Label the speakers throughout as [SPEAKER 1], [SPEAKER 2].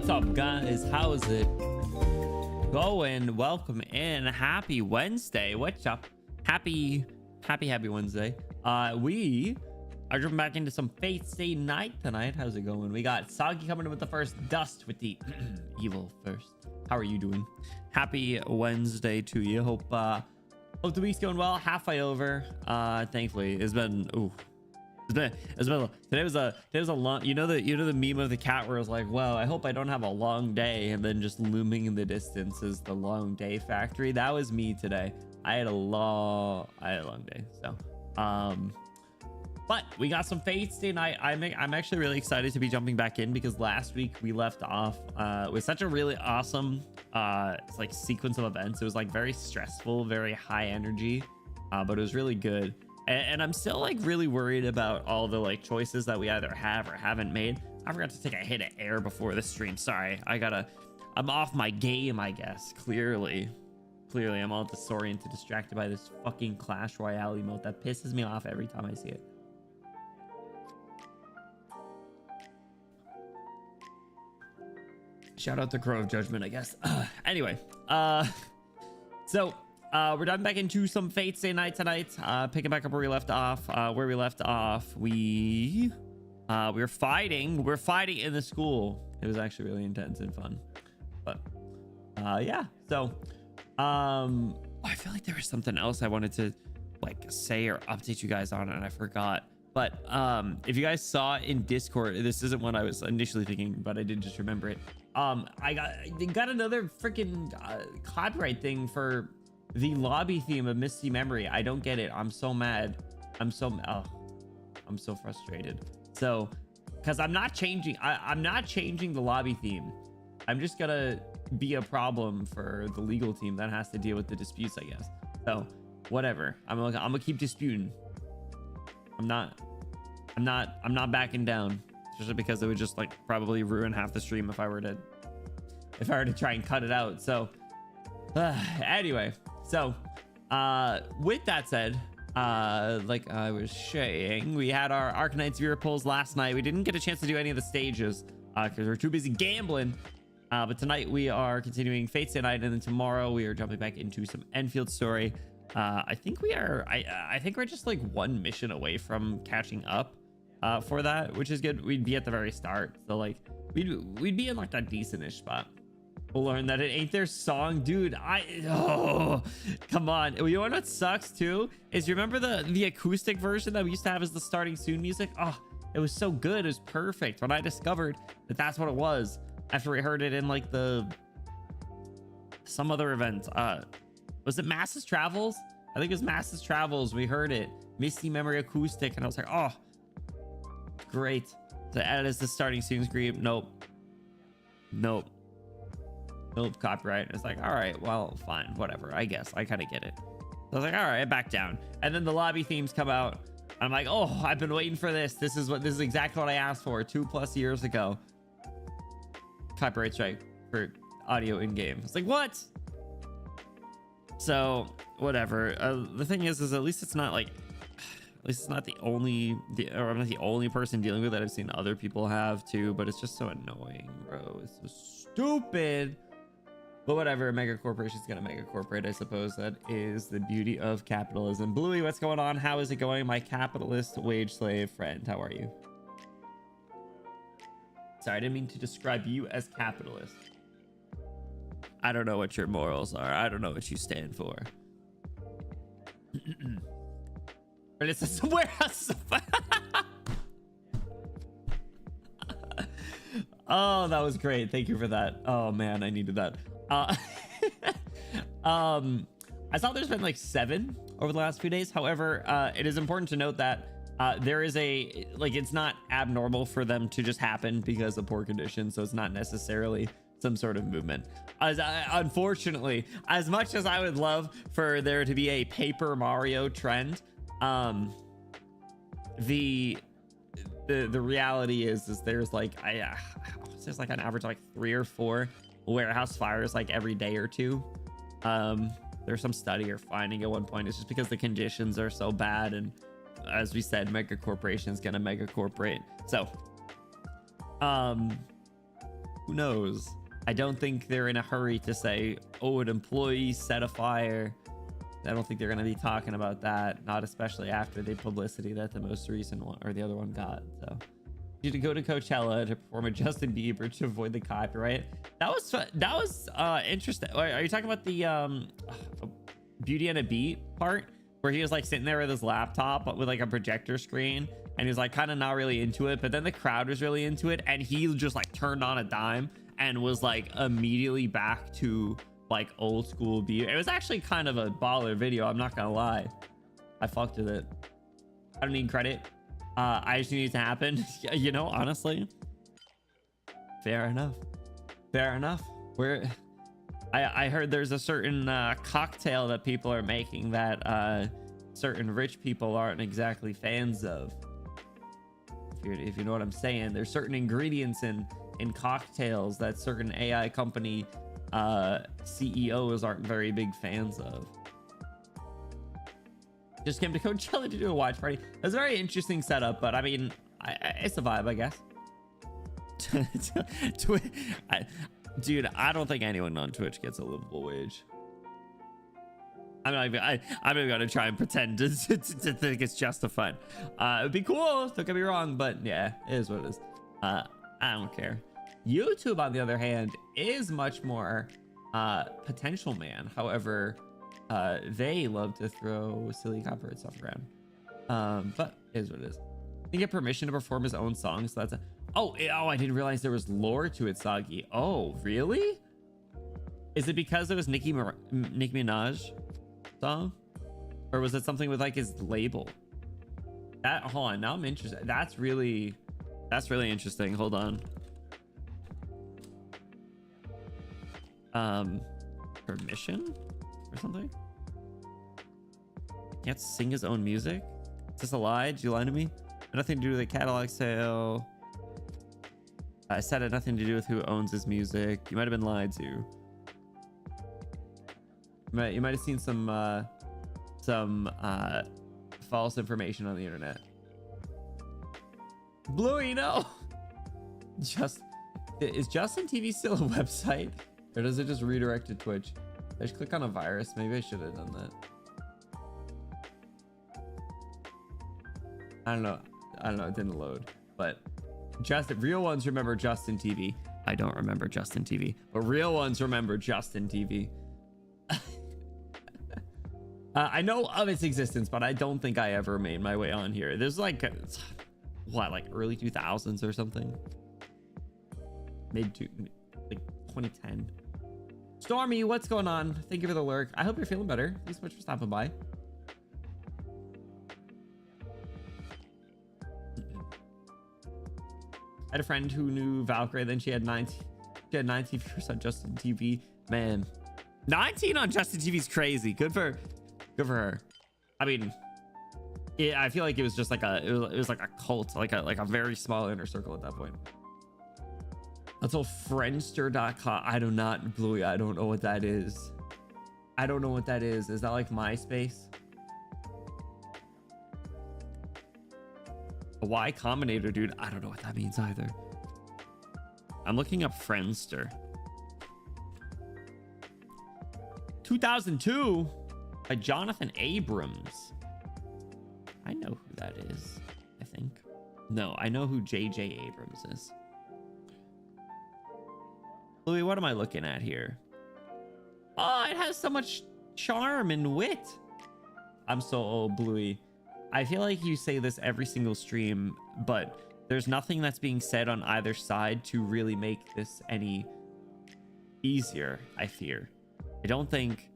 [SPEAKER 1] What's up, guys? How's it going? Welcome in. Happy Wednesday. What's up? Happy Wednesday. We are jumping back into some Fate Stay Night tonight. How's it going? We got Soggy coming in with the first dust with the evil first. How are you doing? Happy Wednesday to you. Hope the week's going well. Halfway over. Thankfully, it's been today was a long, you know the meme of the cat where it's like, well, I hope I don't have a long day, and then just looming in the distance is the long day factory. That was me today. I had a long day. So but we got some Fate Stay Night. I'm actually really excited to be jumping back in because last week we left off with such a really awesome like sequence of events. It was like very stressful, very high energy, but it was really good. And I'm still like really worried about all the like choices that we either have or haven't made. I forgot to take a hit of air before the stream. Sorry, I'm off my game, I guess. Clearly I'm all disoriented, distracted by this fucking Clash Royale emote that pisses me off every time I see it. Shout out to Crow of Judgment, I guess. Anyway, so we're diving back into some Fate Stay Night tonight. Picking back up where we left off. We were fighting. We're fighting in the school. It was actually really intense and fun. But yeah. So I feel like there was something else I wanted to like say or update you guys on, and I forgot. But if you guys saw in Discord, this isn't what I was initially thinking, but I did just remember it. I got another freaking copyright thing for the lobby theme of Misty Memory. I don't get it. I'm so mad. I'm so frustrated. So because I'm not changing the lobby theme. I'm just gonna be a problem for the legal team that has to deal with the disputes, I guess. So whatever. I'm gonna keep disputing. I'm not backing down, especially because it would just like probably ruin half the stream if I were to try and cut it out. So anyway, so with that said, like I was saying, we had our Arcanite's viewer polls last night. We didn't get a chance to do any of the stages because we were too busy gambling, but tonight we are continuing Fate Stay Night, and then tomorrow we are jumping back into some Enfield story. I think we're just like one mission away from catching up for that, which is good. We'd be at the very start, so like we'd be in like a decent-ish spot. We'll learn that it ain't their song, dude. Come on. You know what sucks too is, you remember the acoustic version that we used to have as the starting soon music? Oh, it was so good. It was perfect. When I discovered that that's what it was after we heard it in like some other event, was it Masses Travels? I think it was Masses Travels. We heard it, Misty Memory acoustic, and I was like, oh, great. To add it as the starting soon scream. Nope, copyright. It's like, all right, well, fine, whatever. I guess I kind of get it. So I was like, all right, back down. And then the lobby themes come out. I'm like, oh, I've been waiting for this. This is exactly what I asked for 2+ years ago. Copyright strike for audio in game. It's like, what? So whatever. The thing is at least it's not like, at least it's not I'm not the only person dealing with it. I've seen other people have too, but it's just so annoying, bro. It's so stupid. But whatever, a mega corporation's gonna mega corporate. I suppose that is the beauty of capitalism. Bluey, what's going on? How is it going, my capitalist wage slave friend? How are you? Sorry, I didn't mean to describe you as capitalist. I don't know what your morals are. I don't know what you stand for. But it's somewhere else. Oh, that was great. Thank you for that. Oh man, I needed that. I saw there's been like 7 over the last few days. However, it is important to note that there is it's not abnormal for them to just happen because of poor conditions. So it's not necessarily some sort of movement. Unfortunately, as much as I would love for there to be a Paper Mario trend, the reality is there's like there's like an average like 3 or 4 warehouse fires like every day or 2. There's some study or finding at one point. It's just because the conditions are so bad, and as we said, mega corporation's gonna mega corporate. So Who knows? I don't think they're in a hurry to say, oh, an employee set a fire. I don't think they're going to be talking about that, not especially after the publicity that the most recent one or the other one got. So you to go to Coachella to perform a Justin Bieber to avoid the copyright. That was interesting. Are you talking about the Beauty and a Beat part where he was like sitting there with his laptop with like a projector screen and he was like kind of not really into it, but then the crowd was really into it and he just like turned on a dime and was like immediately back to like old school beat. It was actually kind of a baller video, I'm not gonna lie. I fucked with it. I don't need credit. I just need it to happen. You know, honestly, fair enough. I heard there's a certain cocktail that people are making that certain rich people aren't exactly fans of. If you know what I'm saying, there's certain ingredients in cocktails that certain AI company CEOs aren't very big fans of. Just came to Coachella to do a watch party. It was a very interesting setup, but I mean, it's a vibe, I guess. Dude, I don't think anyone on Twitch gets a livable wage. I'm not even gonna try and pretend to think it's justified. It'd be cool, don't get me wrong, but yeah, it is what it is. I don't care. YouTube, on the other hand, is much more potential man. However, they love to throw silly copyright stuff around. But it is what it is. He get permission to perform his own songs. So that's a oh, I didn't realize there was lore to it, Soggy. Oh, really? Is it because it was Nicki Minaj song, or was it something with like his label? That hold on, now I'm interested. That's really interesting. Hold on. Permission or something? Can't sing his own music? Is this a lie? Did you lie to me? Nothing to do with the catalog sale. I said it had nothing to do with who owns his music. You might have been lied to. You might have seen some false information on the internet. Bluey, no. Is Justin TV still a website, or does it just redirect to Twitch? I just click on a virus. Maybe I should have done that. I don't know. It didn't load, but real ones remember Justin TV. I don't remember Justin TV, but real ones remember Justin TV. I know of its existence, but I don't think I ever made my way on here. There's like what, like early 2000s or something, like 2010. Stormy, what's going on? Thank you for the lurk. I hope you're feeling better. Thanks so much for stopping by. I had a friend who knew Valkyrie, then she had 19 viewers on Justin TV. Man, 19 on Justin TV is crazy. Good for her. I mean, I feel like it was just like it was like a cult, like a very small inner circle at that point. Until Friendster.com. I do not, Bluey. I don't know what that is. I don't know what that is. Is that like MySpace? A Y Combinator, dude. I don't know what that means either. I'm looking up Friendster. 2002 by Jonathan Abrams. I know who that is, I think. No, I know who JJ Abrams is. Louis, what am I looking at here? Oh, it has so much charm and wit. I'm so old, Bluey. I feel like you say this every single stream, but there's nothing that's being said on either side to really make this any easier, I fear. I don't think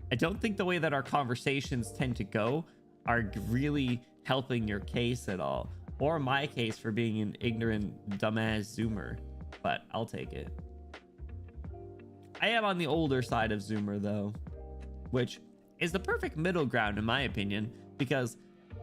[SPEAKER 1] the way that our conversations tend to go are really helping your case at all, or my case for being an ignorant dumbass Zoomer, but I'll take it. I am on the older side of Zoomer though, which is the perfect middle ground in my opinion, because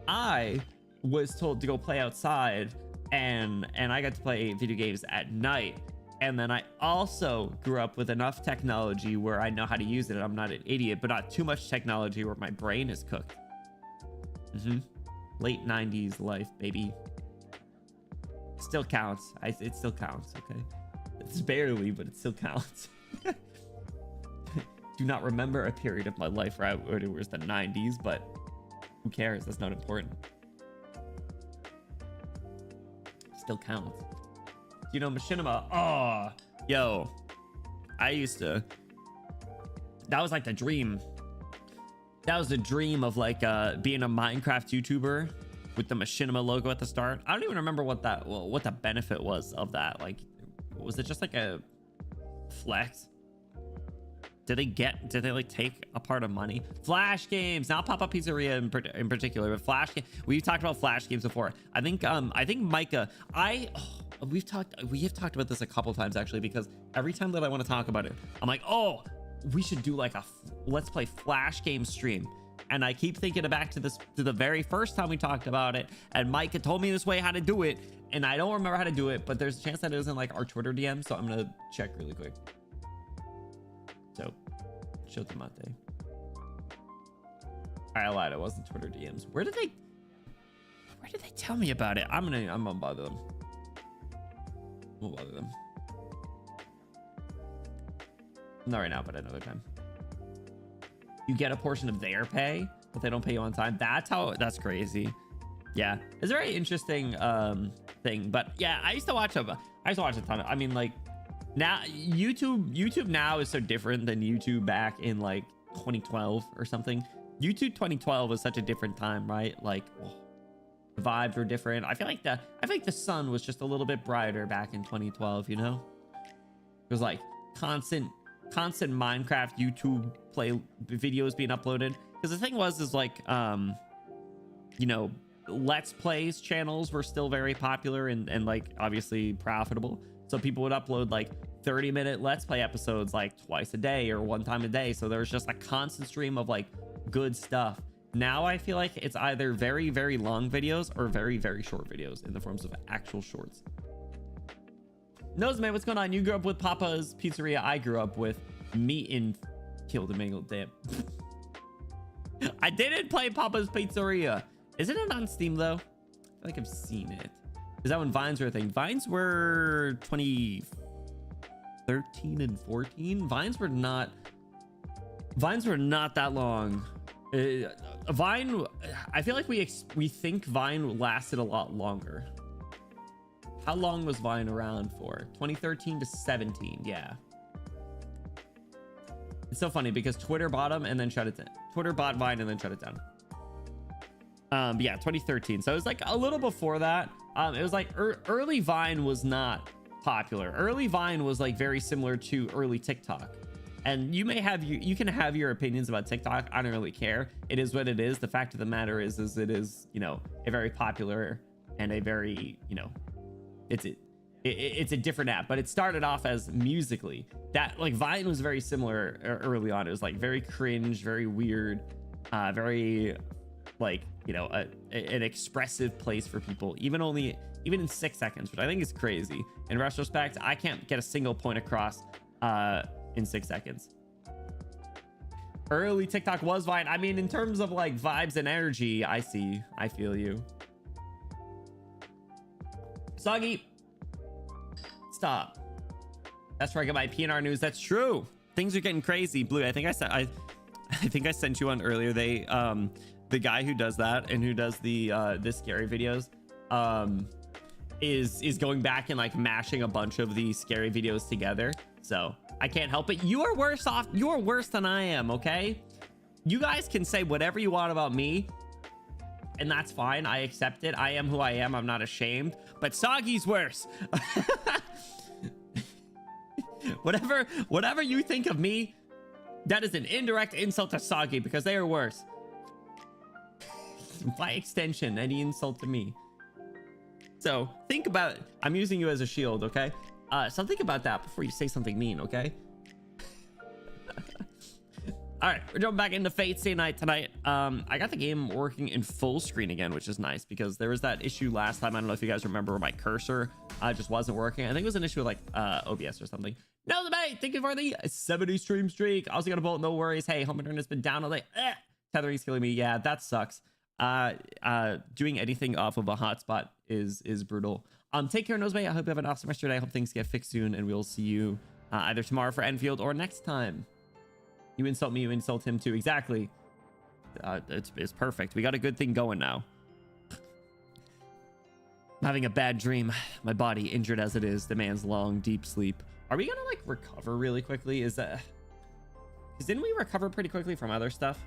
[SPEAKER 1] I was told to go play outside and I got to play video games at night. And then I also grew up with enough technology where I know how to use it. I'm not an idiot, but not too much technology where my brain is cooked. Late 90s life, baby. Still counts. It still counts. Okay, it's barely, but it still counts. Do not remember a period of my life where it was the 90s, but who cares? That's not important. Still counts. You know, machinima. Oh, yo, I used to. That was like the dream. That was the dream of like being a Minecraft YouTuber with the machinima logo at the start. I don't even remember what the benefit was of that. Like, was it just like a flex? Did they like take a part of money? Flash games, not Pop-Up Pizzeria in particular, but Flash game. We've talked about Flash games before. I think Micah, we have talked about this a couple times actually, because every time that I want to talk about it, I'm like, oh, we should do like a let's play Flash game stream. And I keep thinking back to the very first time we talked about it, and Micah told me this way how to do it, and I don't remember how to do it, but there's a chance that it was in like our Twitter DM, so I'm gonna check really quick. So, Shotomate. I lied. It wasn't Twitter DMs. Where did they tell me about it? I'm gonna bother them. We'll bother them. Not right now, but another time. You get a portion of their pay, but they don't pay you on time. That's crazy. Yeah, it's a very interesting thing. But yeah, I used to watch a ton of, I mean, like, now YouTube now is so different than YouTube back in like 2012 or something. YouTube 2012 was such a different time, right? Like, the vibes were different. I feel like the sun was just a little bit brighter back in 2012, you know? It was like constant Minecraft YouTube play videos being uploaded, because the thing is like you know, Let's Plays channels were still very popular and like obviously profitable, so people would upload like 30-minute Let's Play episodes like twice a day or one time a day, so there's just a constant stream of like good stuff. Now I feel like it's either very, very long videos or very, very short videos in the forms of actual shorts. Noseman, what's going on? You grew up with Papa's Pizzeria. I grew up with Meat and Killed and Mangled. Damn. I didn't play Papa's Pizzeria. Isn't it on Steam though? I feel like I've seen it. Is that when Vines were a thing? Vines were 2013 and 14. Vines were not that long. Vine, I feel like we think Vine lasted a lot longer. How long was Vine around for? 2013 to 17. Yeah. It's so funny because Twitter bought them and then shut it down. Twitter bought Vine and then shut it down. But yeah, 2013. So it was like a little before that. It was like early Vine was not popular. Early Vine was like very similar to early TikTok. And you can have your opinions about TikTok. I don't really care. It is what it is. The fact of the matter is it is, you know, a very popular and a very, you know, it's a different app, but it started off as Musical.ly. That, like, Vine was very similar early on. It was like very cringe, very weird, very like, you know, an expressive place for people, even in 6 seconds, which I think is crazy. In retrospect, I can't get a single point across in 6 seconds. Early TikTok was Vine. I mean, in terms of like vibes and energy, I feel you. Soggy, stop. That's where I get my PNR news. That's true. Things are getting crazy. Blue, I think I sent you one earlier. They the guy who does that and who does the scary videos is going back and like mashing a bunch of the scary videos together. So I can't help it. You are worse off. You're worse than I am, okay? You guys can say whatever you want about me, and that's fine. I accept it. I am who I am. I'm not ashamed. But Soggy's worse. Whatever you think of me, that is an indirect insult to Soggy, because they are worse. By extension, any insult to me. So think about it. I'm using you as a shield, okay? So think about that before you say something mean, okay? All right, we're jumping back into Fate Stay Night tonight. I got the game working in full screen again, which is nice, because there was that issue last time. I don't know if you guys remember, where my cursor just wasn't working. I think it was an issue with like OBS or something. No debate. Thank you for the 70 stream streak. I also got a bolt. No worries. Hey, home internet has been down all day. Tethering's killing me. Yeah, that sucks. Doing anything off of a hotspot is brutal. Take care, Nosebay. I hope you have an awesome rest of your day. I hope things get fixed soon, and we'll see you either tomorrow for Enfield or next time. You insult me, you insult him too. Exactly. It's perfect. We got a good thing going now. I'm having a bad dream. My body, injured as it is, demands long, deep sleep. Are we gonna like recover really quickly? Is that... Because didn't we recover pretty quickly from other stuff?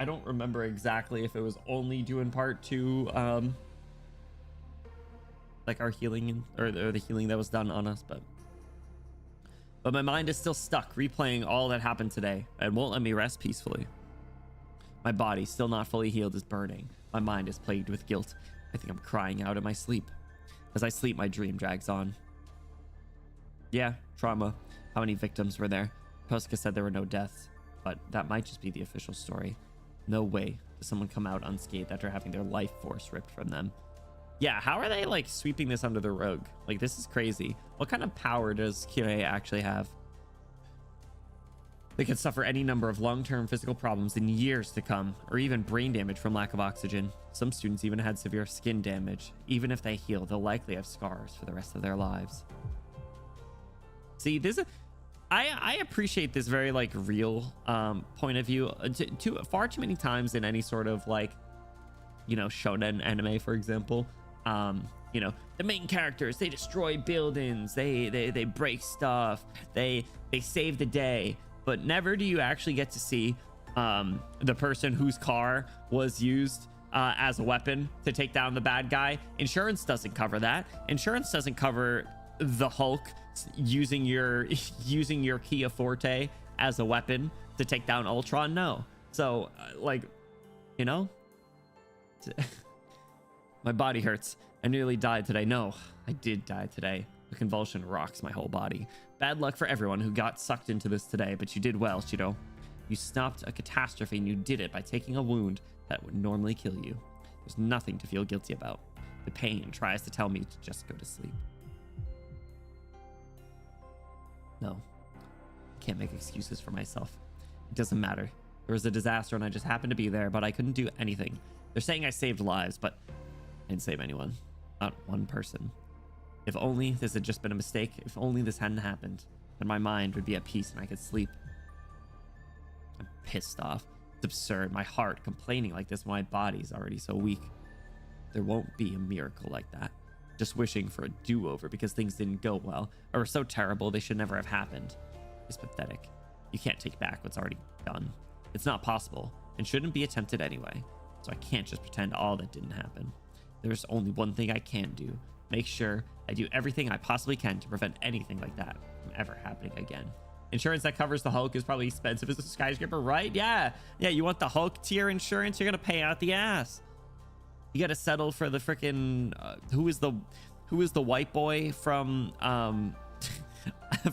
[SPEAKER 1] I don't remember exactly if it was only due in part to like our healing or the healing that was done on us, but my mind is still stuck replaying all that happened today and won't let me rest peacefully. My body, still not fully healed, is burning. My mind is plagued with guilt. I think I'm crying out in my sleep. As I sleep, my dream drags on. Yeah, trauma. How many victims were there? Posca said there were no deaths, but that might just be the official story. No way does someone come out unscathed after having their life force ripped from them. Yeah, how are they like sweeping this under the rug? Like, this is crazy. What kind of power does Kirei actually have? They could suffer any number of long-term physical problems in years to come, or even brain damage from lack of oxygen. Some students even had severe skin damage. Even if they heal, they'll likely have scars for the rest of their lives. See, this is... I appreciate this very like real point of view. Far too many times in any sort of like, you know, shonen anime, for example, you know, the main characters, they destroy buildings, they break stuff, they save the day, but never do you actually get to see the person whose car was used as a weapon to take down the bad guy. Insurance doesn't cover that. Insurance doesn't cover the Hulk using your Kia Forte as a weapon to take down Ultron. No. So like, you know, my body hurts. I nearly died today. No, I did die today. A convulsion rocks my whole body. Bad luck for everyone who got sucked into this today, but you did well, Shido. You stopped a catastrophe, and you did it by taking a wound that would normally kill you. There's nothing to feel guilty about. The pain tries to tell me to just go to sleep. No, I can't make excuses for myself. It doesn't matter. There was a disaster and I just happened to be there, but I couldn't do anything. They're saying I saved lives, but I didn't save anyone. Not one person. If only this had just been a mistake, if only this hadn't happened, then my mind would be at peace and I could sleep. I'm pissed off. It's absurd. My heart complaining like this when my body's already so weak. There won't be a miracle like that. Just wishing for a do-over because things didn't go well or were so terrible they should never have happened. It's pathetic. You can't take back what's already done. It's not possible and shouldn't be attempted anyway. So I can't just pretend all that didn't happen. There's only one thing I can do. Make sure I do everything I possibly can to prevent anything like that from ever happening again. Insurance that covers the Hulk is probably expensive as a skyscraper, right? Yeah. Yeah, you want the Hulk tier insurance? You're going to pay out the ass. You got to settle for the freaking who is the white boy from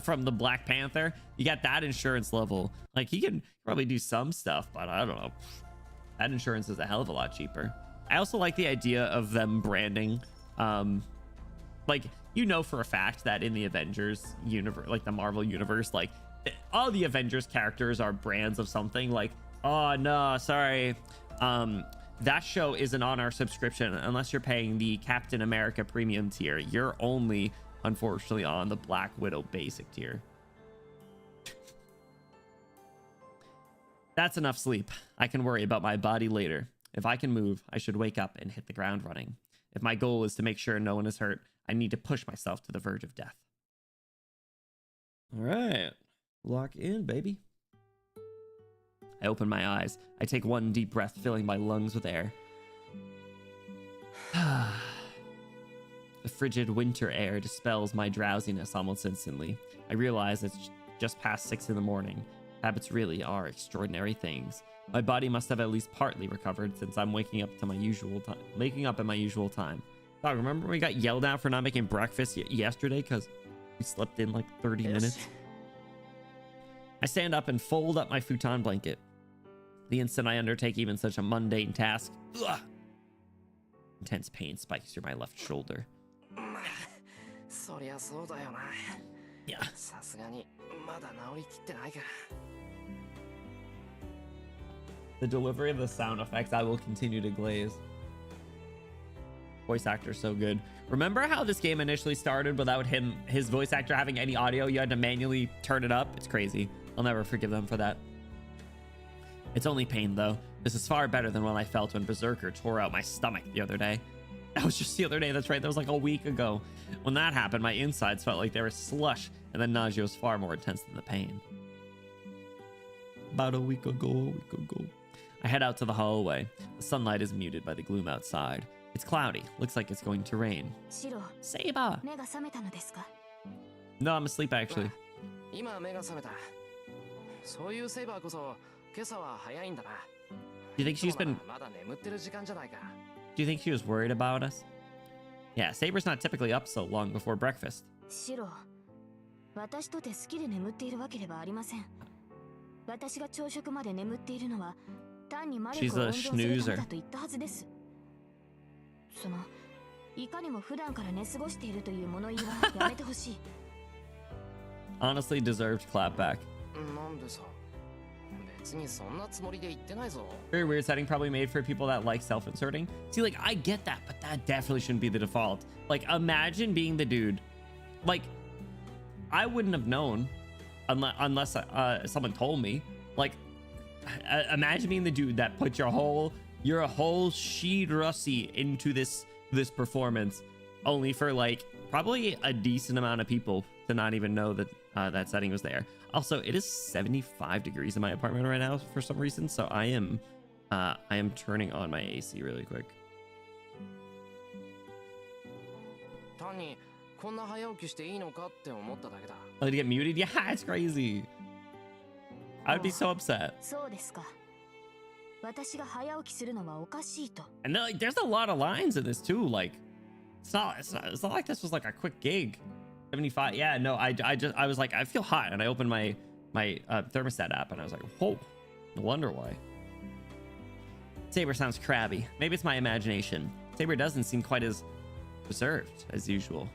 [SPEAKER 1] from the Black Panther? You got that insurance level. Like, he can probably do some stuff, but I don't know. That insurance is a hell of a lot cheaper. I also like the idea of them branding, like, you know, for a fact that in the Avengers universe, like the Marvel universe, like all the Avengers characters are brands of something. Like, oh no, sorry, that show isn't on our subscription unless you're paying the Captain America premium tier. You're only, unfortunately, on the Black Widow basic tier. That's enough sleep. I can worry about my body later. If I can move, I should wake up and hit the ground running. If my goal is to make sure no one is hurt, I need to push myself to the verge of death. All right. Lock in, baby. I open my eyes. I take one deep breath, filling my lungs with air. The frigid winter air dispels my drowsiness almost instantly. I realize it's just past 6 in the morning. Habits really are extraordinary things. My body must have at least partly recovered since I'm waking up to my usual time. Waking up at my usual time. Dog, remember we got yelled at for not making breakfast yesterday because we slept in like 30 minutes? I stand up and fold up my futon blanket. The instant I undertake even such a mundane task, ugh, intense pain spikes through my left shoulder. Yeah. The delivery of the sound effects I will continue to glaze. Voice actor so good. Remember how this game initially started without his voice actor having any audio? You had to manually turn it up. It's crazy. I'll never forgive them for that. It's only pain though. This is far better than what I felt when Berserker tore out my stomach the other day. That was just the other day. That's right. That was like a week ago. When that happened, my insides felt like they were slush, and the nausea was far more intense than the pain. About a week ago. I head out to the hallway. The sunlight is muted by the gloom outside. It's cloudy. Looks like it's going to rain. Saber! No, I'm asleep actually. Do you think she's been... Do you think she was worried about us? Yeah, Saber's not typically up so long before breakfast. She's a snoozer. Honestly deserved clapback. Very weird setting, probably made for people that like self-inserting. See, like, I get that, but that definitely shouldn't be the default. Like, imagine being the dude. Like, I wouldn't have known unless someone told me. Like, imagine being the dude that put your whole shirasi into this performance, only for like probably a decent amount of people to not even know that that setting was there. Also, it is 75 degrees in my apartment right now for some reason, so I am turning on my AC really quick. Oh, did it get muted? Yeah, it's crazy. I would be so upset. And then, like, there's a lot of lines in this too. Like, it's not like this was like a quick gig. 75. Yeah, no, I was like, I feel hot, and I opened my thermostat app, and I was like, whoa, no wonder why. Saber sounds crabby. Maybe it's my imagination. Saber doesn't seem quite as reserved as usual.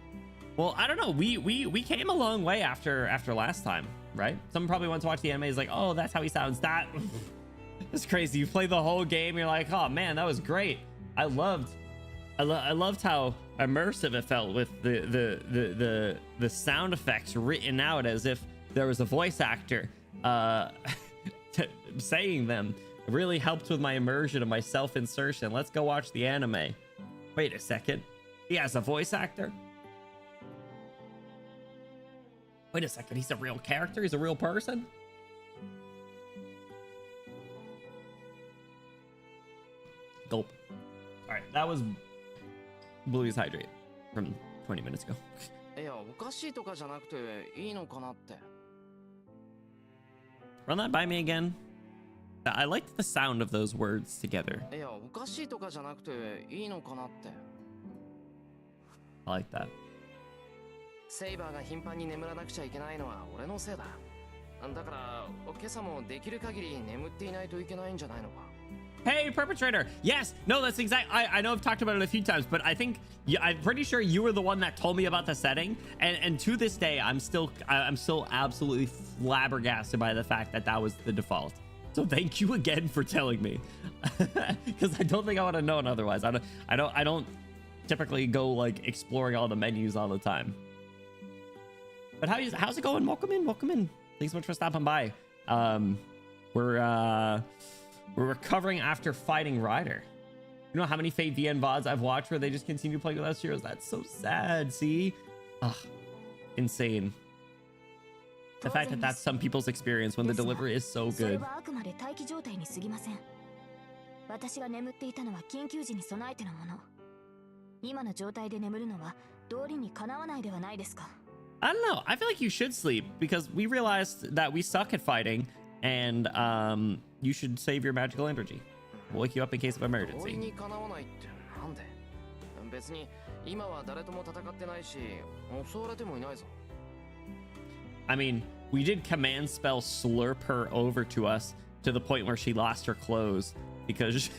[SPEAKER 1] Well, I don't know. We came a long way after last time, right? Someone probably wants to watch the anime is like, oh, that's how he sounds. That it's crazy. You play the whole game, you're like, oh man, that was great. I loved how immersive it felt with the sound effects written out as if there was a voice actor saying them. It really helped with my immersion and my self-insertion. Let's go watch the anime. Wait a second. He has a voice actor? Wait a second. He's a real character? He's a real person? Gulp. All right, that was Bluey's Hydrate from 20 minutes ago. Run that by me again. I liked the sound of those words together. I like that. Hey, perpetrator. Yes. No, that's exact. I know I've talked about it a few times, but I think I'm pretty sure you were the one that told me about the setting. And to this day, I'm still absolutely flabbergasted by the fact that that was the default. So thank you again for telling me, because I don't think I would have known otherwise. I don't typically go like exploring all the menus all the time. But how's it going? Welcome in. Thanks so much for stopping by. We're recovering after fighting Ryder. You know how many Fate VN VODs I've watched where they just continue playing without heroes? That's so sad. See? Ugh, insane. The fact that that's some people's experience when the delivery is so good. I don't know. I feel like you should sleep because we realized that we suck at fighting, and you should save your magical energy. We'll wake you up in case of emergency. I mean, we did command spell slurp her over to us to the point where she lost her clothes because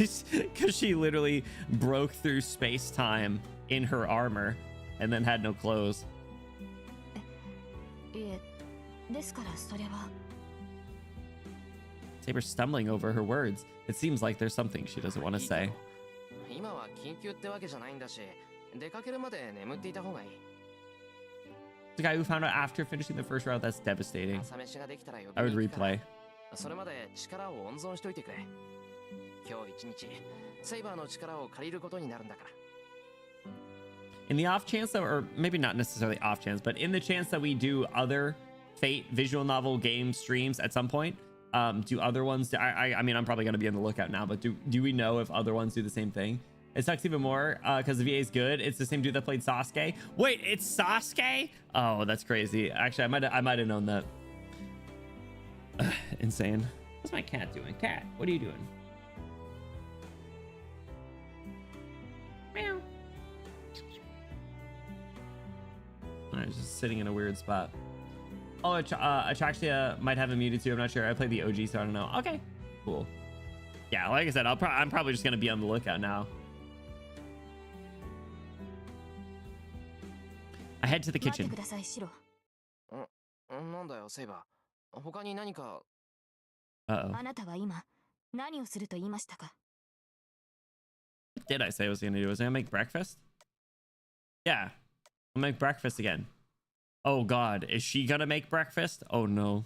[SPEAKER 1] she literally broke through space-time in her armor and then had no clothes. Saber's stumbling over her words. It seems like there's something she doesn't want to say.
[SPEAKER 2] 今は緊急ってわけじゃないんだし、出かけるまで眠っていた方がいい。
[SPEAKER 1] The guy who found out after finishing the first route, that's devastating.
[SPEAKER 2] 朝飯ができたら呼び
[SPEAKER 1] I would
[SPEAKER 2] に行くから
[SPEAKER 1] replay.
[SPEAKER 2] それまで力を温存しといてくれ。今日一日セイバーの力を借りることになるんだから。
[SPEAKER 1] In the off chance that, or maybe not necessarily off chance, but in the chance that we do other Fate visual novel game streams at some point, do other ones, I mean, I'm probably going to be on the lookout now, but do we know if other ones do the same thing? It sucks even more because the VA is good. It's the same dude that played Sasuke. Wait, it's Sasuke? Oh, that's crazy. Actually, I might have known that. Insane. What's my cat doing? Cat, what are you doing? Meow. I was just sitting in a weird spot. Oh, Atraxia might have him muted too. I'm not sure. I played the OG, so I don't know. Okay, cool. Yeah, like I said, I'm probably just gonna be on the lookout now. I head to the kitchen.
[SPEAKER 2] なんだよ、セイバー。他に何か。
[SPEAKER 1] Uh-oh.
[SPEAKER 3] あなたは今何をすると言いましたか?
[SPEAKER 1] What did I say I was gonna do? Was I gonna make breakfast? Yeah, I'll make breakfast again. Oh God, is she gonna make breakfast? Oh no.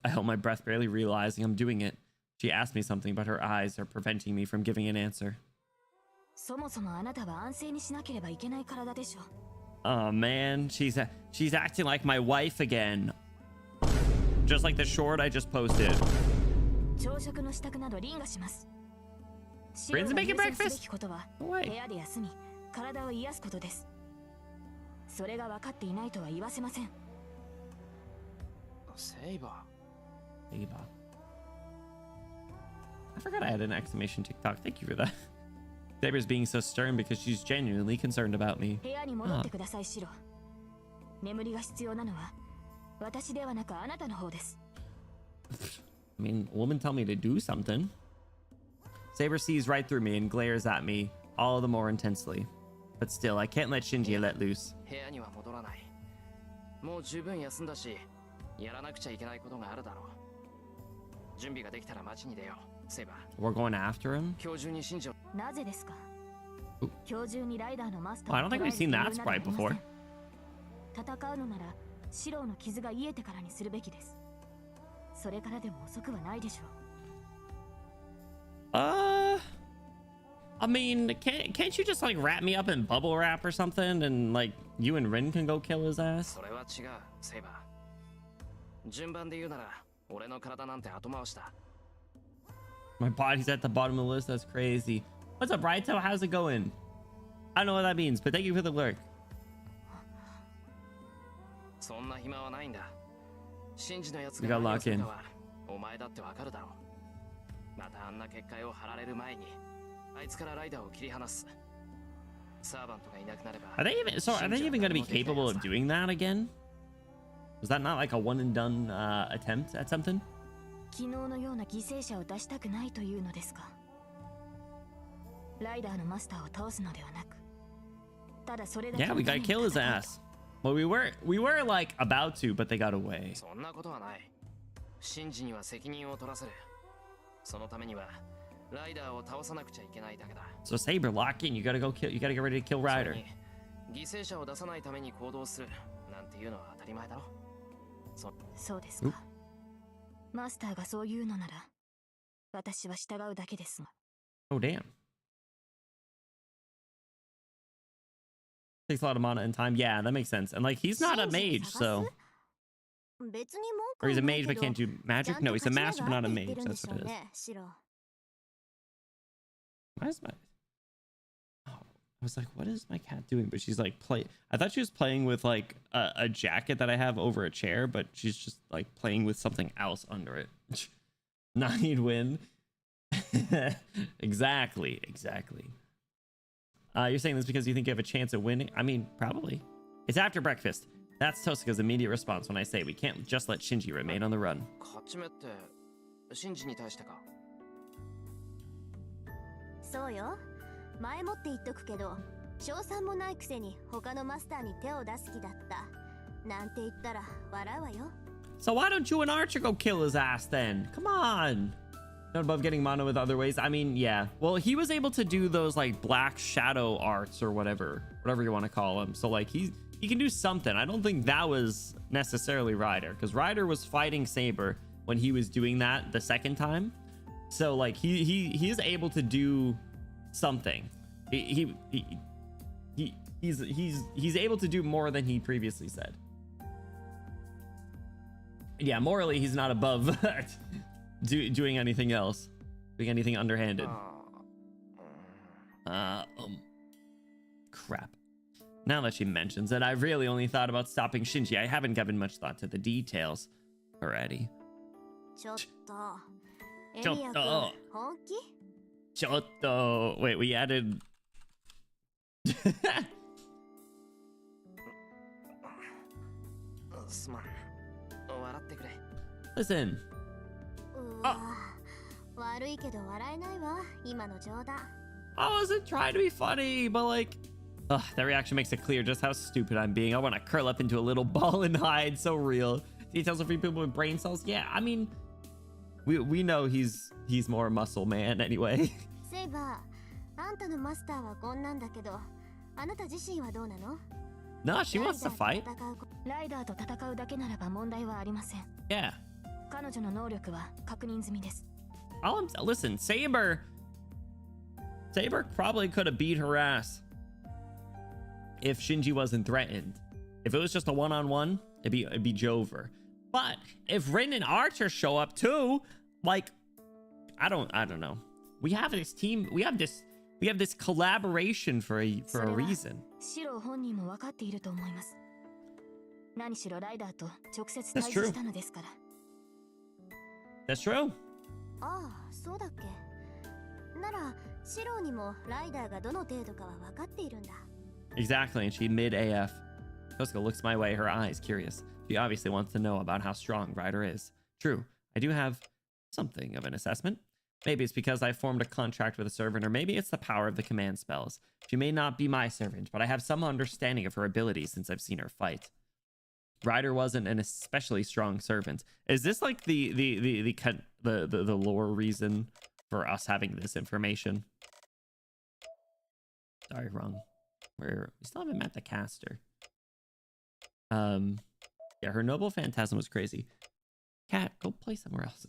[SPEAKER 1] I held my breath, barely realizing I'm doing it. She asked me something, but her eyes are preventing me from giving an answer.
[SPEAKER 3] そもそもあなたは安静にしなければいけない体でしょ。
[SPEAKER 1] Oh man, she's acting like my wife again. Just like the short I just posted.
[SPEAKER 3] 朝食の支度などリンがします。
[SPEAKER 1] Bryn's making breakfast?
[SPEAKER 3] ことは
[SPEAKER 1] No way.
[SPEAKER 3] 部屋で休み、体を癒すことです。それが分かっていないとは言わせません。
[SPEAKER 2] セイバー。
[SPEAKER 1] Eva. I forgot I had an exclamation TikTok. Thank you for that. Saber's being so stern because she's genuinely concerned about me.
[SPEAKER 3] 部屋に戻ってください、シロ。眠りが必要なのは私ではなくあなたの方です。
[SPEAKER 1] I mean, woman tell me to do something. Saber sees right through me and glares at me all the more intensely. But still, I can't let Shinji let loose.
[SPEAKER 2] 部屋には戻らない。もう十分休んだし、やらなくちゃいけないことがあるだろう。準備ができたら街に出よう、セイバー。
[SPEAKER 1] We're going after him?
[SPEAKER 2] 今日中に信じを。
[SPEAKER 3] なぜですか?
[SPEAKER 1] Oop.
[SPEAKER 3] 今日中にライダーのマスタ
[SPEAKER 1] Oh, I
[SPEAKER 3] ー
[SPEAKER 1] don't think we've seen that sprite before.
[SPEAKER 3] 戦うのならシロの傷が癒えてからにするべきです。それからでも遅くはないでしょう。
[SPEAKER 1] I mean, can't you just like wrap me up in bubble wrap or something, and like you and Rin can go kill his ass?
[SPEAKER 2] それは違う、セイバー。順番で言うなら、俺の体なんて後回しだ。
[SPEAKER 1] My body's at the bottom of the list. That's crazy. What's up, Raito? How's it going? I don't know what that means, but thank you for the lurk.
[SPEAKER 2] そんな暇はないんだ。シンジのやつ
[SPEAKER 1] We
[SPEAKER 2] が
[SPEAKER 1] got
[SPEAKER 2] 何を
[SPEAKER 1] lock
[SPEAKER 2] する
[SPEAKER 1] in.
[SPEAKER 2] かはお前だってわかるだろう。またあんな結界を張られる前に、あいつからライダーを切り離す。サーバントがいなくなれば。
[SPEAKER 1] Are they even going to be capable of doing that again? Was that not like a one and done attempt at something?
[SPEAKER 3] 昨日のような犠牲者を出したくないというのですか。ライダーのマスターを倒すのではなく、ただそれだけ。
[SPEAKER 1] Yeah, we gotta kill his ass. Well, we were like about to, but they got away.
[SPEAKER 2] そんなことはない。シンジには責任を取らせる。そのためにはライダーを倒さなくちゃいけないだけだ。
[SPEAKER 1] So Saber, lock in. You gotta go kill. You gotta get ready to kill Ryder.
[SPEAKER 2] 犠牲者を出さないために行動するなんていうのは当たり前だろ。
[SPEAKER 3] そうですか。マスターがそう言うのなら、私は従うだけですが。
[SPEAKER 1] Oh damn. Takes a lot of mana and time. Yeah, that makes sense. And like he's not a mage, so. Or he's a mage but can't do magic? No, he's a master but not a mage. That's what it is. Why is my... Oh, I was like, what is my cat doing? But she's like I thought she was playing with like a jacket that I have over a chair, but she's just like playing with something else under it. 9 win. Exactly. You're saying this because you think you have a chance of winning? I mean, probably. It's after breakfast. That's Tosuka's immediate response when I say we can't just let Shinji remain on the run.
[SPEAKER 2] 勝ち目ってシンジに対してか。
[SPEAKER 4] そうよ。前もって言っとくけど、賞賛もないくせに他のマスターに手を出す気だった。なんて言ったら笑うわよ。
[SPEAKER 1] So why don't you and Archer go kill his ass then? Come on. Not above getting mono with other ways. I mean, yeah. Well, he was able to do those like black shadow arts or whatever you want to call them. So like he can do something. I don't think that was necessarily Ryder, because Ryder was fighting Saber when he was doing that the second time. So like he is able to do something. He's able to do more than he previously said. Yeah, morally he's not above doing anything else, doing anything underhanded. Crap. Now that she mentions it, I've really only thought about stopping Shinji. I haven't given much thought to the details already. Chotto. Wait, we added... Listen. I wasn't trying to be funny, but like... Ugh, that reaction makes it clear just how stupid I'm being. I want to curl up into a little ball and hide. So real. Details of free people with brain cells. Yeah, I mean... We know he's more muscle man anyway. No, she wants to fight. Yeah. Listen, Saber probably could have beat her ass if Shinji wasn't threatened. If it was just a one-on-one, it'd be Jover. But if Rin and Archer show up too, like, I don't know. We have this team. We have this collaboration for a reason. That's true. That's true. Exactly, and she mid AF. Kosuko looks my way, her eyes curious. She obviously wants to know about how strong Ryder is. True, I do have something of an assessment. Maybe it's because I formed a contract with a servant, or maybe it's the power of the command spells. She may not be my servant, but I have some understanding of her abilities since I've seen her fight. Ryder wasn't an especially strong servant. Is this like the lore reason for us having this information? Sorry, wrong. We still haven't met the caster. Yeah, her noble phantasm was crazy. Cat, go play somewhere else.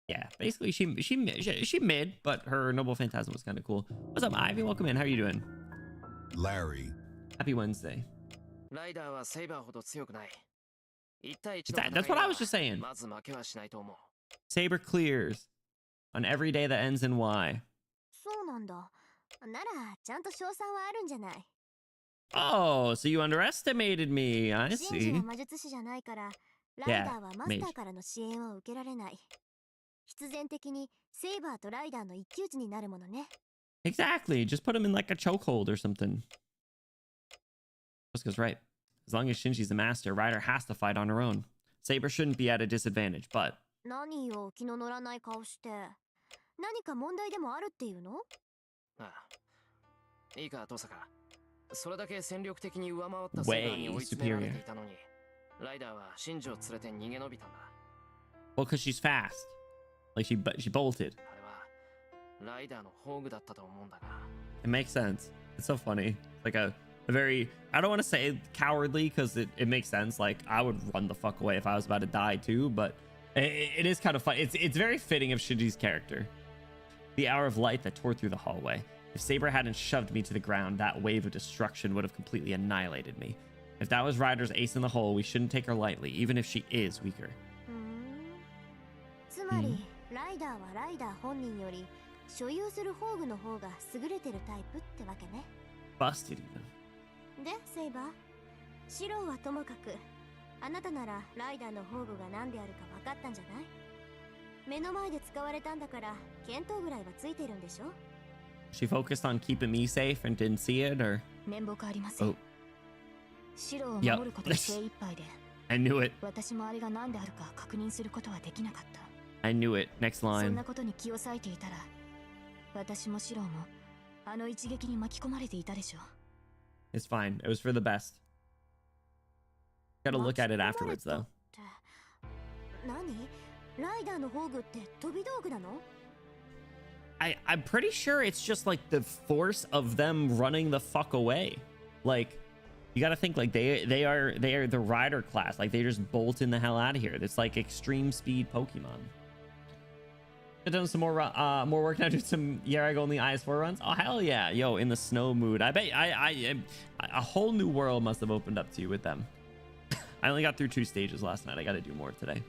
[SPEAKER 1] Yeah, basically she mid, but her noble phantasm was kind of cool. What's up, Ivy? Welcome in. How are you doing?
[SPEAKER 5] Larry.
[SPEAKER 1] Happy Wednesday. That's what I was just saying. Saber clears on every day that ends in Y. Oh, so you underestimated me. I see. Yeah, mage. Exactly. Just put him in like a chokehold or something. Kosuko's right. As long as Shinji's the master, Ryder has to fight on her own. Saber shouldn't be at a disadvantage, but... Way superior. Well, because she's fast. Like she bolted. It makes sense. It's so funny. Like a very, I don't want to say cowardly, because it makes sense. Like I would run the fuck away if I was about to die too, but it is kind of fun. It's very fitting of Shinji's character. The hour of light that tore through the hallway. If Saber hadn't shoved me to the ground, that wave of destruction would have completely annihilated me. If that was Ryder's ace in the hole, we shouldn't take her lightly, even if she is weaker. Busted even. She focused on keeping me safe and didn't see it, or? Oh. Yep. I knew it. I knew it. Next line. It's fine. It was for the best. Gotta look at it afterwards, though.
[SPEAKER 4] ライダーの宝具って飛び道具なの？
[SPEAKER 1] I'm pretty sure it's just like the force of them running the fuck away. Like, you gotta think like they are the rider class. Like they just bolting the hell out of here. It's like extreme speed Pokemon. I've done some more work now. Do some Yarag only IS4 runs. Oh hell yeah, yo, in the snow mood. I bet a whole new world must have opened up to you with them. I only got through 2 stages last night. I got to do more today.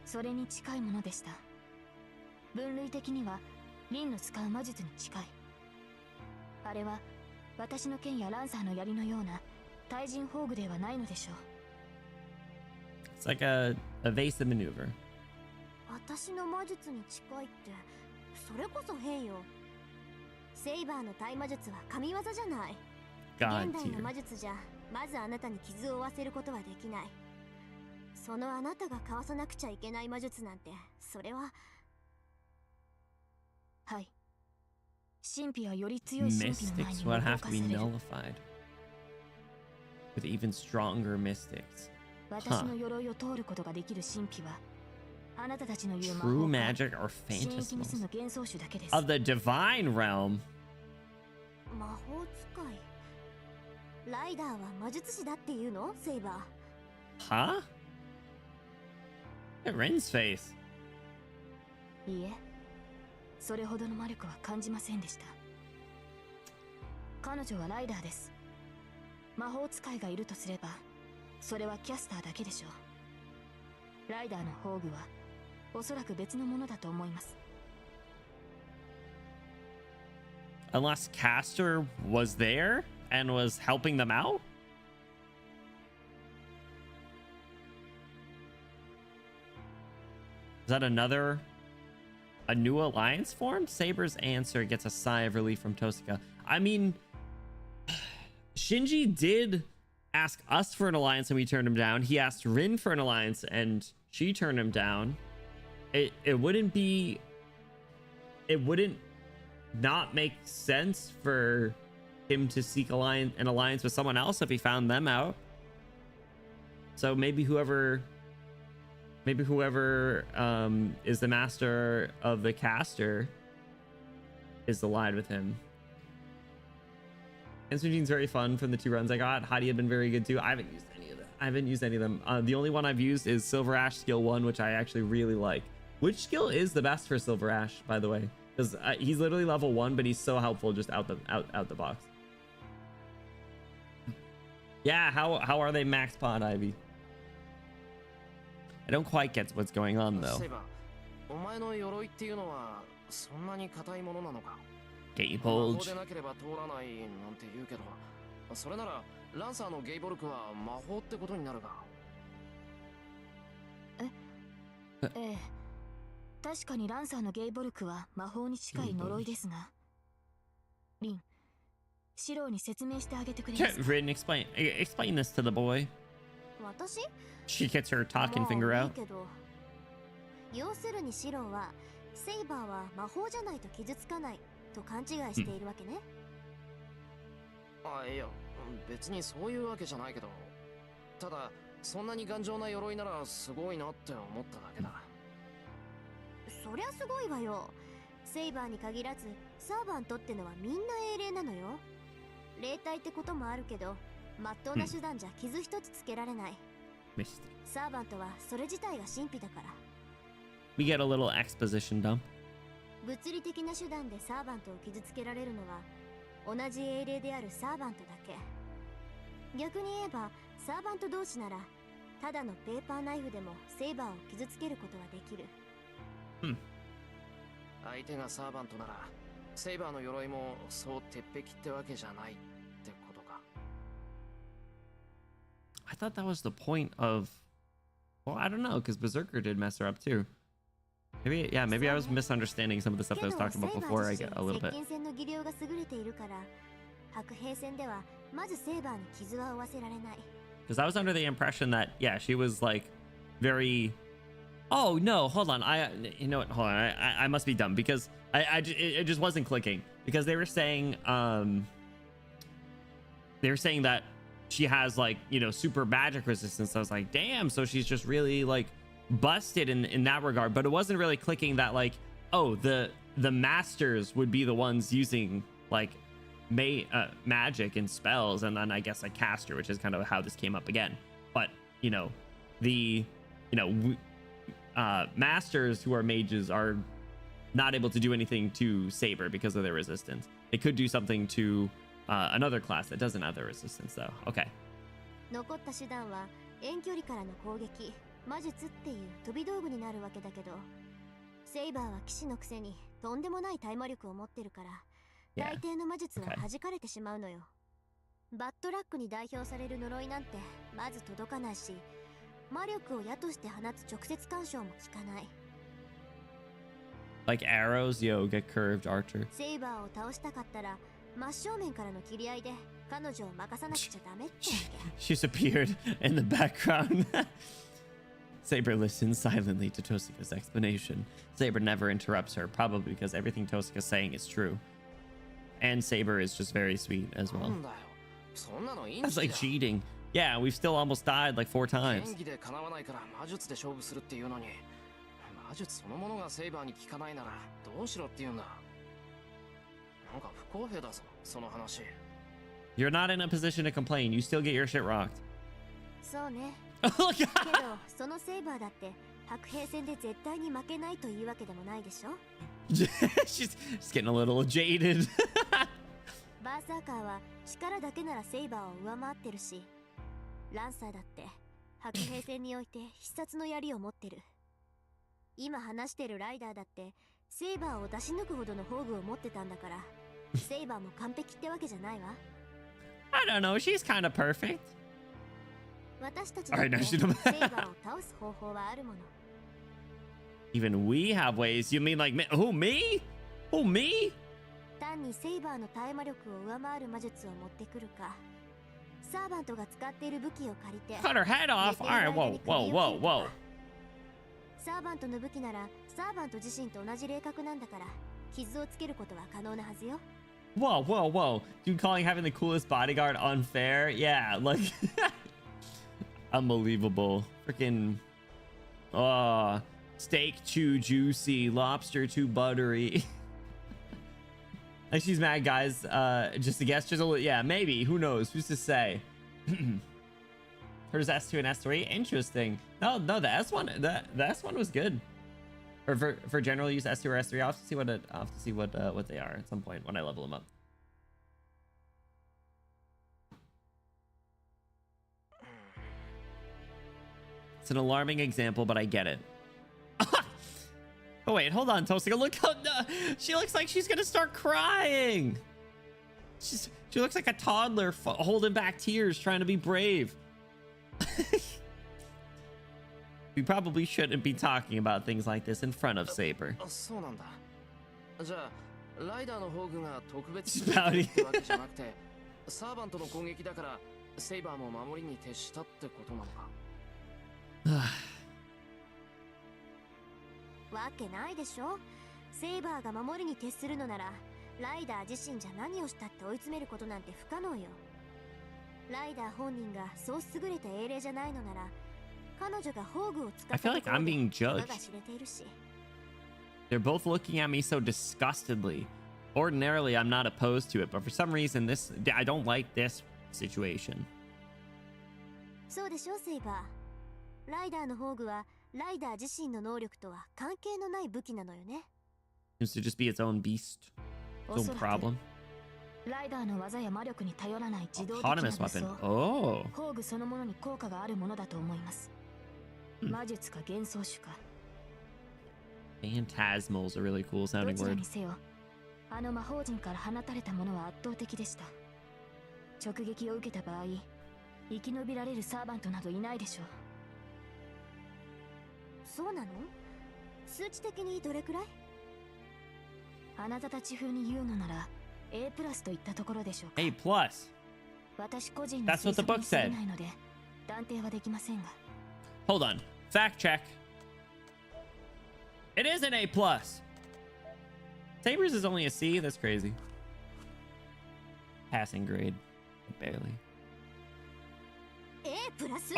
[SPEAKER 3] それに近いものでした。分類的にはリンの使う魔術に近い。あれは私の剣やランサーの槍のような対人宝具ではないのでしょう。
[SPEAKER 1] It's like a evasive maneuver.
[SPEAKER 4] 私の魔術に近いってそれこそ変よ。セイバーの対魔術は神業じゃない。
[SPEAKER 1] God
[SPEAKER 4] 現代の
[SPEAKER 1] tier.
[SPEAKER 4] 魔術じゃまずあなたに傷を負わせることはできない。そのあなたがかわさなくちゃいけない魔術なんて、それは。
[SPEAKER 3] はい。神秘はより強い神秘の前
[SPEAKER 1] Mystics
[SPEAKER 3] に
[SPEAKER 1] would
[SPEAKER 3] 動
[SPEAKER 1] have
[SPEAKER 3] か
[SPEAKER 1] to
[SPEAKER 3] さ
[SPEAKER 1] be
[SPEAKER 3] れる。
[SPEAKER 1] nullified. With even stronger mystics.
[SPEAKER 3] 私の鎧を通ることができる神秘は、あなたたちの言う魔
[SPEAKER 1] True
[SPEAKER 3] 法か
[SPEAKER 1] magic or
[SPEAKER 3] 神域に住
[SPEAKER 1] phantasmals
[SPEAKER 3] む幻想種だけです。
[SPEAKER 1] of the divine realm.
[SPEAKER 4] 魔法使い。ライダーは魔術師だっていうの？セイバー。
[SPEAKER 1] Huh? At Rin's face.
[SPEAKER 3] いいえ、それほどの魔力は感じませんでした。彼女はライダーです。魔法使いがいるとすれば、それはキャスターだけでしょう。ライダーの宝具はおそらく別のものだと思います。
[SPEAKER 1] Unless Caster was there and was helping them out? Is that a new alliance formed? Saber's answer gets a sigh of relief from Tosaka. I mean, Shinji did ask us for an alliance and we turned him down. He asked Rin for an alliance and she turned him down. It wouldn't not make sense for him to seek an alliance with someone else if he found them out. So maybe whoever is the master of the caster is allied with him. Answer Gene's very fun from the 2 runs I got. Hadi had been very good too. I haven't used any of them. The only one I've used is Silver Ash skill 1, which I actually really like. Which skill is the best for Silver Ash, by the way? Because he's literally level 1, but he's so helpful just out the box. Yeah, how are they max pod, Ivy? I don't quite get what's going on though.
[SPEAKER 2] セイバー、お前の鎧っていうのはそんなに硬いものなのか？
[SPEAKER 1] Gate
[SPEAKER 2] 魔法
[SPEAKER 1] bulge.
[SPEAKER 2] でなければ通らないなんて言うけど、それならランサーのゲイボルクは魔法ってことになるが。
[SPEAKER 3] ええ、確かにランサーのゲイボルクは魔法に近い呪いですが、リン、シローに説明してあげてくれますか？
[SPEAKER 1] Rin, explain this to the boy.
[SPEAKER 4] 私？
[SPEAKER 1] She gets her talking
[SPEAKER 4] まあ
[SPEAKER 1] finger
[SPEAKER 4] いい
[SPEAKER 1] out.
[SPEAKER 4] けど、要するにシローはセイバーは魔法じゃないと傷つかないと勘違いしているわけね。
[SPEAKER 2] あ、いや、別にそういうわけじゃないけど、ただそんなに頑丈な鎧ならすごいなって思っただけだ。
[SPEAKER 4] そりゃすごいわよ。セイバーに限らずサーバーにとってのはみんな英霊なのよ。霊体ってこともあるけど、まっとうな手段じゃ傷一つつけられない。
[SPEAKER 1] Mystic.
[SPEAKER 4] サーバントはそれ自体が神秘だから。
[SPEAKER 1] We get a little exposition dump.
[SPEAKER 4] 物理的な手段でサーバントを傷つけられるのは同じ英霊であるサーバントだけ。逆に言えばサーバント同士ならただのペーパーナイフでもセイバーを傷つけることはできる。
[SPEAKER 2] 相手がサーバントならセイバーの鎧もそう鉄壁ってわけじゃないってことか。
[SPEAKER 1] I thought that was the point of. Well, I don't know, because Berserker did mess her up too. Maybe I was misunderstanding some of the stuff that I was talking about before. I get a little bit.
[SPEAKER 4] 接近戦の技量が優れているから白兵戦ではまずセイバーに傷は負わせられない。
[SPEAKER 1] Because I was under the impression that she was like very. Oh no, hold on. You know what? Hold on. I must be dumb because it just wasn't clicking because they were saying that she has like super magic resistance. I was like, damn. So she's just really like busted in that regard, but it wasn't really clicking that like, oh, the masters would be the ones using like magic and spells, and then I guess a caster, which is kind of how this came up again. But you know, masters who are mages are not able to do anything to Saber because of their resistance. They could do something to another class that doesn't have their resistance though. Okay.
[SPEAKER 4] 残った手段は遠距離からの攻撃、魔術っていう飛び道具になるわけだけど、セイバーは騎士のくせにとんでもない耐魔力を持ってるから、大抵の魔術は弾かれてしまうのよ。バッドラックに代表される呪いなんてまず届かないし、魔力を矢として放つ直接干渉も効かない。
[SPEAKER 1] Like arrows, yo, get curved archer.
[SPEAKER 4] セイバーを倒したかったら真正面からの切り合いで彼女を任さなくちゃダメってわけ。
[SPEAKER 1] She's appeared in the background. Saber listens silently to Tosika's explanation. Saber never interrupts her, probably because everything Tosika's saying is true. And Saber is just very sweet as well. That's like cheating. Yeah, we've still almost died like 4 times.
[SPEAKER 2] 魔術そのものがセイバーに効かないならどうしろって言うんだ。なんか不公平だぞ、その話。
[SPEAKER 1] You're not in a position to complain. You still get your shit rocked.
[SPEAKER 4] そうね。
[SPEAKER 1] Oh,
[SPEAKER 4] けどそのセイバーだって白兵戦で絶対に負けないというわけでもないでしょ。
[SPEAKER 1] she's getting a little jaded.
[SPEAKER 4] バーサーカーは力だけならセイバーを上回ってるし、ランサーだって白兵戦において必殺の槍を持ってる。今話してるライダーだってセイバーを出し抜くほどの宝具を持ってたんだから、セイバーも完璧ってわけじゃないわ。
[SPEAKER 1] I don't know, she's kind of perfect.
[SPEAKER 4] 私たちだってセイバーを倒す方法はあるもの。
[SPEAKER 1] Even we have ways. You mean like me? Who, me? Who, me?
[SPEAKER 4] 単にセイバーの耐魔力を上回る魔術を持ってくるか、サーバントが使っている武器を借りて
[SPEAKER 1] Cut her head off. Alright, whoa.
[SPEAKER 4] サーバントの武器ならサーバント自身と同じ霊格なんだから傷をつけることは可能なはずよ。
[SPEAKER 1] Whoa. You calling having the coolest bodyguard unfair? Yeah, like unbelievable. Freaking steak too juicy, lobster too buttery. Like she's mad, guys. Just a guess, just a little, yeah, maybe. Who knows? Who's to say? Hers S2 and S3. Interesting. No, the S1, the S1 was good. Or for general use S2 or S3. I'll have to see what they are at some point when I level them up. It's an alarming example, but I get it. Oh wait, hold on, Tosika. Look how she looks like she's gonna start crying. She looks like a toddler holding back tears, trying to be brave. We probably shouldn't be talking about things like this in front of Saber. She's pouty.
[SPEAKER 4] わけないでしょ。セイバーが守りに徹するのなら、ライダー自身じゃ何をしたって追い詰めることなんて不可能よ。ライダー本人がそう優れた英霊じゃないのなら、彼女が宝具を使ったところで怪我が知れているし。
[SPEAKER 1] They're both looking at me so disgustedly. Ordinarily, I'm not opposed to it, but for some reason, I don't like this situation.
[SPEAKER 4] そうでしょ、セイバー。ライダーの宝具はライダー自身の能力とは関係のない武器なのよね。
[SPEAKER 1] Seems to just be its own beast. Its own problem.
[SPEAKER 3] ライダーの技や魔力に頼らない自動的な武装。
[SPEAKER 1] Oh.
[SPEAKER 3] 宝具そのものに効果があるものだと思います。魔術か幻想種か。
[SPEAKER 1] Phantasmal is a really cool sounding
[SPEAKER 3] どちら
[SPEAKER 1] word.
[SPEAKER 3] にせよ、あの魔法陣から放たれたものは圧倒的でした。直撃を受けた場合、生き延びられるサーバントなどいないでしょう。
[SPEAKER 4] そうなの？数値的にどれくらい？
[SPEAKER 3] あなたたち風に言うのなら A プラスといったところでしょうか。
[SPEAKER 1] A plus.
[SPEAKER 3] 私個人の
[SPEAKER 1] That's what the book
[SPEAKER 3] 推測に過ぎないので断定はできませんが。
[SPEAKER 1] Hold on. Fact check. It is an A plus. Saber's is only a C. That's crazy. Passing grade. Barely.
[SPEAKER 4] A プラス？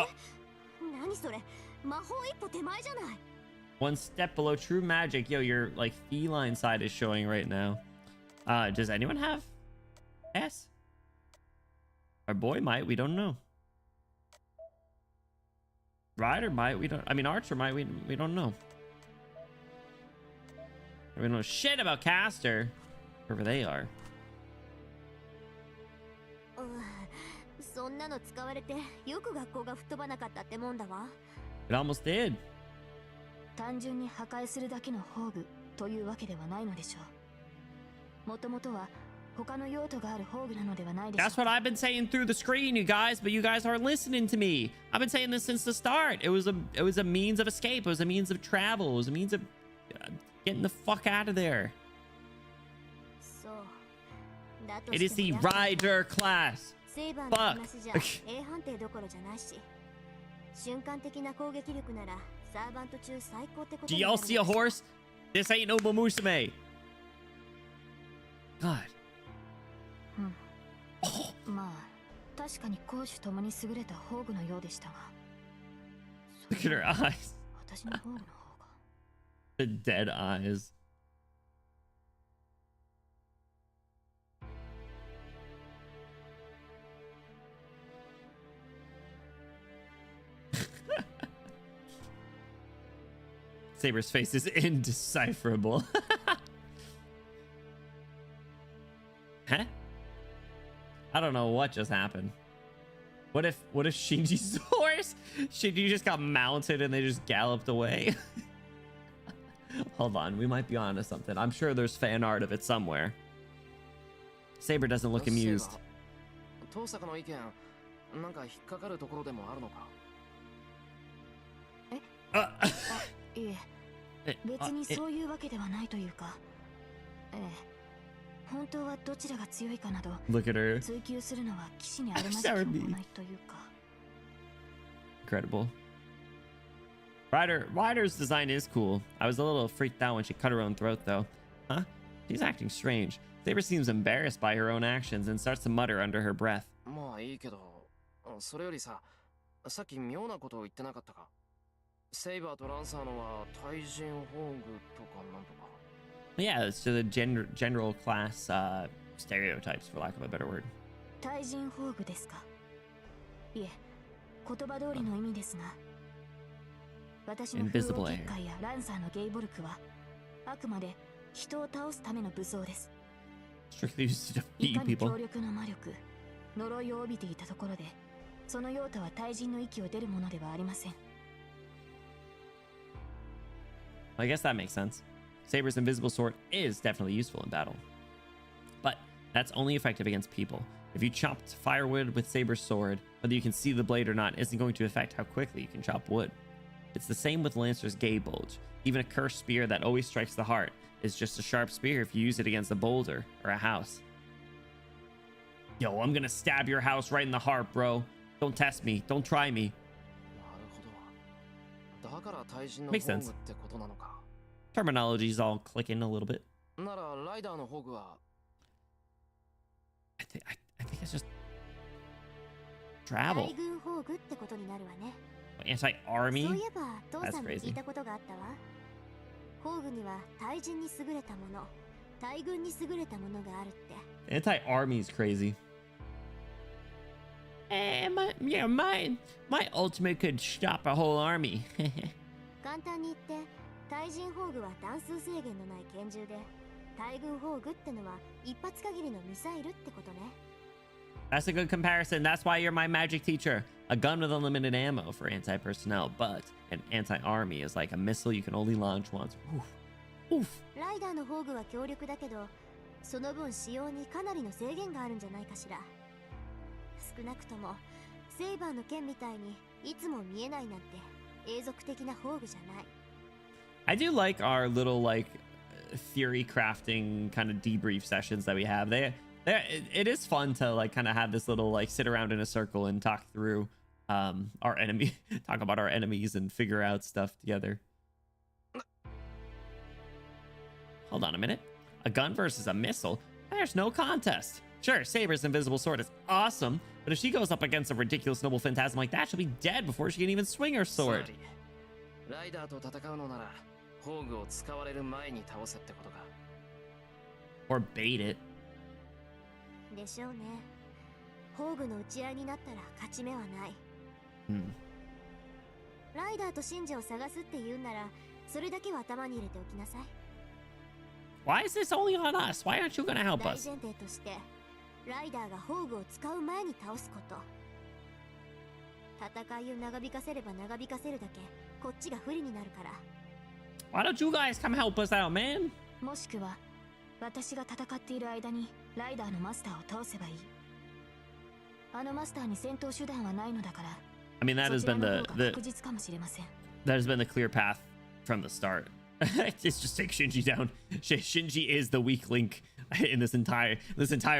[SPEAKER 4] 何それ？魔法一歩手前じゃない。
[SPEAKER 1] One step below true magic. Yo, your like feline side is showing right now. Does anyone have S? Our boy might. We don't know. Ryder might. We don't. I mean, Archer might. We don't know. We don't know shit about Caster, wherever they are.
[SPEAKER 4] そんなの使われてよく学校が吹っ飛ばなかったってもんだわ。
[SPEAKER 1] It almost did.
[SPEAKER 3] 単純に破壊するだけの宝具というわけではないのでしょう。もともとは他の用途がある宝具なのではないでしょう。
[SPEAKER 1] That's what I've been saying through the screen, you guys, but you guys aren't listening to me. I've been saying this since the start. It was a means of escape. It was a means of travel. It was a means of getting the fuck out of there.
[SPEAKER 4] そう。だと
[SPEAKER 1] It
[SPEAKER 4] し
[SPEAKER 1] is
[SPEAKER 4] て
[SPEAKER 1] the
[SPEAKER 4] もやっぱ
[SPEAKER 1] Ryder class.
[SPEAKER 4] セイバーの話じゃ A 判定どころじゃないし、瞬間的な攻撃力ならサーバント中最高ってこと
[SPEAKER 1] Do
[SPEAKER 4] にな
[SPEAKER 1] y'all
[SPEAKER 4] る。
[SPEAKER 1] see a horse? This ain't no Momusume. God.
[SPEAKER 3] まあ確かに攻守ともに優れた宝具のようでしたが。
[SPEAKER 1] Look at her eyes.
[SPEAKER 3] 私の宝具の方が。
[SPEAKER 1] The dead eyes. Saber's face is indecipherable. Huh? I don't know what just happened. What if Shinji's horse? Shinji just got mounted and they just galloped away. Hold on, we might be onto something. I'm sure there's fan art of it somewhere. Saber doesn't look amused.
[SPEAKER 2] 遠坂の意見、なんか引っかかるところでもあるのか。
[SPEAKER 3] いえ、別にそういうわけではないというか、本当はどちらが強いかなど
[SPEAKER 1] Look at her.
[SPEAKER 3] 追求するのは騎士にあるまじき行いというか。
[SPEAKER 1] Incredible. Ryder's design is cool. I was a little freaked out when she cut her own throat, though. Huh? She's acting strange. Saber seems embarrassed by her own actions and starts to mutter under her breath.
[SPEAKER 2] まあいいけど、それよりさ、さっき妙なことを言ってなかったか。セイバーとランサーのは対人宝具とかなんとか。
[SPEAKER 1] Yeah, it's to the general class stereotypes, for lack of a better word.
[SPEAKER 3] 対人宝具ですか。いえ、言葉通りの意味ですが、私の風王結界やランサーのゲイボルクはあくまで人を倒すための武装です。
[SPEAKER 1] Strictly used to
[SPEAKER 3] い
[SPEAKER 1] defeat
[SPEAKER 3] かに
[SPEAKER 1] people.
[SPEAKER 3] 強力な魔力、呪いを帯びていたところで、その用途は対人の域を出るものではありません。
[SPEAKER 1] I guess that makes sense. Saber's invisible sword is definitely useful in battle. But that's only effective against people. If you chopped firewood with Saber's sword, whether you can see the blade or not isn't going to affect how quickly you can chop wood. It's the same with Lancer's gay bulge. Even a cursed spear that always strikes the heart is just a sharp spear if you use it against a boulder or a house. Yo, I'm gonna stab your house right in the heart, bro. Don't test me. Don't try me.
[SPEAKER 2] なるほど。だから対人の
[SPEAKER 1] Makes
[SPEAKER 2] 宝具
[SPEAKER 1] sense.
[SPEAKER 2] ってことなのか。
[SPEAKER 1] Terminology's all clicking a little bit.
[SPEAKER 2] ならライダーの宝具は
[SPEAKER 1] I think it's just travel.
[SPEAKER 4] 大軍宝具ってことになるわね。
[SPEAKER 1] Anti-army?
[SPEAKER 4] そういえば父さん
[SPEAKER 1] That's
[SPEAKER 4] に
[SPEAKER 1] crazy.
[SPEAKER 4] 聞いたことがあったわ。宝具には対人に優れたもの、大軍に優れたものがあるって。
[SPEAKER 1] Anti-army is crazy. My ultimate could stop a whole army.
[SPEAKER 4] 簡単に言って対人宝具は弾数制限のない拳銃で、大軍宝具ってのは一発限りのミサイルってことね。
[SPEAKER 1] That's a good comparison. That's why you're my magic teacher. A gun with unlimited ammo for anti-personnel, but an anti-army is like a missile you can only launch once. Oof. Oof.
[SPEAKER 4] ライダーの宝具は強力だけど、その分使用にかなりの制限があるんじゃないかしら。少なくともセイバーの剣みたいにいつも見えないなんて永続的な宝具じゃない。
[SPEAKER 1] I do like our little like theory crafting kind of debrief sessions that we have. It is fun to like kind of have this little like sit around in a circle and talk through our enemy, talk about our enemies and figure out stuff together. Hold on a minute. A gun versus a missile? There's no contest. Sure, Saber's invisible sword is awesome, but if she goes up against a ridiculous noble phantasm like that, she'll be dead before she can even swing her sword.
[SPEAKER 2] つまりライダーと戦うのなら宝具を使われる前に倒せってことか。
[SPEAKER 1] Or bait it.
[SPEAKER 4] でしょうね。宝具の打ち合いになったら勝ち目はない。
[SPEAKER 1] Hmm.
[SPEAKER 4] ライダーとシンジを探すって言うなら、それだけは頭に入れておきなさい。
[SPEAKER 1] Why is this only on us? Why aren't you gonna help
[SPEAKER 4] 大
[SPEAKER 1] us?
[SPEAKER 4] 前提として、ライダーが宝具を使う前に倒すこと。戦いを長引かせれば長引かせるだけ、こっちが不利になるから。
[SPEAKER 1] Why don't you guys come help us out, man?
[SPEAKER 3] もしくは私が戦っている間にライダーのマスターを倒せばいい。あのマスターに戦闘手段はないのだから。
[SPEAKER 1] I mean, that has been the
[SPEAKER 3] 確実かもしれません。
[SPEAKER 1] that has been the clear path from the start. It's just take Shinji down. Shinji is the weak link in this entire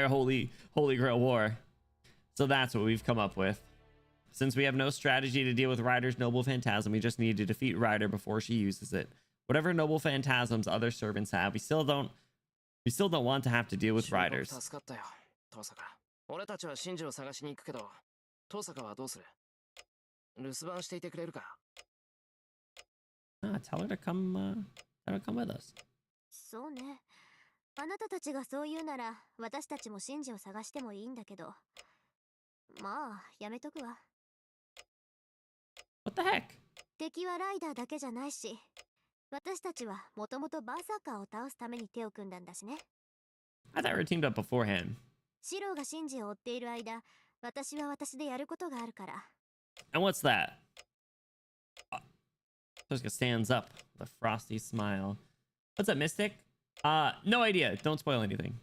[SPEAKER 1] holy grail war. So that's what we've come up with. Since we have no strategy to deal with Ryder's noble phantasm, we just need to defeat Ryder before she uses it. Whatever noble phantasms other servants have, we still don't want to have to deal with Riders.
[SPEAKER 2] 助かったよ、遠坂。俺たちはシンジを探しに行くけど、遠坂はどうする？留守番していてくれるか？
[SPEAKER 1] Tell her to come with us.
[SPEAKER 4] そうね。あなたたちがそう言うなら、私たちもシンジを探してもいいんだけど。まあ、やめとくわ。
[SPEAKER 1] What the heck?
[SPEAKER 4] 敵はライダーだけじゃないし、私たちはもともとバーサーカーを倒すために手を組んだんだしね。
[SPEAKER 1] I thought we were teamed up beforehand.
[SPEAKER 4] シローがシンジを追っている間、私は私でやることがあるから。
[SPEAKER 1] And what's that? Toska stands up with a frosty smile. What's up, Mystic? No idea. Don't spoil anything.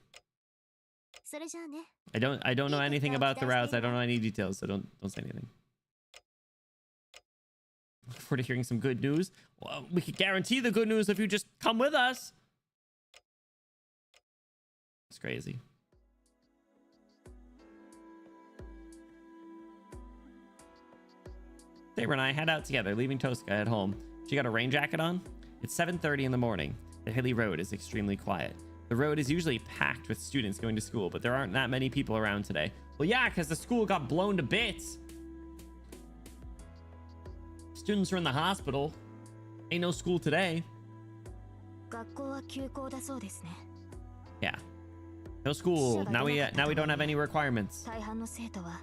[SPEAKER 4] それじゃあね。
[SPEAKER 1] I don't know anything about the routes. I don't know any details, so don't say anything. Look forward to hearing some good news. Well, we could guarantee the good news if you just come with us. It's crazy. Saber and I head out together, leaving Toska at home. She got a rain jacket on? It's 7:30 in the morning. The hilly road is extremely quiet. The road is usually packed with students going to school, but there aren't that many people around today. Well, yeah, because the school got blown to bits. Students are in the hospital. Ain't no school today.
[SPEAKER 3] 学校は休校だそうですね。
[SPEAKER 1] Yeah. No school. Now we don't have any requirements
[SPEAKER 3] 大半の生徒は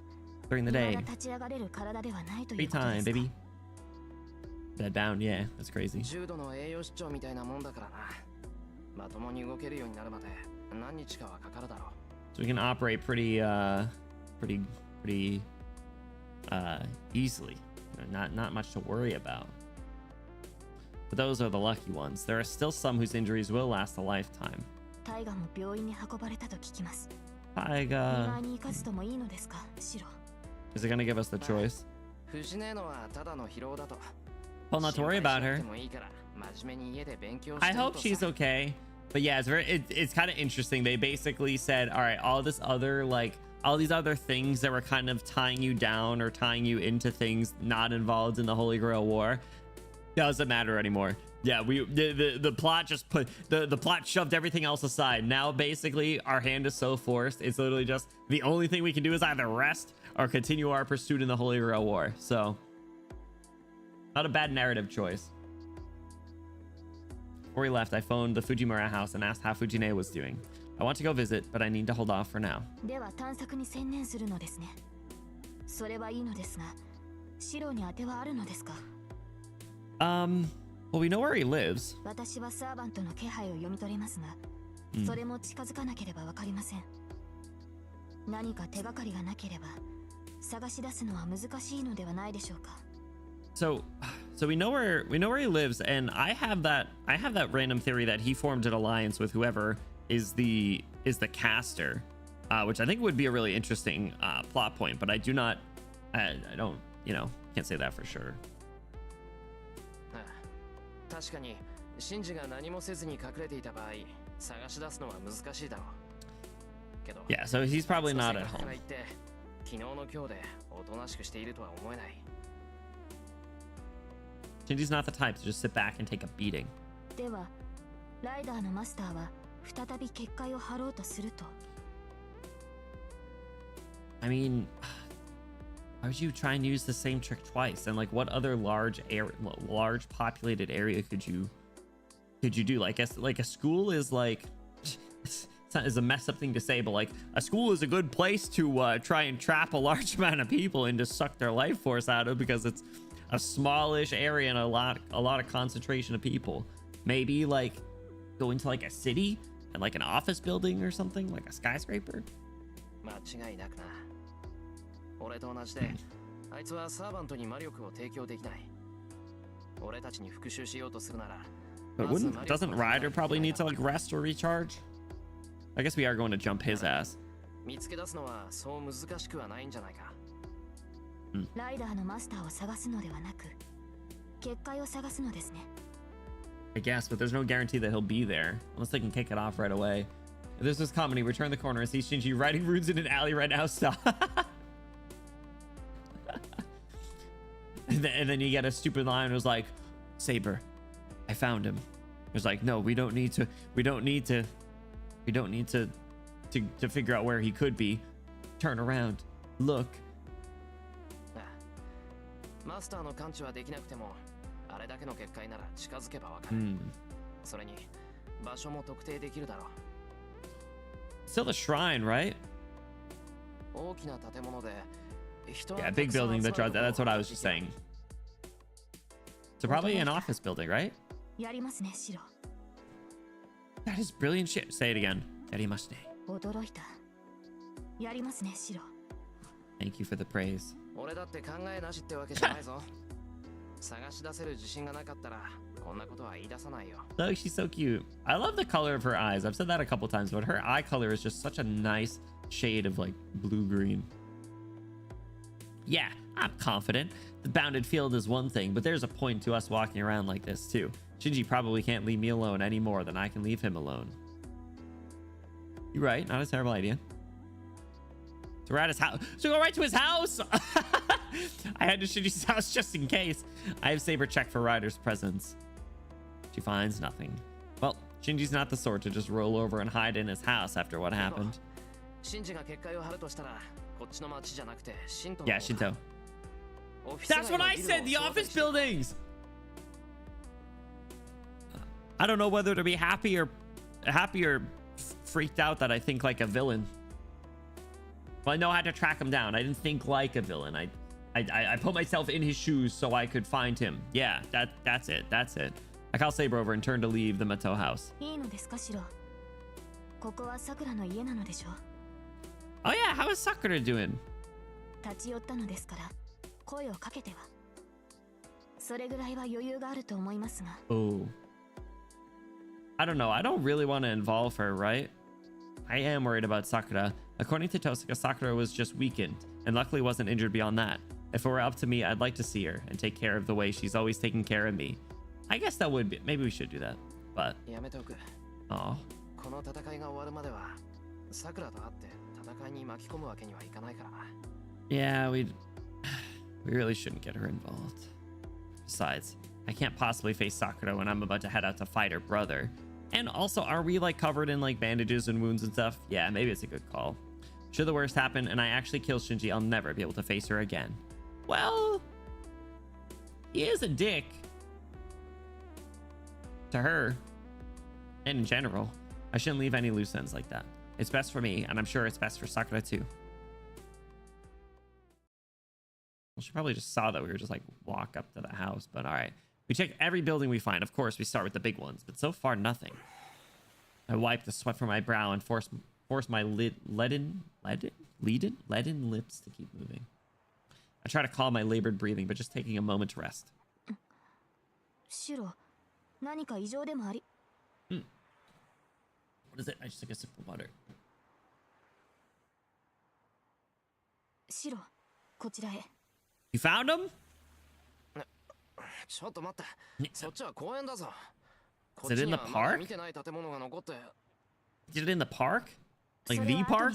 [SPEAKER 1] during the
[SPEAKER 3] ま
[SPEAKER 1] day.
[SPEAKER 3] だ立ち上がれる体ではないとい
[SPEAKER 1] Free
[SPEAKER 3] うことで
[SPEAKER 1] time,
[SPEAKER 3] すか。
[SPEAKER 1] baby. Bed down, yeah, that's crazy.
[SPEAKER 2] 重度の栄養失調みたいなもんだからな。まともに動けるようになるまで何日かはかかるだろう。
[SPEAKER 1] So we can operate pretty easily. Not much to worry about. But those are the lucky ones. There are still some whose injuries will last a lifetime.
[SPEAKER 3] タイガも病院に運ばれたと聞きます。
[SPEAKER 1] Taiga.
[SPEAKER 3] 庭に行かずともいいのですか、シロ。
[SPEAKER 1] Is it gonna give us the choice?
[SPEAKER 2] 藤姉のはただの疲労だと。
[SPEAKER 1] Well, not to worry about her.
[SPEAKER 2] 心配しなくてもいいから真面目に家で勉強して
[SPEAKER 1] I
[SPEAKER 2] ると
[SPEAKER 1] hope
[SPEAKER 2] さ。
[SPEAKER 1] she's okay. But yeah, it's kind of interesting. They basically said, all right, all these other things that were kind of tying you down or tying you into things not involved in the Holy Grail War doesn't matter anymore. Yeah, the plot just put the plot shoved everything else aside. Now basically our hand is so forced. It's literally just the only thing we can do is either rest or continue our pursuit in the Holy Grail War. So not a bad narrative choice. Before we left, I phoned the Fujimura house and asked how Fujine was doing. I want to go visit, but I need to hold off for now.
[SPEAKER 3] では探索に専念するのですね。それはいいのですが、シロに当てはあるのですか？
[SPEAKER 1] Well, we know where he lives.
[SPEAKER 3] 私はサーバントの気配を読み取れますが、それも近づかなければわかりません。何か手がかりがなければ、探し出すのは難しいのではないでしょうか。
[SPEAKER 1] So we know where he lives, and I have that random theory that he formed an alliance with whoever is the caster, which I think would be a really interesting plot point. But I don't, can't say that for sure.
[SPEAKER 2] 確かにシンジが何もせずに隠れていた場合、探し出すのは難しいだろう。けど、
[SPEAKER 1] Yeah, so he's probably not at
[SPEAKER 2] さすが
[SPEAKER 1] home.
[SPEAKER 2] から言って昨日の今日でおとなしくしているとは思えない。
[SPEAKER 1] Shinji's not the type to just sit back and take a beating.
[SPEAKER 3] では、ライダーのマスターは再び結界を張ろうとすると。
[SPEAKER 1] I mean, Why would you try and use the same trick twice? And like, what other large populated area could you do? Like, a school is like, it's a messed up thing to say, but like, a school is a good place to try and trap a large amount of people and to suck their life force out of, because it's a smallish area and a lot of concentration of people. Maybe like go into like a city and like an office building or something, like a skyscraper.
[SPEAKER 2] 間違いなくな。俺と同じで、あいつはサーバントに魔力を提供できない。俺たちに復讐しようとするなら。
[SPEAKER 1] But doesn't Ryder probably need to like rest or recharge? I guess we are going to jump his ass.
[SPEAKER 2] 見つけ出すのはそう難しくはないんじゃないか。
[SPEAKER 3] ライダーのマスターを探すのではなく、結界を探すのですね。
[SPEAKER 1] I guess, but there's no guarantee that he'll be there unless they can kick it off right away. If there's this comedy, we turn the corner and see Shinji writing runes in an alley right now. Stop. And then you get a stupid line. It was like, Saber, I found him. It was like, no, we don't need to figure out where he could be. Turn around, look.
[SPEAKER 2] マスターの感知はできなくても、あれだけの結界なら近づけばわかる。それに場所も特定できるだろう。
[SPEAKER 1] Still a shrine, right?
[SPEAKER 2] 大きな建物で。
[SPEAKER 1] Yeah, big building that draws. That's what I was just saying. So probably an office building, right?
[SPEAKER 3] やりますね、シロ。
[SPEAKER 1] That is brilliant shit. Say it again. やりますね。
[SPEAKER 3] 驚いた。やりますね、シロ。
[SPEAKER 1] Thank you for the praise.
[SPEAKER 2] 俺だって考えなしってわけじゃないぞ。探し出せる自信がなかったらこんなことは言い出さないよ。
[SPEAKER 1] Look, she's so cute. I love the color of her eyes. I've said that a couple times, but her eye color is just such a nice shade of like blue-green. Yeah, I'm confident. The bounded field is one thing, but there's a point to us walking around like this too. Shinji probably can't leave me alone any more than I can leave him alone. You're right, not a terrible idea. So we're at his house. So go right to his house. I head to Shinji's house just in case. I have Saber check for Ryder's presence. She finds nothing. Well, Shinji's not the sort to just roll over and hide in his house after what happened. Yeah, Shinto. That's what I said, the office buildings! I don't know whether to be happy or freaked out that I think like a villain. Well, I know I had to track him down. I didn't think like a villain. I put myself in his shoes so I could find him. Yeah, that's it. I call Saber over and turn to leave the Mato house. Oh yeah, how is Sakura doing? Oh. I don't know. I don't really want to involve her, right? I am worried about Sakura. According to Tosaka, Sakura was just weakened, and luckily wasn't injured beyond that. If it were up to me, I'd like to see her and take care of the way she's always taken care of me. I guess that would be... Maybe we should do that, but... Oh. Yeah, we really shouldn't get her involved. Besides, I can't possibly face Sakura when I'm about to head out to fight her brother. And also, are we like covered in like bandages and wounds and stuff? Yeah, maybe it's a good call. Should the worst happen and I actually kill Shinji, I'll never be able to face her again. Well, he is a dick to her and in general. I shouldn't leave any loose ends like that. It's best for me, and I'm sure it's best for Sakura too. Well, she probably just saw that we were just like walk up to the house, but all right. We check every building we find. Of course, we start with the big ones, but so far nothing. I wipe the sweat from my brow and force my leaden lips to keep moving. I try to calm my labored breathing, but just taking a moment to rest.
[SPEAKER 3] Shiro,
[SPEAKER 1] What is it? I just took a sip of water.
[SPEAKER 3] Shiro,
[SPEAKER 1] you found him?
[SPEAKER 2] Is
[SPEAKER 1] it in the park? Is it in the park? Like the park?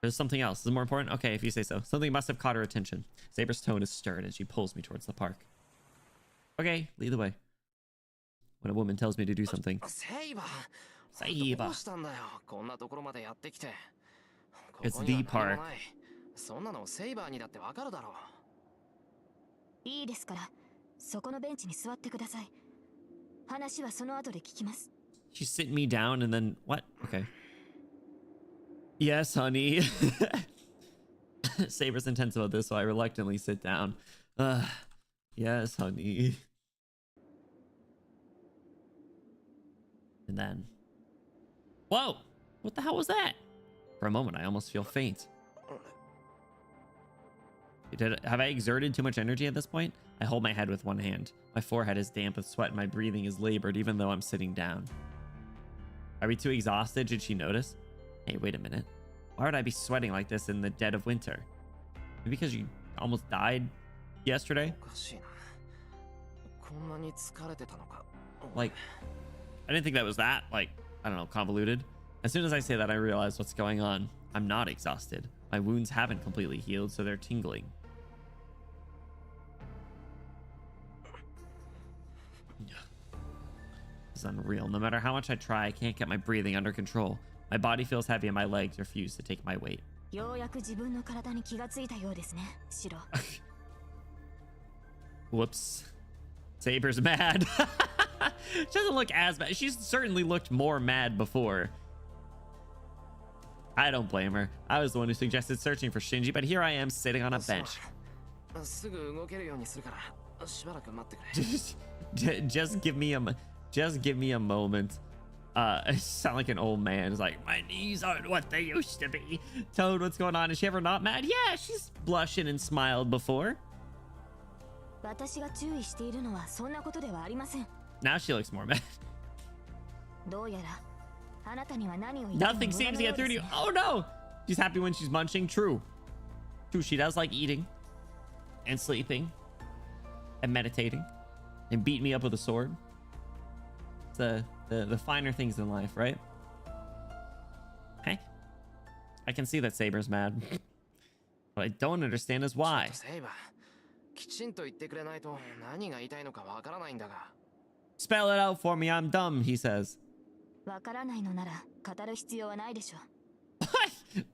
[SPEAKER 1] There's something else. Is it more important? Okay, if you say so. Something must have caught her attention. Saber's tone is stirred as she pulls me towards the park. Okay, lead the way. When a woman tells me to do something. Saber! It's the park.
[SPEAKER 2] そんなのセイバーにだってわかるだろう。
[SPEAKER 3] いいですから、そこのベンチに座ってください。話はその後で聞きます。
[SPEAKER 1] She's sitting me down and then what? Okay. Yes, honey. Saber's intense about this, so I reluctantly sit down. Yes, honey. And then, whoa, what the hell was that? For a moment, I almost feel faint. Have I exerted too much energy at this point? I hold my head with one hand. My forehead is damp with sweat and my breathing is labored even though I'm sitting down. Are we too exhausted? Did she notice? Hey, wait a minute. Why would I be sweating like this in the dead of winter? Maybe because you almost died yesterday? Like, I didn't think that was that, like, I don't know, convoluted. As soon as I say that, I realize what's going on. I'm not exhausted. My wounds haven't completely healed, so they're tingling. This is unreal. No matter how much I try, I can't get my breathing under control. My body feels heavy and my legs refuse to take my weight.
[SPEAKER 3] ようやく自分の体に気がついたようですね、シロ。
[SPEAKER 1] Whoops. Saber's mad. She doesn't look as bad. She's certainly looked more mad before. I don't blame her. I was the one who suggested searching for Shinji, but here I am sitting on a bench. Just give me a moment. I sound like an old man. It's like, my knees aren't what they used to be. Toad, what's going on? Is she ever not mad? Yeah, she's blushing and smiled before. Now she looks more mad. Nothing seems to get through to you. Oh no! She's happy when she's munching. True. True, she does like eating and sleeping and meditating and beating me up with a sword. It's the finer things in life, right? Hey, I can see that Saber's mad. What I don't understand is why. Spell it out for me, I'm dumb, he says.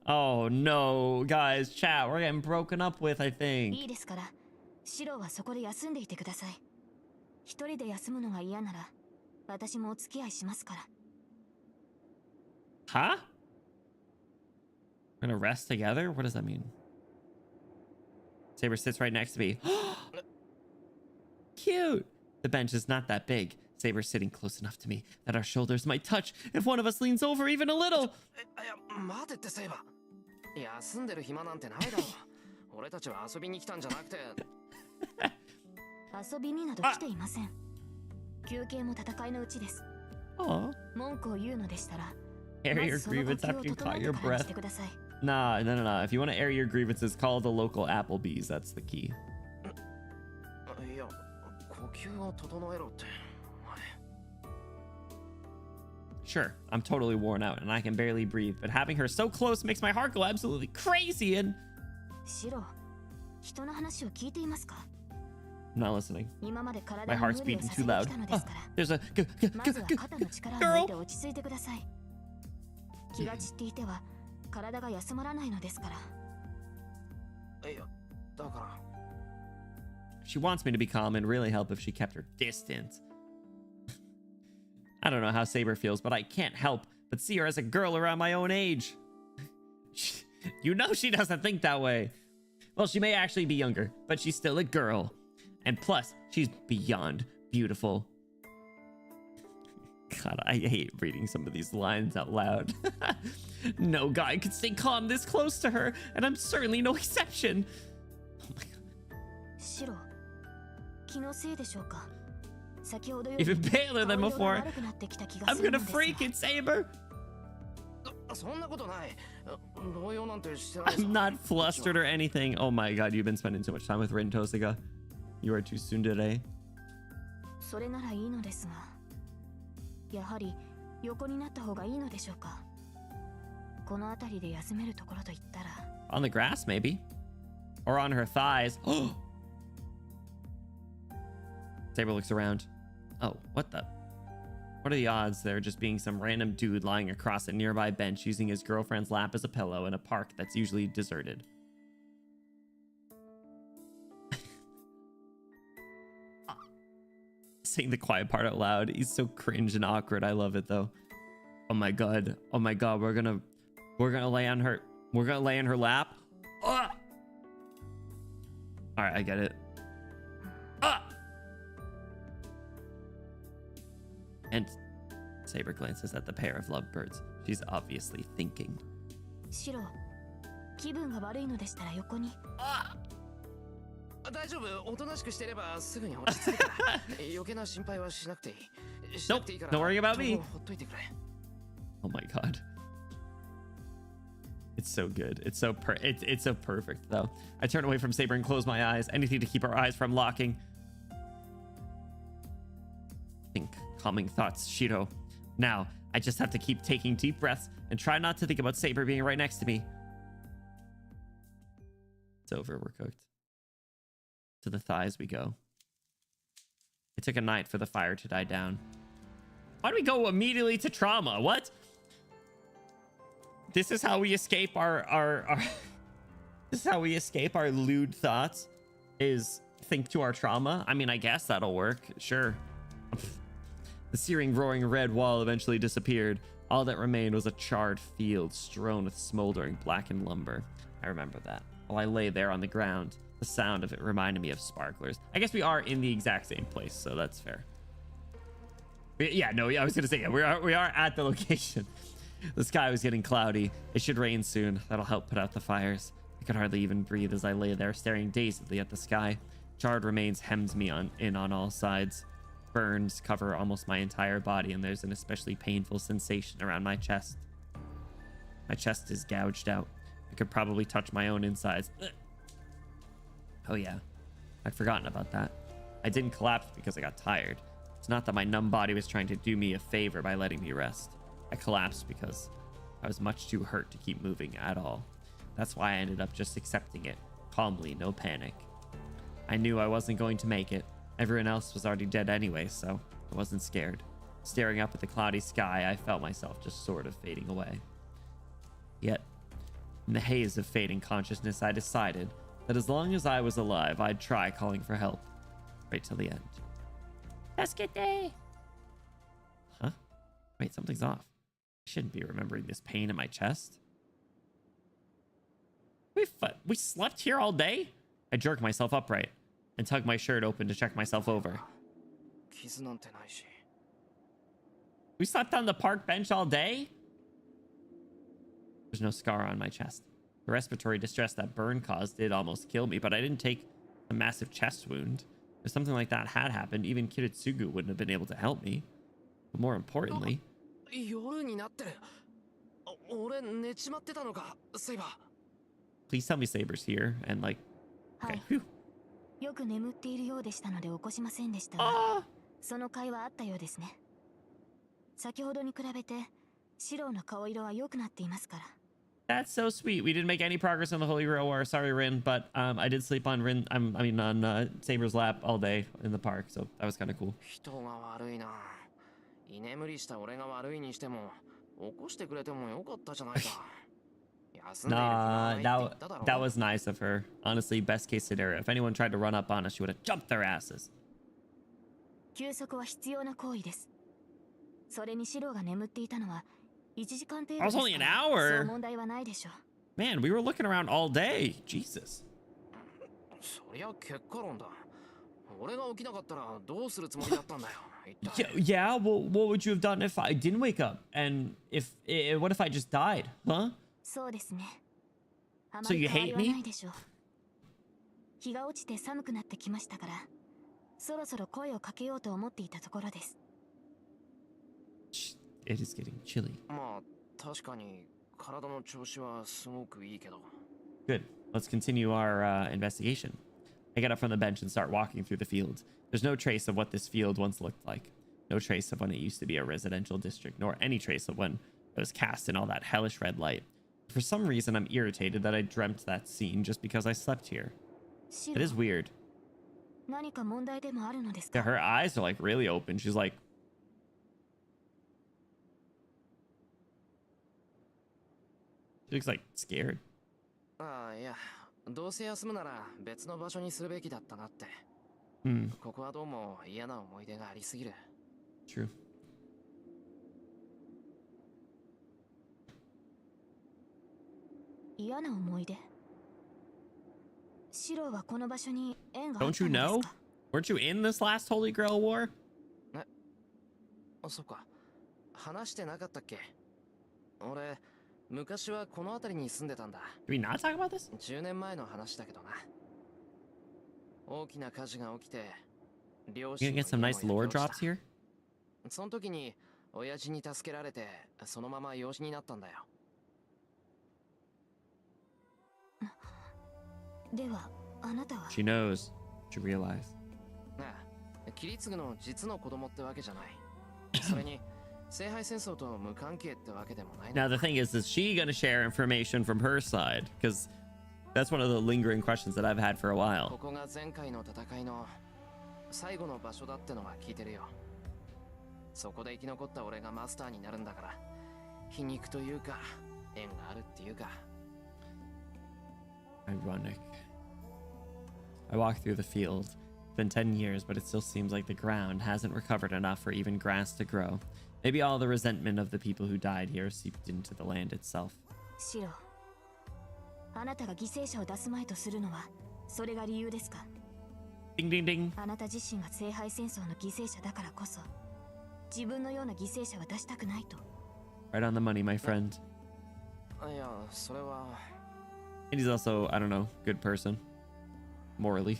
[SPEAKER 1] Oh no, guys, chat, we're getting broken up with, I think. Huh? We're gonna rest together? What does that mean? Saber sits right next to me. Cute. The bench is not that big. Saber's sitting close enough to me that our shoulders might touch if one of us leans over even a little. Aw. Air your grievance after you caught your breath. Nah, no. If you want to air your grievances, call the local Applebee's. That's the key. Sure, I'm totally worn out and I can barely breathe, but having her so close makes my heart go absolutely crazy and... I'm not listening. My heart's beating too loud. Oh, there's a girl. She wants me to be calm and really help if she kept her distance. I don't know how Saber feels, but I can't help but see her as a girl around my own age. You know she doesn't think that way. Well, she may actually be younger, but she's still a girl. And plus, she's beyond beautiful. God, I hate reading some of these lines out loud. No guy could stay calm this close to her, and I'm certainly no exception. Oh my God. Even paler than before. I'm gonna freak it, Saber. I'm not flustered or anything. Oh my God, you've been spending so much time with Rin Tosiga. You are too soon today. On the grass, maybe. Or on her thighs. Saber looks around. Oh, what the? What are the odds there just being some random dude lying across a nearby bench using his girlfriend's lap as a pillow in a park that's usually deserted? Saying the quiet part out loud. He's so cringe and awkward. I love it though. Oh my god. Oh my god. We're gonna lay on her. We're gonna lay in her lap. Ah! All right, I get it. Ah! And Saber glances at the pair of lovebirds. She's obviously thinking.
[SPEAKER 3] シロ、気分が悪いのでしたら横に。
[SPEAKER 2] 大丈夫、おとなしくしてればすぐに落ち着くから。余計な心配はしなくていい。しなくていいから。
[SPEAKER 1] Don't worry about me.
[SPEAKER 2] ほっといてくれ。
[SPEAKER 1] Oh my god. It's so good. It's so perfect though. I turn away from Saber and close my eyes. Anything to keep our eyes from locking. Think calming thoughts, Shiro. Now, I just have to keep taking deep breaths and try not to think about Saber being right next to me. It's over. We're cooked. To the thighs we go. It took a night for the fire to die down. Why do we go immediately to trauma? What? This is how we escape our this is how we escape our lewd thoughts, is think to our trauma. I mean, I guess that'll work. Sure. The searing, roaring red wall eventually disappeared. All that remained was a charred field strewn with smoldering blackened lumber. I remember that. While I lay there on the ground, the sound of it reminded me of sparklers. I guess we are in the exact same place, so that's fair. Yeah, no, yeah, I was gonna say, yeah, we are at the location. The sky was getting cloudy. It should rain soon. That'll help put out the fires. I could hardly even breathe as I lay there staring dazedly at the sky. Charred remains hemmed me in on all sides. Burns cover almost my entire body, and there's an especially painful sensation around my chest. My chest is gouged out. I could probably touch my own insides. Ugh. Oh yeah, I'd forgotten about that. I didn't collapse because I got tired. It's not that my numb body was trying to do me a favor by letting me rest. I collapsed because I was much too hurt to keep moving at all. That's why I ended up just accepting it, calmly, no panic. I knew I wasn't going to make it. Everyone else was already dead anyway, so I wasn't scared. Staring up at the cloudy sky, I felt myself just sort of fading away. Yet, in the haze of fading consciousness, I decided that as long as I was alive, I'd try calling for help. Right till the end. Tasukete! Huh? Wait, something's off. I shouldn't be remembering this pain in my chest. We slept here all day? I jerked myself upright and tugged my shirt open to check myself over. We slept on the park bench all day? There's no scar on my chest. The respiratory distress that burn caused did almost kill me, but I didn't take a massive chest wound. If something like that had happened, even Kiritsugu wouldn't have been able to help me. But more importantly... Please tell me Saber's here and like... Okay. Whew.
[SPEAKER 3] よく眠っているようでしたので起こしませんでしたが、その会話あったようですね。先ほどに比べて白の顔色は良くなっていますから。
[SPEAKER 1] That's so sweet. We didn't make any progress on the Holy Grail War. Sorry, Rin, but I did sleep on on Saber's lap all day in the park, so that was kind of cool.
[SPEAKER 2] 人が悪いな。居眠りした俺が悪いにしても起こしてくれてもよかったじゃないか。
[SPEAKER 1] Nah, that was nice of her. Honestly, best case scenario. If anyone tried to run up on us, she would have jumped their asses.
[SPEAKER 3] 休息は必要な行為です。それに白が眠っていたのは1時間程度ですから。
[SPEAKER 1] Only an hour.
[SPEAKER 3] そう問題はないでしょう。
[SPEAKER 1] Man, we were looking around all day. Jesus.
[SPEAKER 2] そりゃ結果論だ。俺が起きなかったらどうするつもりだったんだよ。
[SPEAKER 1] Yeah, well, what would you have done if I didn't wake up? And what if I just died? Huh?
[SPEAKER 3] そうですね。あま
[SPEAKER 1] So
[SPEAKER 3] り
[SPEAKER 1] you
[SPEAKER 3] 変わり
[SPEAKER 1] hate
[SPEAKER 3] はな
[SPEAKER 1] me?
[SPEAKER 3] いでしょう。日が落ちて寒くなってきましたから、そろそろ声をかけようと思っていたところです。
[SPEAKER 1] It is getting chilly.
[SPEAKER 2] まあ確かに体の調子はすごくいいけど。
[SPEAKER 1] Good. Let's continue our investigation. I get up from the bench and start walking through the field. There's no trace of what this field once looked like. No trace of when it used to be a residential district, nor any trace of when it was cast in all that hellish red light. For some reason, I'm irritated that I dreamt that scene just because I slept here. It is weird.
[SPEAKER 3] 何か問題でもあるのですか?
[SPEAKER 1] Yeah, her eyes are like really open. She's like, She looks like scared.
[SPEAKER 2] ああ、いや、どうせ休むなら別の場所にするべきだったなって。
[SPEAKER 1] Hmm.
[SPEAKER 2] ここはどうも嫌な思い出がありすぎる。
[SPEAKER 1] True.
[SPEAKER 3] 嫌な思い出。シロはこの場所に縁があっ
[SPEAKER 1] Don't
[SPEAKER 3] た
[SPEAKER 1] you
[SPEAKER 3] の
[SPEAKER 1] know?
[SPEAKER 3] ですか？
[SPEAKER 1] Weren't you in this last Holy Grail War?
[SPEAKER 2] あ、そっか。話してなかったっけ？俺、昔はこの辺りに住んでたんだ。
[SPEAKER 1] Did we not talk about this?
[SPEAKER 2] 10年前の話だけどな。大きな火事が起きて、両
[SPEAKER 1] You
[SPEAKER 2] 親
[SPEAKER 1] gonna
[SPEAKER 2] の
[SPEAKER 1] get some
[SPEAKER 2] 家も
[SPEAKER 1] nice
[SPEAKER 2] 焼け
[SPEAKER 1] lore
[SPEAKER 2] 落ち
[SPEAKER 1] drops
[SPEAKER 2] た。
[SPEAKER 1] here?
[SPEAKER 2] その時に親父に助けられて、そのまま養子になったんだよ。
[SPEAKER 3] ではあなたは
[SPEAKER 1] She knows. She realized.
[SPEAKER 2] ああ、キリツグの実の子供ってわけじゃない。それに、聖杯戦争と無関係ってわけでもないんだ。
[SPEAKER 1] Now the thing is she gonna share information from her side? Because that's one of the lingering questions that I've had for a
[SPEAKER 2] こ
[SPEAKER 1] while.
[SPEAKER 2] こが前回の戦いの最後の場所だってのは聞いてるよ。そこで生き残った俺がマスターになるんだから、皮肉というか、縁があるっていうか。
[SPEAKER 1] Ironic. I walk through the field. It's been 10 years, but it still seems like the ground hasn't recovered enough for even grass to grow. Maybe all the resentment of the people who died here seeped into the land itself.
[SPEAKER 3] シロ、あなたが犠牲者を出すまいとするのはそれが理由ですか？
[SPEAKER 1] Ding ding ding.
[SPEAKER 3] あなた自身が聖杯戦争の犠牲者だからこそ自分のような犠牲者は出したくないと。
[SPEAKER 1] Right on the money, my friend.
[SPEAKER 2] いや、それは。
[SPEAKER 1] And he's also, I don't know, good person. Morally.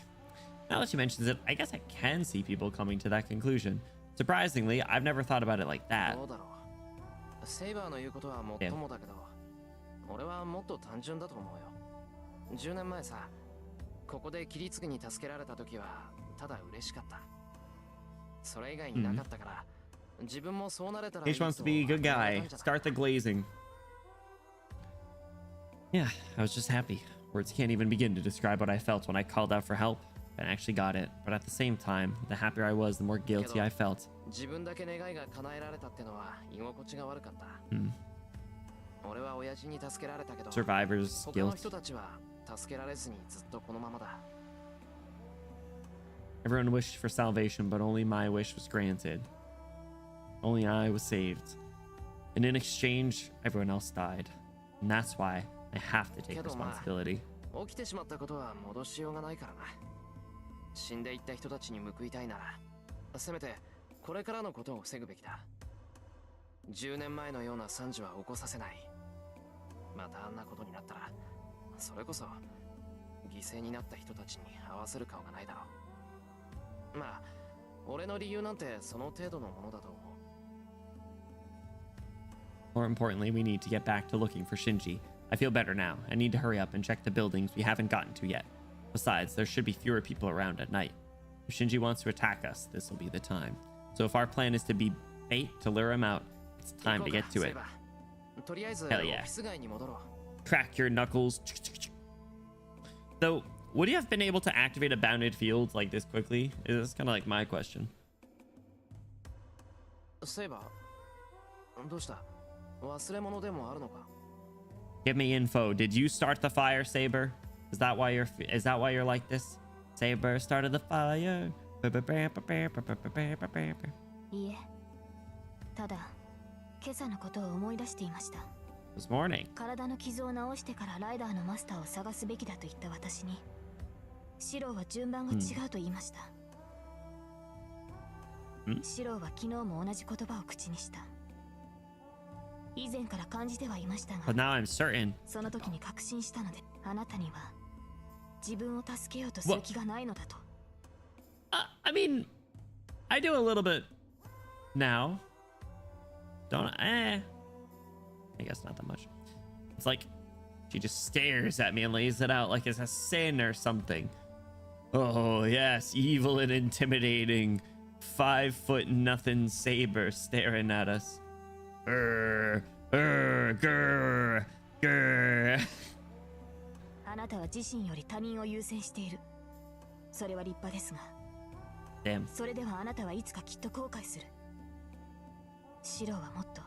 [SPEAKER 1] Now that she mentions it, I guess I can see people coming to that conclusion. Surprisingly, I've never thought about it like that.
[SPEAKER 2] どうだろう。セイバーの言うことはもっともだけど、俺はもっと単純だと思うよ。10年前さ、ここでキリツグに助けられた時はただ嬉しかった。それ以外になかったから、自分もそうなれたらいい
[SPEAKER 1] H
[SPEAKER 2] と
[SPEAKER 1] wants to be a good guy.
[SPEAKER 2] 考えたんじゃない？
[SPEAKER 1] Start the glazing. Yeah, I was just happy. Words can't even begin to describe what I felt when I called out for help. I actually got it, but at the same time, the happier I was, the more guilty I felt.
[SPEAKER 2] 自分だけ願いが叶えられたってのは居心地が悪かった。俺は親父に助けられたけど、
[SPEAKER 1] Survivor's
[SPEAKER 2] 他の
[SPEAKER 1] guilt.
[SPEAKER 2] 人たちは助けられずにずっとこのままだ。
[SPEAKER 1] Everyone wished for salvation, but only my wish was granted. Only I was saved. And in exchange, everyone else died. And that's why I have to take responsibility.
[SPEAKER 2] 起きてしまったことは戻しようがないからな。死んでいった人たちに報いたいなら、せめてこれからのことを防ぐべきだ。10年前のような惨事は起こさせない。またあんなことになったら、それこそ犠牲になった人たちに合わせる顔がないだろう。まあ、俺の理由なんてその程度のものだと思う。
[SPEAKER 1] More importantly, we need to get back to looking for Shinji. I feel better now. I need to hurry up and check the buildings we haven't gotten to yet. Besides, there should be fewer people around at night. If Shinji wants to attack us, this will be the time. So if our plan is to be bait to lure him out, it's time to get to it.
[SPEAKER 2] とりあえずオ
[SPEAKER 1] Hell
[SPEAKER 2] フ
[SPEAKER 1] yeah.
[SPEAKER 2] ィス街に戻ろう。
[SPEAKER 1] Crack your knuckles. Though, would you have been able to activate a bounded field like this quickly? Is kind of like my question.
[SPEAKER 2] セイバー、どうした？忘れ物でもあるのか？
[SPEAKER 1] Give me info. Did you start the fire, Saber? Is that why you're like this? Saber started the fire.
[SPEAKER 3] いえ、ただ今朝のことを思い出していました。
[SPEAKER 1] This morning.
[SPEAKER 3] 体の傷を治してからライダーのマスターを探すべきだと言った私に、シローは順番が違うと言いました。シローは昨日も同じ言葉を口にした。以前から感じてはいましたが、
[SPEAKER 1] But now I'm certain.
[SPEAKER 3] その時に確信したので、あなたには自分を助けようとする気がないのだと。
[SPEAKER 1] I mean, I do a little bit now. Don't I? I guess not that much. It's like she just stares at me and lays it out like it's a sin or something. Oh, yes, evil and intimidating. 5 foot nothing Saber staring at us. Grr.
[SPEAKER 3] あなたは自身より他人を優先している。それは立派ですが、
[SPEAKER 1] Damn.
[SPEAKER 3] それではあなたはいつかきっと後悔する。シローはもっと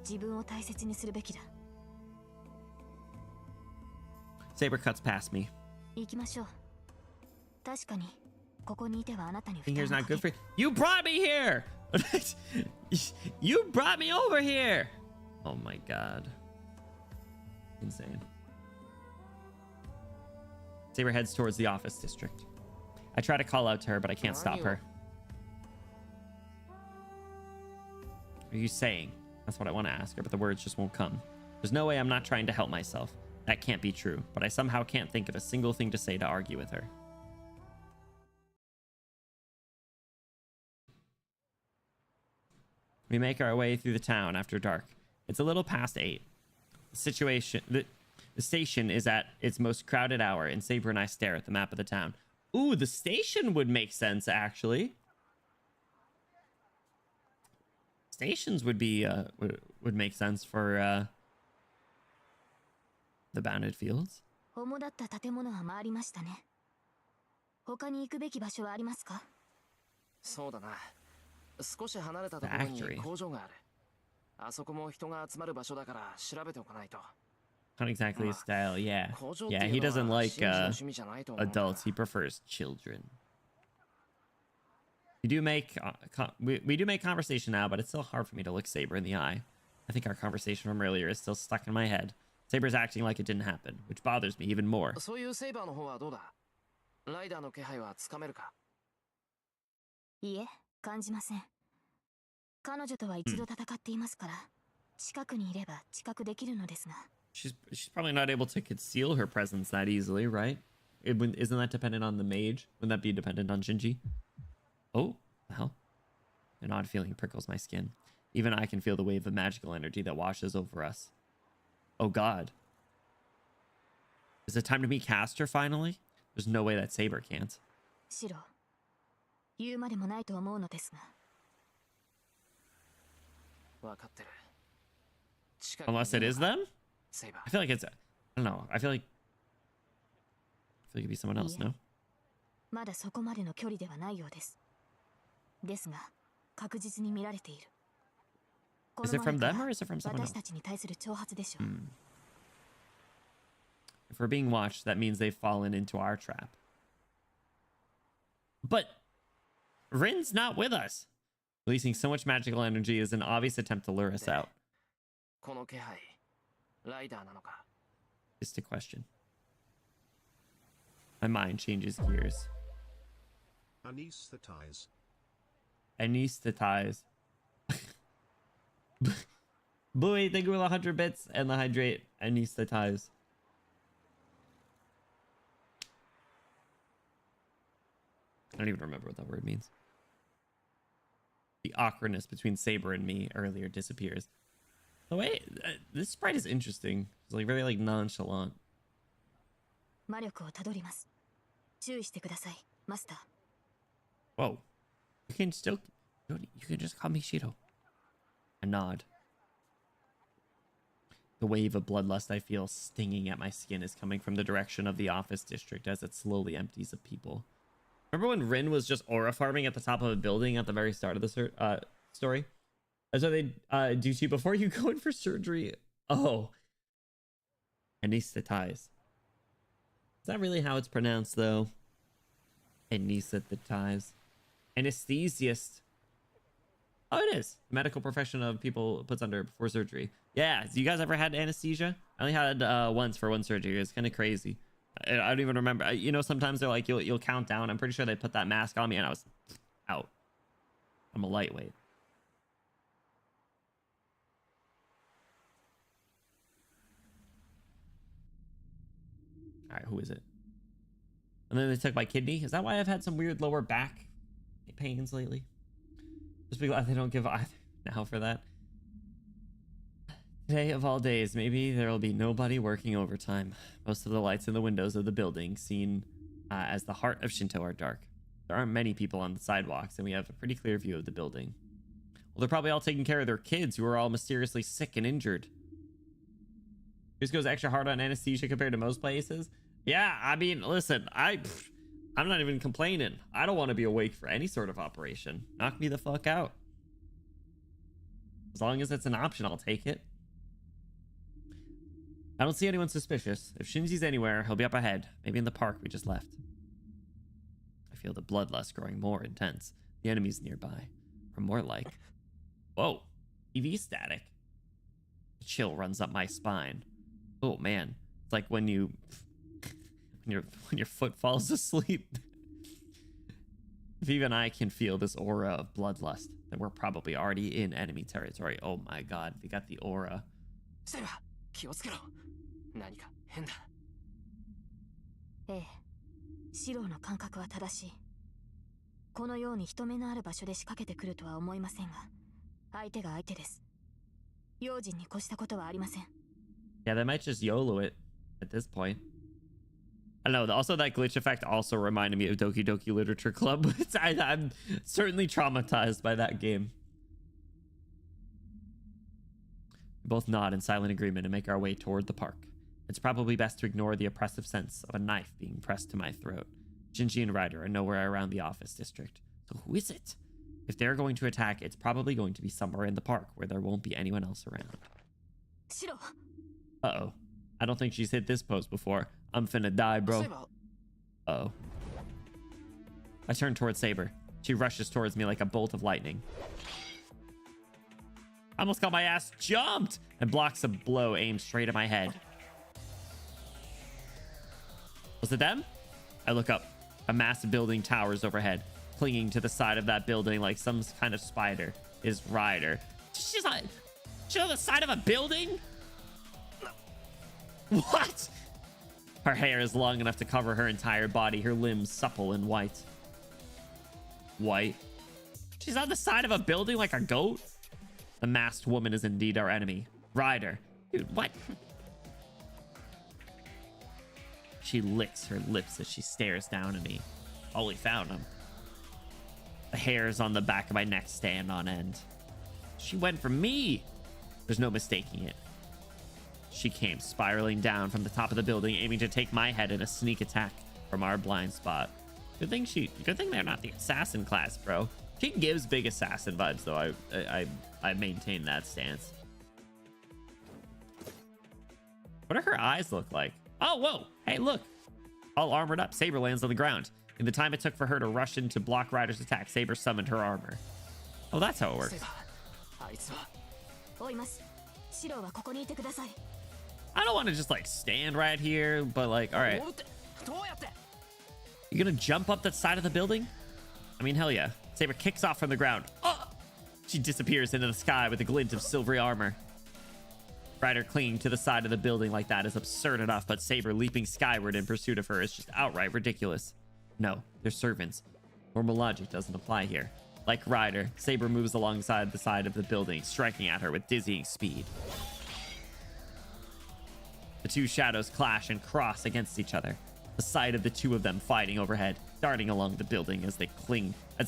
[SPEAKER 3] 自分を大切にするべきだ。
[SPEAKER 1] Saber cuts past me.
[SPEAKER 3] 行きましょう。確かにここにいてはあなたに負
[SPEAKER 1] Being
[SPEAKER 3] 担
[SPEAKER 1] here is
[SPEAKER 3] を
[SPEAKER 1] not
[SPEAKER 3] かけ
[SPEAKER 1] good
[SPEAKER 3] る
[SPEAKER 1] for you. You brought me here. You brought me over here. Oh my god. Insane. Saber heads towards the office district. I try to call out to her, but I can't stop her. What are you saying? That's what I want to ask her, but the words just won't come. There's no way I'm not trying to help myself. That can't be true, but I somehow can't think of a single thing to say to argue with her. We make our way through the town after dark. It's a little past 8. The station is at its most crowded hour, and Saber and I stare at the map of the town. Ooh, the station would make sense, actually. Stations would be would make sense for the bounded fields.
[SPEAKER 3] 主だった建物は回りましたね。他に行くべき場所はありますか？
[SPEAKER 2] そうだな。少し離れたところに工場がある。あそこも人が集まる場所だから調べておかないと。
[SPEAKER 1] Not exactly his style, yeah. Yeah, he doesn't like adults. He prefers children. We do make we do make conversation now, but it's still hard for me to look Saber in the eye. I think our conversation from earlier is still stuck in my head. Saber's acting like it didn't happen, which bothers me even more.
[SPEAKER 2] そういうセイバーの方はどうだ？ライダーの気配はつかめるか？
[SPEAKER 3] いえ、感じません。彼女とは一度戦っていますから、近くにいれば知覚できるのですが。
[SPEAKER 1] She's probably not able to conceal her presence that easily, right? Isn't that dependent on the mage? Wouldn't that be dependent on Shinji? Oh, the hell. An odd feeling prickles my skin. Even I can feel the wave of magical energy that washes over us. Oh god. Is it time to meet Caster finally? There's no way that Saber can't.
[SPEAKER 3] シロ、言うまでもないと思うのですが。
[SPEAKER 2] わかってる。
[SPEAKER 1] Unless it is them?
[SPEAKER 2] セイバー。
[SPEAKER 1] I feel like it's... I don't know. I feel like it could be someone else, no?
[SPEAKER 3] まだそこまでの距離ではないようです。ですが、確実に見られている。
[SPEAKER 1] Is it from them or is it from someone else?
[SPEAKER 3] 私たちに対する挑発でしょう。
[SPEAKER 1] If we're being watched, that means they've fallen into our trap. But Rin's not with us. Releasing so much magical energy is an obvious attempt to lure us out.
[SPEAKER 2] この気配、ライダーなのか?
[SPEAKER 1] Just a question. My mind changes gears.
[SPEAKER 5] Anesthetize.
[SPEAKER 1] Anesthetize. Boy, thank you for the 100 bits and the hydrate. Anesthetize. I don't even remember what that word means. The awkwardness between Saber and me earlier disappears. The way this sprite is interesting. It's like very like nonchalant.
[SPEAKER 3] 魔力をたどります。注意してください、マスター。
[SPEAKER 1] Whoa. You can still... You can just call me Shiro. A nod. The wave of bloodlust I feel stinging at my skin is coming from the direction of the office district as it slowly empties of people. Remember when Rin was just aura farming at the top of a building at the very start of the story? That's what they do to you before you go in for surgery. Oh. Anesthetize. Is that really how it's pronounced, though? Anesthetize. Anesthesiast. Oh, it is. The medical profession of people puts under before surgery. Yeah. You guys ever had anesthesia? I only had once for one surgery. It's kind of crazy. I don't even remember. You know, sometimes they're like, you'll count down. I'm pretty sure they put that mask on me and I was out. I'm a lightweight. All right, who is it? And then they took my kidney. Is that why I've had some weird lower back pains lately? Just be glad they don't give either now for that. Today of all days, maybe there will be nobody working overtime. Most of the lights in the windows of the building, seen as the heart of Shinto, are dark. There aren't many people on the sidewalks, and we have a pretty clear view of the building. Well, they're probably all taking care of their kids who are all mysteriously sick and injured. This goes extra hard on anesthesia compared to most places. Yeah, I mean, listen, I'm not even complaining. I don't want to be awake for any sort of operation. Knock me the fuck out. As long as it's an option, I'll take it. I don't see anyone suspicious. If Shinji's anywhere, he'll be up ahead. Maybe in the park we just left. I feel the bloodlust growing more intense. The enemy's nearby. Or more like... Whoa. EV static. A chill runs up my spine. Oh, man. It's like when you... when your foot falls asleep. If even I can feel this aura of bloodlust, then we're probably already in enemy territory. Oh my god, we got the aura.
[SPEAKER 2] セイバー、気をつけろ。何か変だ。
[SPEAKER 3] ええ、シローの感覚は正しい。このように人目のある場所で仕掛けてくるとは思いませんが、相手が相手です。用心に越したことはありません。
[SPEAKER 1] Yeah, they might just YOLO it at this point. I don't know. Also, that glitch effect also reminded me of Doki Doki Literature Club. I'm certainly traumatized by that game. We both nod in silent agreement and make our way toward the park. It's probably best to ignore the oppressive sense of a knife being pressed to my throat. Shinji and Ryder are nowhere around the office district. So who is it? If they're going to attack, it's probably going to be somewhere in the park where there won't be anyone else around.
[SPEAKER 3] Shiro.
[SPEAKER 1] Uh-oh. I don't think she's hit this pose before. I'm finna die, bro. Uh-oh. I turn towards Saber. She rushes towards me like a bolt of lightning. I almost got my ass jumped and blocks a blow aimed straight at my head. Was it them? I look up. A massive building towers overhead. Clinging to the side of that building like some kind of spider is Ryder. She's on the side of a building? What? Her hair is long enough to cover her entire body, her limbs supple and white. White? She's on the side of a building like a goat? The masked woman is indeed our enemy. Ryder. Dude, what? She licks her lips as she stares down at me. Oh, we found him. The hairs on the back of my neck stand on end. She went for me. There's no mistaking it. She came spiraling down from the top of the building, aiming to take my head in a sneak attack from our blind spot. Good thing they're not the assassin class, bro. She gives big assassin vibes, though. I maintain that stance. What do her eyes look like? Oh, whoa. Hey, look. All armored up, Saber lands on the ground. In the time it took for her to rush in to block Ryder's attack, Saber summoned her armor. Oh, that's how it works. I don't want to just like stand right here, but like, all right. You gonna jump up that side of the building? I mean, hell yeah. Saber kicks off from the ground. Oh! She disappears into the sky with a glint of silvery armor. Ryder clinging to the side of the building like that is absurd enough, but Saber leaping skyward in pursuit of her is just outright ridiculous. No, they're servants. Normal logic doesn't apply here. Like Ryder, Saber moves alongside the side of the building, striking at her with dizzying speed. The two shadows clash and cross against each other. The sight of the two of them fighting overhead, darting along the building as they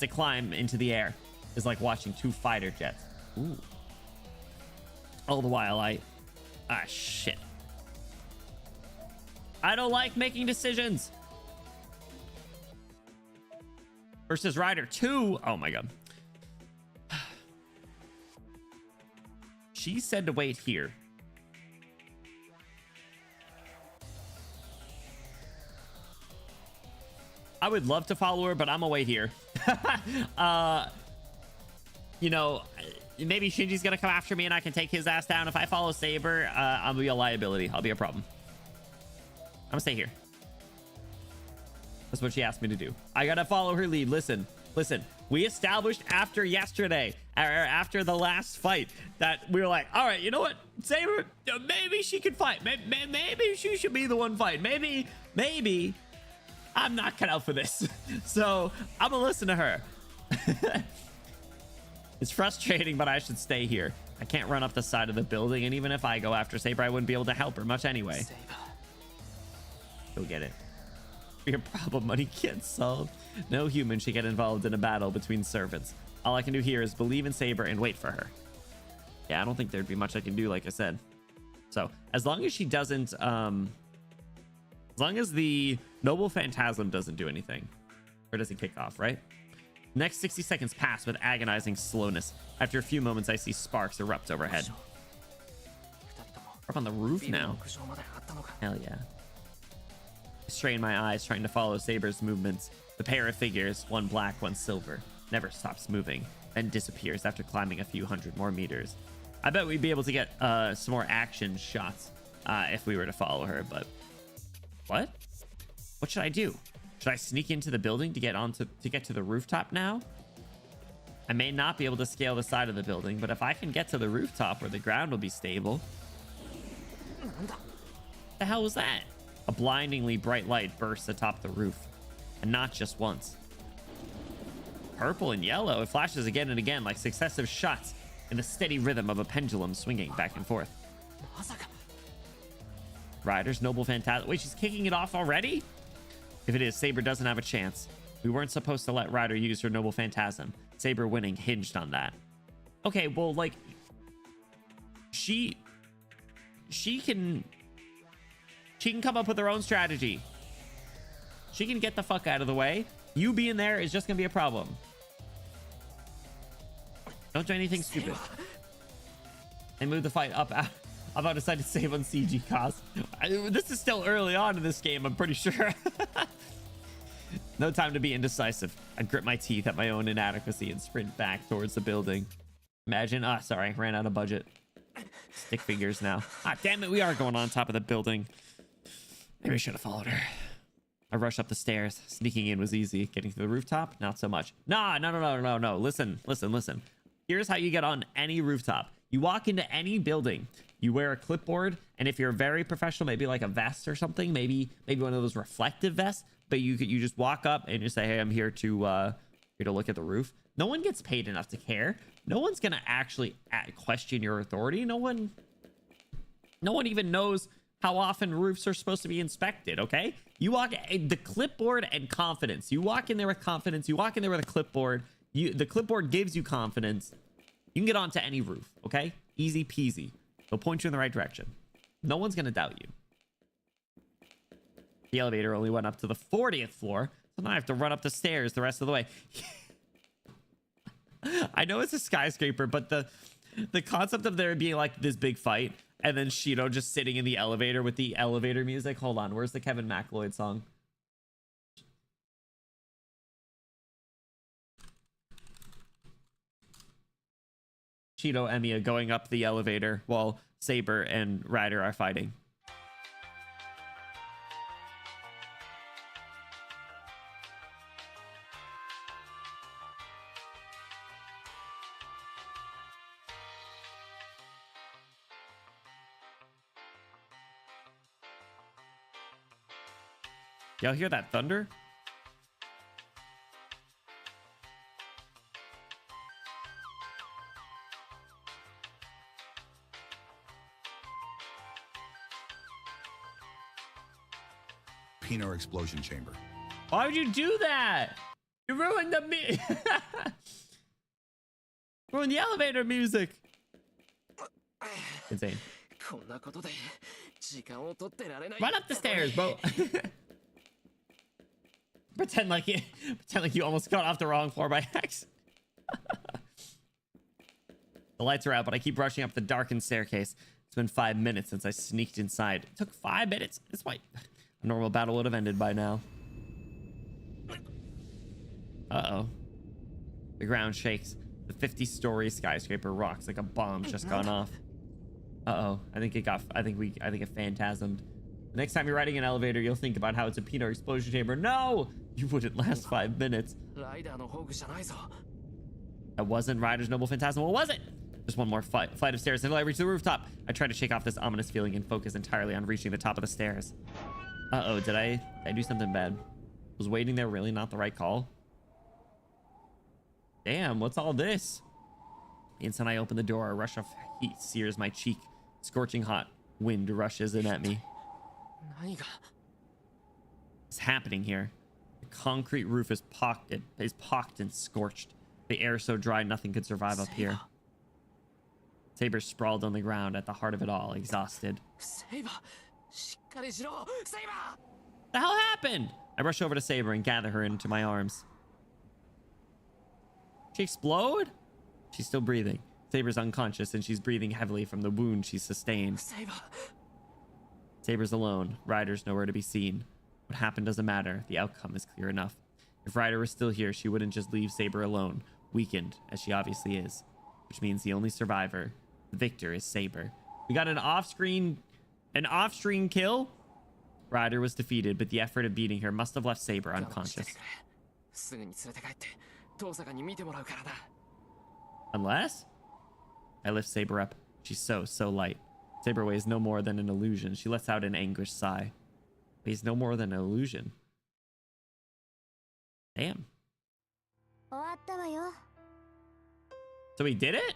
[SPEAKER 1] climb into the air, is like watching two fighter jets. Ooh. All the while shit. I don't like making decisions. Versus Ryder 2. Oh my god. She said to wait here. I would love to follow her, but I'm gonna wait here. You know, maybe Shinji's gonna come after me and I can take his ass down. If I follow Saber, I'll be a liability. I'll be a problem. I'm gonna stay here. That's what she asked me to do. I gotta follow her lead. Listen. We established after yesterday, or after the last fight, that we were like, all right, you know what? Saber, maybe she could fight. Maybe she should be the one fight. Maybe I'm not cut out for this. So I'm gonna listen to her. It's frustrating, but I should stay here. I can't run up the side of the building, and even if I go after Saber, I wouldn't be able to help her much anyway. Go get it. Your problem money can't solve. No human should get involved in a battle between servants. All I can do here is believe in Saber and wait for her. Yeah, I don't think there'd be much I can do, like I said. So as long as she doesn't, as long as the Noble Phantasm doesn't do anything, or doesn't kick off, right? Next 60 seconds pass with agonizing slowness. After a few moments, I see sparks erupt overhead. Up on the roof
[SPEAKER 2] ビルの
[SPEAKER 1] now.
[SPEAKER 2] 屋上まで上がったのか。
[SPEAKER 1] Hell yeah. I strain my eyes trying to follow Saber's movements. The pair of figures, one black, one silver, never stops moving, then disappears after climbing a few hundred more meters. I bet we'd be able to get some more action shots if we were to follow her, but what? What should I do? Should I sneak into the building to get to the rooftop now? I may not be able to scale the side of the building, but if I can get to the rooftop where the ground will be stable. What the hell was that? A blindingly bright light bursts atop the roof, and not just once. Purple and yellow, it flashes again and again like successive shots in the steady rhythm of a pendulum swinging back and forth. Ryder's noble phantasm. Wait, she's kicking it off already? If it is, Saber doesn't have a chance. We weren't supposed to let Ryder use her noble phantasm. Saber winning hinged on that. Okay, well, like, she can come up with her own strategy. She can get the fuck out of the way. You being there is just gonna be a problem. Don't do anything stupid. They move the fight up. I'm about to decide to save on CG cost. This is still early on in this game, I'm pretty sure. No time to be indecisive. I grip my teeth at my own inadequacy and sprint back towards the building. Imagine, sorry, ran out of budget. Stick figures now. Damn it, we are going on top of the building. Maybe I should have followed her. I rush up the stairs. Sneaking in was easy. Getting to the rooftop, not so much. No. Listen. Here's how you get on any rooftop. You walk into any building. You wear a clipboard, and if you're very professional, maybe like a vest or something, maybe one of those reflective vests. But you just walk up and you say, "Hey, I'm here to look at the roof." No one gets paid enough to care. No one's gonna actually question your authority. No one even knows how often roofs are supposed to be inspected. Okay, you walk the clipboard and confidence. You walk in there with confidence. You walk in there with a clipboard. The clipboard gives you confidence. You can get onto any roof. Okay, easy peasy. They'll point you in the right direction. No one's gonna doubt you. The elevator only went up to the 40th floor, so now I have to run up the stairs the rest of the way. I know it's a skyscraper, but the concept of there being like this big fight and then Shido just sitting in the elevator with the elevator music. Hold on, where's the Kevin MacLeod song? Shido Emiya going up the elevator while Saber and Ryder are fighting. Y'all hear that thunder?
[SPEAKER 5] Pino explosion chamber.
[SPEAKER 1] Why would you do that? You ruined the ruined the elevator music. Insane. Run up the stairs, bro. Pretend like you almost got off the wrong floor by accident. The lights are out, but I keep rushing up the darkened staircase. It's been 5 minutes since I sneaked inside. It took 5 minutes. That's why a normal battle would have ended by now. Uh-oh. The ground shakes. The 50-story skyscraper rocks like a bomb's just gone off. Uh-oh. I think it phantasmed. The next time you're riding an elevator, you'll think about how it's a peanut explosion chamber. No! You wouldn't last 5 minutes. That wasn't Ryder's noble phantasm. What was it? Just one more flight of stairs until I reach the rooftop. I try to shake off this ominous feeling and focus entirely on reaching the top of the stairs. Uh-oh, did I do something bad? Was waiting there really not the right call? Damn, what's all this? The instant I open the door, a rush of heat sears my cheek. Scorching hot wind rushes in at me. What's happening here? The concrete roof is pocked and scorched. The air so dry nothing could survive up here. Saber sprawled on the ground at the heart of it all, exhausted. The hell happened? I rush over to Saber and gather her into my arms. She explode? She's still breathing. Saber's unconscious and she's breathing heavily from the wound she sustained.
[SPEAKER 2] セイバー
[SPEAKER 1] Saber's alone. Ryder's nowhere to be seen. What happened doesn't matter. The outcome is clear enough. If Ryder was still here, she wouldn't just leave Saber alone, weakened as she obviously is. Which means the only survivor, the victor, is Saber. We got an off-screen kill. Ryder was defeated, but the effort of beating her must have left Saber
[SPEAKER 2] 我慢してて
[SPEAKER 1] unconscious.
[SPEAKER 2] くれすぐに連れて帰って遠坂に見てもらうからな
[SPEAKER 1] Unless I lift Saber up. She's so light. Saber weighs no more than an illusion. She lets out an anguished sigh. Weighs no more than an illusion. Damn.
[SPEAKER 4] 終わったわよ
[SPEAKER 1] So we did it?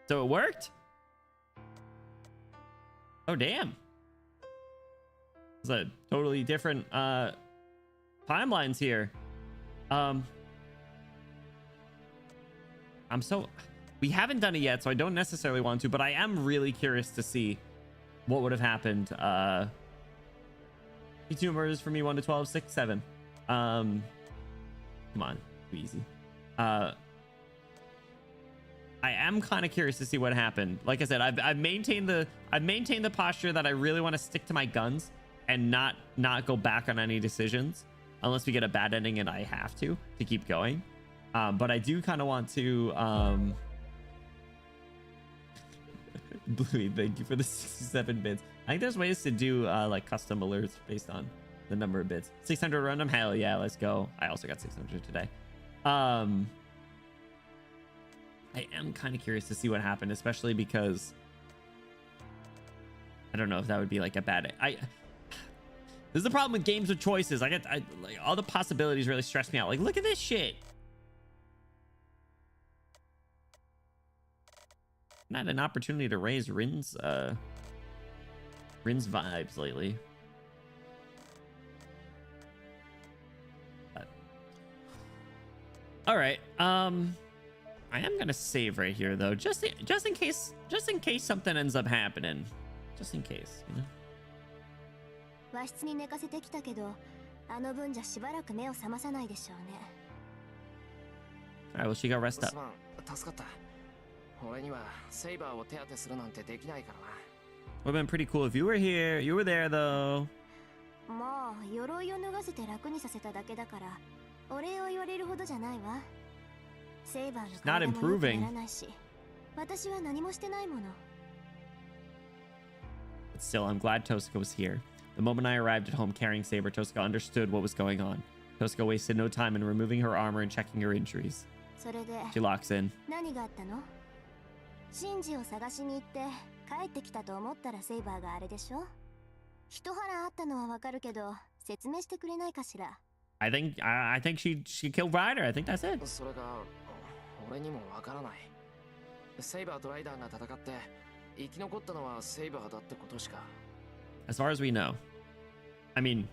[SPEAKER 1] So it worked? Oh, damn. It's a totally different timelines here. We haven't done it yet, so I don't necessarily want to, but I am really curious to see what would have happened. 2 murders for me, 1 to 12, 6, 7. Come on, be easy. I am kind of curious to see what happened. Like I said, I've maintained the posture that I really want to stick to my guns and not go back on any decisions unless we get a bad ending and I have to keep going. But I do kind of want to Bluey, thank you for the 67 bits. I think there's ways to do like custom alerts based on the number of bits. 600 random, hell yeah, let's go. I also got 600 today. I am kind of curious to see what happened, especially because I don't know if that would be like a bad this is the problem with games with choices. Like all the possibilities really stress me out. Like, look at this shit. Not an opportunity to raise Rin's vibes lately. But, all right. I am gonna save right here though, just in case something ends up happening. Just in case, you know.
[SPEAKER 4] 和室に寝かせてきたけどあの分じゃしばらく目を覚まさないでしょうね
[SPEAKER 1] All right, well, she got rest up.
[SPEAKER 2] すまん助かった俺にはセイバーを手当てするなんてできないからな
[SPEAKER 1] Would have been pretty cool if you were here. You were there though.
[SPEAKER 4] もう鎧を脱がせて楽にさせただけだからお礼を言われるほどじゃないわセイバーの体も良くならないし私は何もしてないもの
[SPEAKER 1] But still, I'm glad Tosca was here. The moment I arrived at home carrying Saber, Tosca understood what was going on. Tosca wasted no time in removing her armor and checking her injuries.
[SPEAKER 4] それで
[SPEAKER 1] She locks in.
[SPEAKER 4] 何があったのシンジを探しに行って帰ってきたと思ったらセイバーがあれでしょ一腹あったのはわかるけど説明してくれないかしら
[SPEAKER 1] I think she killed Ryder. I think that's it.
[SPEAKER 2] それが俺にもわからないセイバーとライダーが戦って生き残ったのはセイバーだってことしか
[SPEAKER 1] As far as we know. I mean,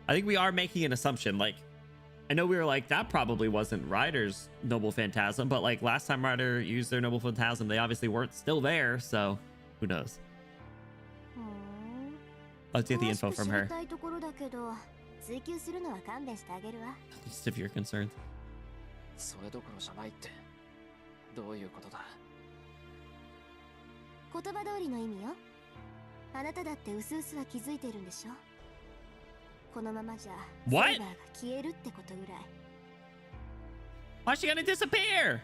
[SPEAKER 1] I think we are making an assumption. Like, I know we were like, that probably wasn't Ryder's Noble Phantasm, but like last time Ryder used their Noble Phantasm, they obviously weren't still there, so who knows? Let's get the info from her. Least of your concerns.
[SPEAKER 2] それどころじゃないってどういうことだ
[SPEAKER 4] 言葉通りの意味よあなただってうすうすは気づいてるんでしょこのままじゃ
[SPEAKER 1] What?
[SPEAKER 4] セイバーが消えるってことぐらい
[SPEAKER 1] Why's she gonna disappear?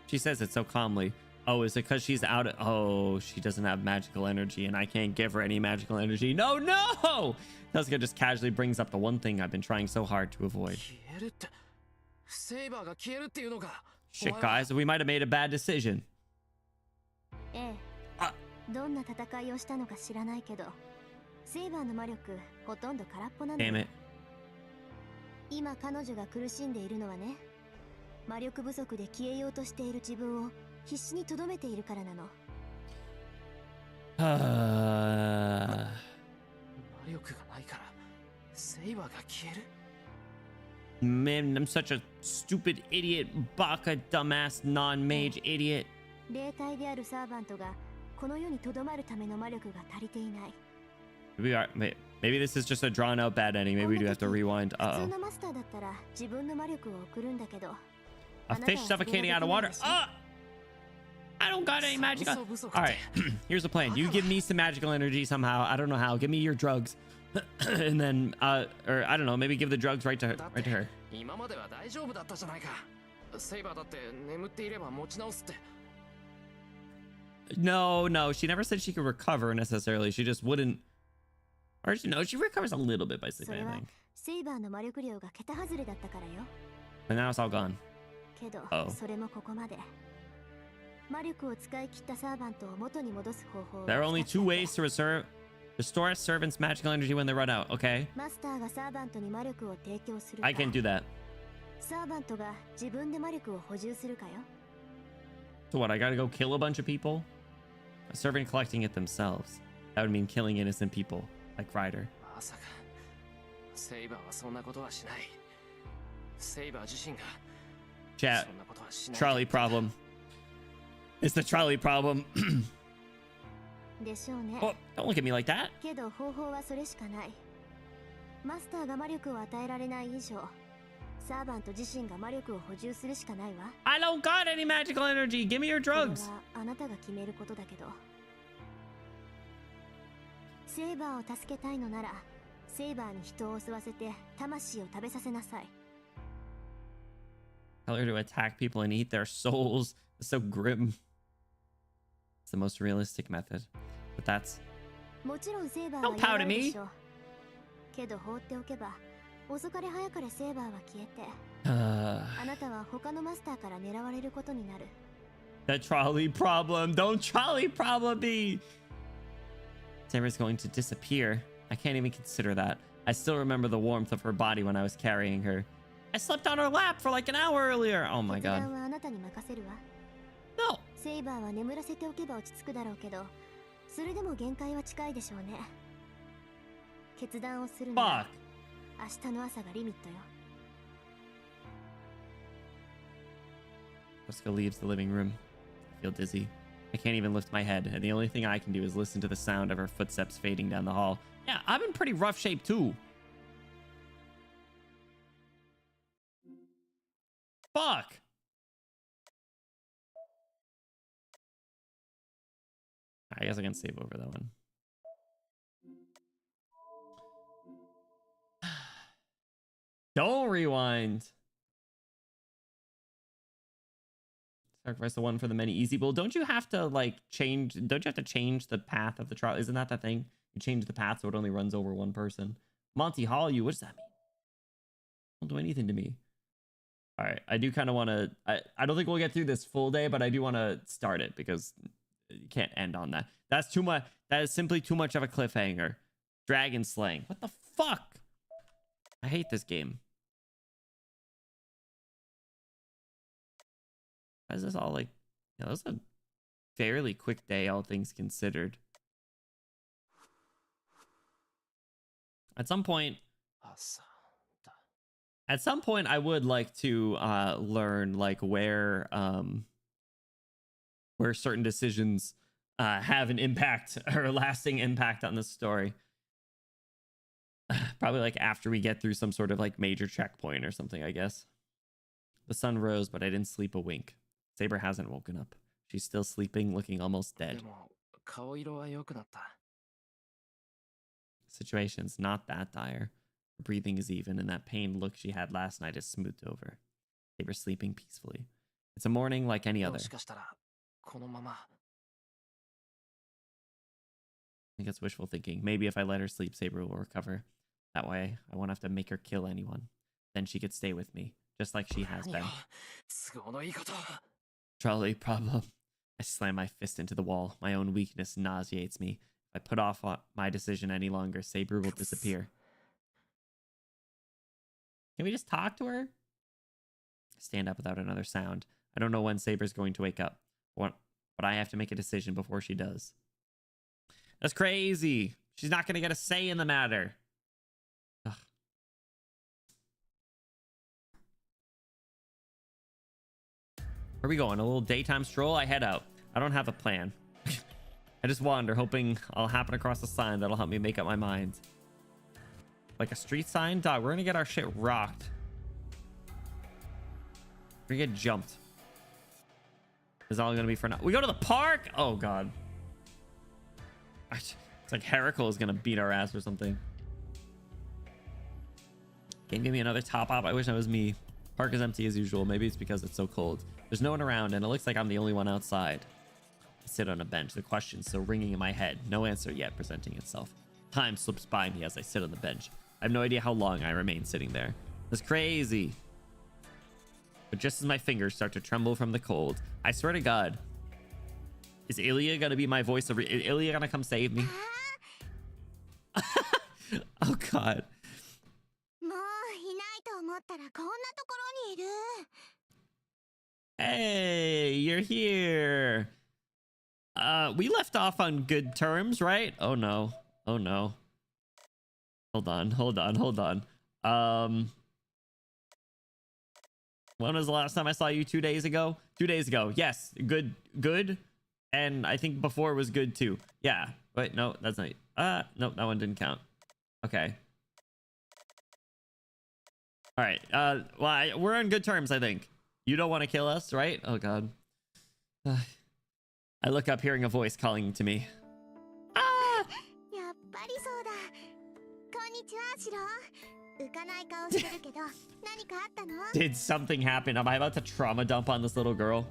[SPEAKER 1] She says it so calmly. Oh, is it because she's out of... Oh, she doesn't have magical energy and I can't give her any magical energy. No, no! Tosca just casually brings up the one thing I've been trying so hard to avoid.
[SPEAKER 2] 消えるってセイバーが消えるっていうのか
[SPEAKER 1] Shit, guys, we might have made a bad decision.
[SPEAKER 4] ええどんな戦いをしたのか知らないけどセイバーの魔力ほとんど空っぽなの
[SPEAKER 1] Damn it.
[SPEAKER 4] 今彼女が苦しんでいるのはね魔力不足で消えようとしている自分を必死に留めているからなの
[SPEAKER 2] 魔力がないからセイバーが消える
[SPEAKER 1] Man, I'm such a stupid idiot, baka, dumbass, non-mage idiot.
[SPEAKER 4] 霊体であるサーバントがこの世に留まるための魔力が足りていない
[SPEAKER 1] Maybe this is just a drawn out bad ending. Maybe we do have to rewind.
[SPEAKER 4] 普通のマスターだったら自分の魔力を送るんだけど
[SPEAKER 1] A fish suffocating out of water. I don't got any magic. All right, here's the plan. You give me some magical energy somehow. I don't know how. Give me your drugs, and then or I don't know. Maybe give the drugs right to her. Right to her.
[SPEAKER 2] 今までは大丈夫だったじゃないか。セイバーだって眠っていれば持ち直すって。
[SPEAKER 1] No, she never said she could recover necessarily. She just wouldn't. Or no, she recovers a little bit by
[SPEAKER 4] そ
[SPEAKER 1] sleeping,
[SPEAKER 4] れ
[SPEAKER 1] I
[SPEAKER 4] は
[SPEAKER 1] think.
[SPEAKER 4] セイバーの魔力量が桁外れだったからよ。
[SPEAKER 1] And now it's all gone.
[SPEAKER 4] けど
[SPEAKER 1] Oh.
[SPEAKER 4] それもここまで。魔力を使い切ったサーバントを元に戻す方法を
[SPEAKER 1] There are only 2 ways to restore a servant's magical energy when they run out. Okay,
[SPEAKER 4] マスターがサーバントに魔力を提供するか
[SPEAKER 1] I can do that.
[SPEAKER 4] サーバントが自分で魔力を補充するかよ。
[SPEAKER 1] So what? I gotta go kill a bunch of people? A servant collecting it themselves. That would mean killing innocent people, like Ryder.
[SPEAKER 2] まさかセイバーはそんなことはしない。セイバー自身が
[SPEAKER 1] Chat.
[SPEAKER 2] そんなことはしない。
[SPEAKER 1] Trolley problem. It's the trolley problem.
[SPEAKER 4] でしょうね。
[SPEAKER 1] Oh, don't look at me like that.
[SPEAKER 4] けど方法はそれしかない。マスターが魔力を与えられない以上、サーバント自身が魔力を補充するしかないわ。
[SPEAKER 1] I don't got any magical energy. Give me your
[SPEAKER 4] これ
[SPEAKER 1] drugs.
[SPEAKER 4] はあなたが決めることだけど。セイバーを助けたいのなら、セイバーに人を襲わせて魂を食べさせなさい。
[SPEAKER 1] Tell her to attack people and eat their souls. It's so grim. It's the most realistic method. But that's
[SPEAKER 4] もちろんセイバーは
[SPEAKER 1] Don't pout
[SPEAKER 4] 弱
[SPEAKER 1] at
[SPEAKER 4] い
[SPEAKER 1] me.
[SPEAKER 4] でしょう。けど放っておけば、遅かれ早かれセイバーは消えて、 あなたは他のマスターから狙われることになる。
[SPEAKER 1] the trolley problem. Don't trolley problem me. Sarah's going to disappear. I can't even consider that. I still remember the warmth of her body when I was carrying her. I slept on her lap for like an hour earlier. Oh my
[SPEAKER 4] 決断
[SPEAKER 1] god.
[SPEAKER 4] はあなたに任せるわ。
[SPEAKER 1] No.
[SPEAKER 4] セイバーは眠らせておけば落ち着くだろうけど、それでも限界は近いでしょうね。決断をするな
[SPEAKER 1] Fuck.
[SPEAKER 4] ら明日の朝がリミットよ。
[SPEAKER 1] Jessica leaves the living room. I feel dizzy. I can't even lift my head, and the only thing I can do is listen to the sound of her footsteps fading down the hall. Yeah, I'm in pretty rough shape too. Fuck. I guess I can save over that one. Don't rewind. Sacrifice the one for the many. Easy. Well, don't you have to like change? Don't you have to change the path of the trial? Isn't that the thing? You change the path so it only runs over one person. Monty Hall, you. What does that mean? Don't do anything to me. All right. I do kind of want to. I don't think we'll get through this full day, but I do want to start it because you can't end on that. That's too much. That is simply too much of a cliffhanger. Dragon slaying. What the fuck? I hate this game. Why is this all like, that was a fairly quick day, all things considered. At some point, I would like to learn like where certain decisions have an impact or a lasting impact on the story. Probably like after we get through some sort of like major checkpoint or something, I guess. The sun rose, but I didn't sleep a wink. Saber hasn't woken up. She's still sleeping, looking almost dead.
[SPEAKER 2] でも顔色は良くなった。
[SPEAKER 1] Situation's not that dire. Her breathing is even, and that pained look she had last night is smoothed over. Saber's sleeping peacefully. It's a morning like any other.
[SPEAKER 2] もしかしたらこのまま。
[SPEAKER 1] I think it's wishful thinking. Maybe if I let her sleep, Saber will recover. That way, I won't have to make her kill anyone. Then she could stay with me, just like she has
[SPEAKER 2] 何
[SPEAKER 1] been.
[SPEAKER 2] よ、都合のいいこと。
[SPEAKER 1] Trolley problem. I slam my fist into the wall. My own weakness nauseates me. If I put off my decision any longer, Saber will disappear. Can we just talk to her? I stand up without another sound. I don't know when Saber's going to wake up, but I have to make a decision before she does. That's crazy. She's not going to get a say in the matter. Ugh. Where are we going? A little daytime stroll? I head out. I don't have a plan. I just wander, hoping I'll happen across a sign that'll help me make up my mind. Like a street sign? Dog, we're gonna get our shit rocked. We're gonna get jumped. It's all gonna be for now. We go to the park? Oh, God. It's like Heracles is gonna beat our ass or something. Can you give me another top up? I wish that was me. Park is empty as usual. Maybe it's because it's so cold. There's no one around, and it looks like I'm the only one outside. I sit on a bench, the question still ringing in my head. No answer yet presenting itself. Time slips by me as I sit on the bench. I have no idea how long I remain sitting there. It's crazy. But just as my fingers start to tremble from the cold, I swear to God, is Ilya gonna be my voice over? Is Ilya gonna come save me? Oh, God. Hey, you're here. We left off on good terms, right? Oh, no. Oh, no. Hold on. When was the last time I saw you? 2 days ago? 2 days ago. Yes. Good. And I think before was good too. Yeah. Wait, no, that's not. No, that one didn't count. Okay. All right. Well, we're on good terms, I think. You don't want to kill us, right? Oh, God. I look up, hearing a voice calling to me. Ah! Did something happen? Am I about to trauma dump on this little girl?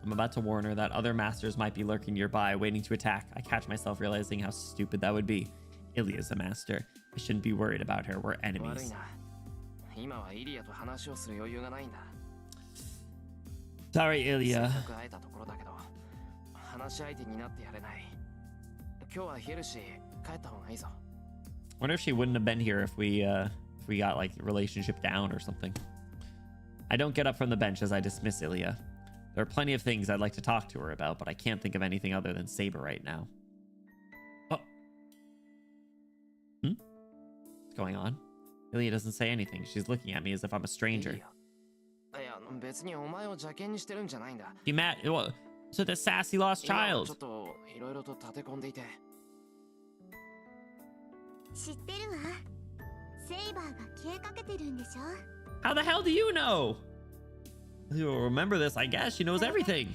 [SPEAKER 1] I'm about to warn her that other masters might be lurking nearby, waiting to attack. I catch myself realizing how stupid that would be. Ilya's a master. I shouldn't be worried about her. We're enemies. Sorry, Ilya. Wonder if she wouldn't have been here if we got like relationship down or something. I don't get up from the bench as I dismiss Ilya. There are plenty of things I'd like to talk to her about, but I can't think of anything other than SABER right now. Oh. What's going on? Ilya doesn't say anything. She's looking at me as if I'm a stranger. You mad? So the sassy lost child. How the hell do you know? You'll remember this, I guess. She knows everything.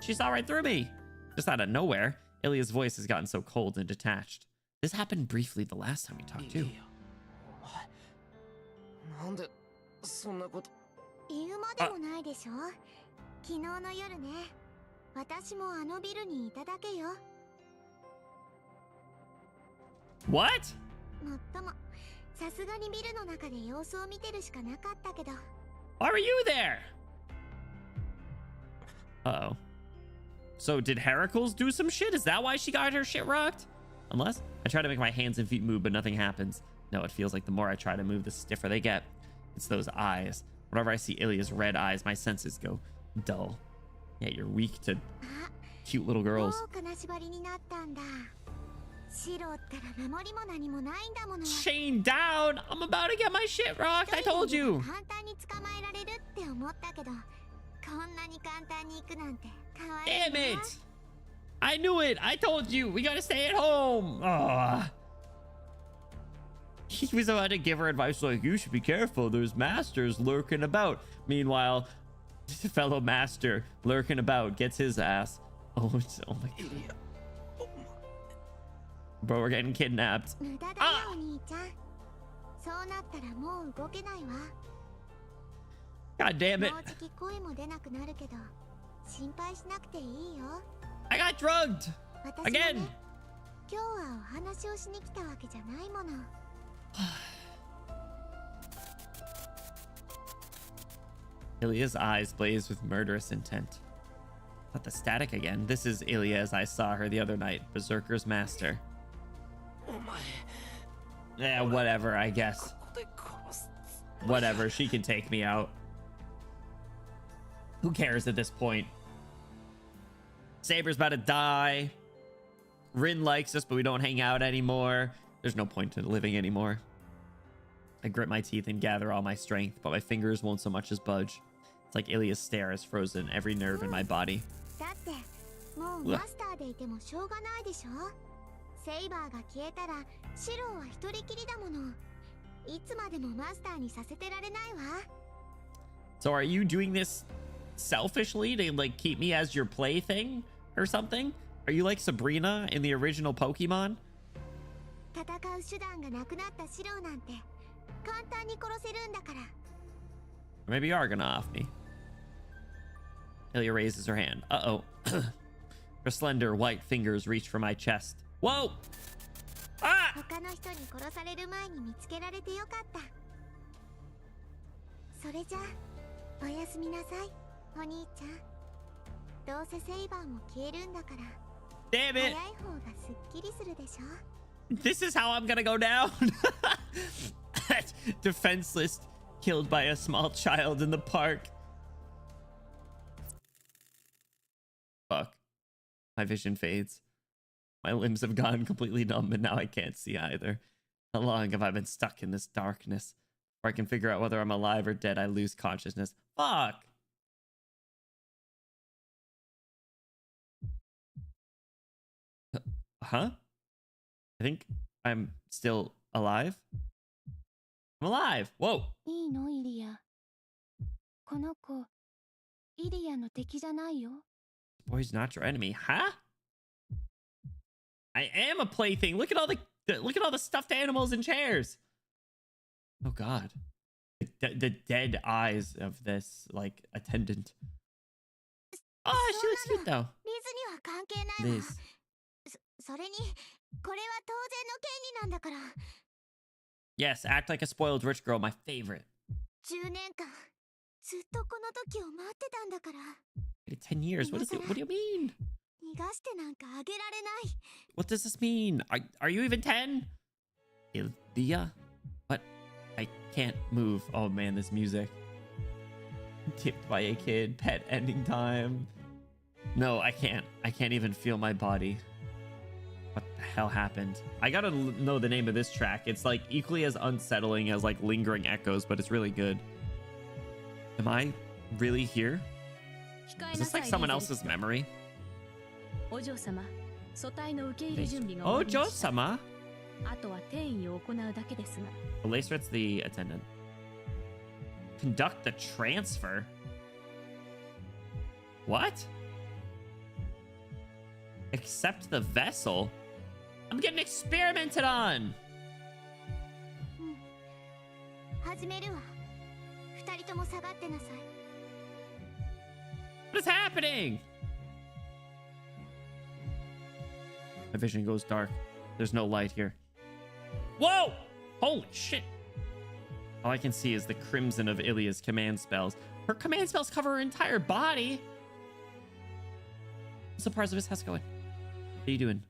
[SPEAKER 1] She saw right through me. Just out of nowhere, Ilya's voice has gotten so cold and detached. This happened briefly the last time we talked too. What? Why were you there? Uh-oh. So did Heracles do some shit? Is that why she got her shit rocked? Unless I try to make my hands and feet move, but nothing happens. No, it feels like the more I try to move, the stiffer they get. It's those eyes. Whenever I see Ilya's red eyes, my senses go dull. Yeah, you're weak to cute little girls. Chain down! I'm about to get my shit rocked, I told you! Damn it! I knew it! I told you! We gotta stay at home! Ugh. He was about to give her advice like, you should be careful, there's masters lurking about. Meanwhile, the fellow master lurking about gets his ass. Oh my God. Bro, we're getting kidnapped. Ah! God damn it. I got drugged! Again! Ilya's eyes blaze with murderous intent. Not the static again. This is Ilya as I saw her the other night. Berserker's master. Yeah, whatever, I guess. Whatever, she can take me out. Who cares at this point? Saber's about to die. Rin likes us, but we don't hang out anymore. There's no point in living anymore. I grit my teeth and gather all my strength, but my fingers won't so much as budge. It's like Ilya's stare has frozen every nerve in my body.
[SPEAKER 4] だってもうマスターでいてもしょうがないでしょ。セイバーが消えたらシローは一人きりだもの。いつまでもマスターにさせてられないわ。
[SPEAKER 1] So are you doing this selfishly to like keep me as your plaything or something? Are you like Sabrina in the original Pokemon?
[SPEAKER 4] 戦う手段がなくなったシローなんて簡単に殺せるんだから。
[SPEAKER 1] Or maybe you are gonna off me. Ilya raises her hand. Uh-oh. Her slender white fingers reach for my chest. Whoa! Ah!
[SPEAKER 4] 他の人に殺される前に見つけられてよかった。それじゃあおやすみなさい、お兄ちゃん。どうせセイバーも消えるんだから。
[SPEAKER 1] Damn
[SPEAKER 4] 早い
[SPEAKER 1] it!
[SPEAKER 4] 方がすっきりするでしょ。
[SPEAKER 1] This is how I'm gonna go down. Defenseless, killed by a small child in the park. Fuck. My vision fades. My limbs have gone completely numb, and now I can't see either. How long have I been stuck in this darkness? Before I can figure out whether I'm alive or dead, I lose consciousness. Fuck! Huh? I think I'm still alive. I'm alive. Whoa.
[SPEAKER 3] いいのイリア。この子、イリアの敵じゃないよ。
[SPEAKER 1] Boy's not your enemy, huh? I am a plaything. Look at all the stuffed animals and chairs. Oh God, the dead eyes of this like attendant. Oh, she looks cute though.
[SPEAKER 4] リズには関係ないわ。
[SPEAKER 1] Liz.
[SPEAKER 4] それにこれは当然の権利なんだから。
[SPEAKER 1] Yes, act like a spoiled rich girl. My favorite.
[SPEAKER 4] 10年間ずっとこの時を待ってたんだから。
[SPEAKER 1] 10 years. What do you mean?
[SPEAKER 4] 逃がしてなんかあげられない。
[SPEAKER 1] What does this mean? Are you even 10? Ilya? What? I can't move. Oh man, this music. Tipped by a kid. Pet ending time. No, I can't. I can't even feel my body. What the hell happened? I gotta know the name of this track. It's like equally as unsettling as like Lingering Echoes, but it's really good. Am I really here? Is this like someone else's memory?
[SPEAKER 3] お嬢様、組対の受け入れ準備が終わりました。
[SPEAKER 1] Ojo-sama?
[SPEAKER 3] あとは転移を行うだけですが。
[SPEAKER 1] Lacert's the attendant. Conduct the transfer? What? Accept the vessel? I'm getting experimented on!
[SPEAKER 4] 始めるわ。二人とも下がってなさい。
[SPEAKER 1] What is happening? My vision goes dark. There's no light here. Whoa! Holy shit! All I can see is the crimson of Ilya's command spells. Her command spells cover her entire body. What's the Parzivis house going? What are you doing?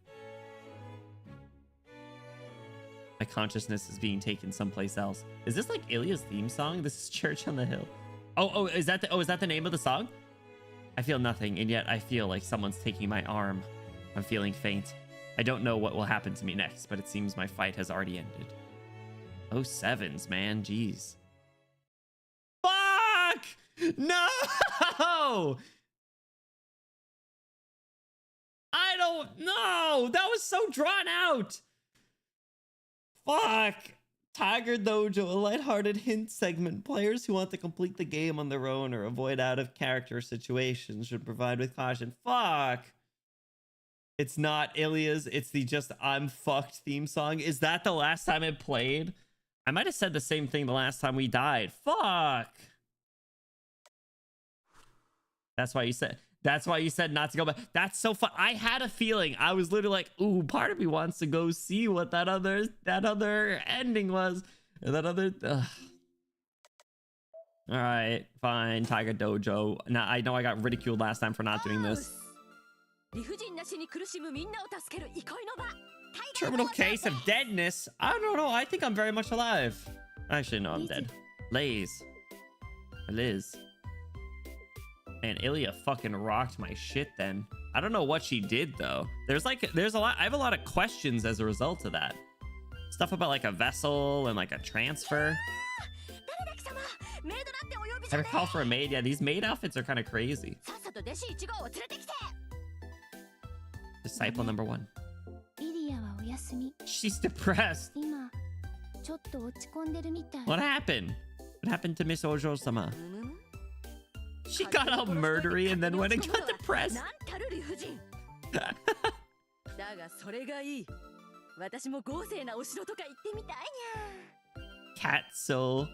[SPEAKER 1] My consciousness is being taken someplace else. Is this like Ilya's theme song? This is Church on the Hill. Is that the name of the song? I feel nothing, and yet I feel like someone's taking my arm. I'm feeling faint. I don't know what will happen to me next, but it seems my fight has already ended. Oh, sevens, man. Jeez. Fuck! No! I don't know. That was so drawn out. Fuck. Tiger Dojo, a lighthearted hint segment. Players who want to complete the game on their own or avoid out-of-character situations should provide with caution. Fuck. It's not Ilya's. It's the just I'm fucked theme song. Is that the last time it played? I might have said the same thing the last time we died. Fuck. That's why you said not to go back. That's so fun. I had a feeling. I was literally like, ooh, part of me wants to go see what that other ending was. Or that other all right, fine. Tiger Dojo. Now I know I got ridiculed last time for not doing this. Terminal case of deadness. I don't know. I think I'm very much alive. Actually, no, I'm dead. Liz. Man, Ilya fucking rocked my shit then. I don't know what she did though. There's a lot. I have a lot of questions as a result of that. Stuff about like a vessel and like a transfer. I recall for a maid. Yeah, these maid outfits are kind of crazy. Disciple number 1. She's depressed. What happened? What happened to Miss Ojo-sama? She got all murdery and then went and got depressed. Cat soul.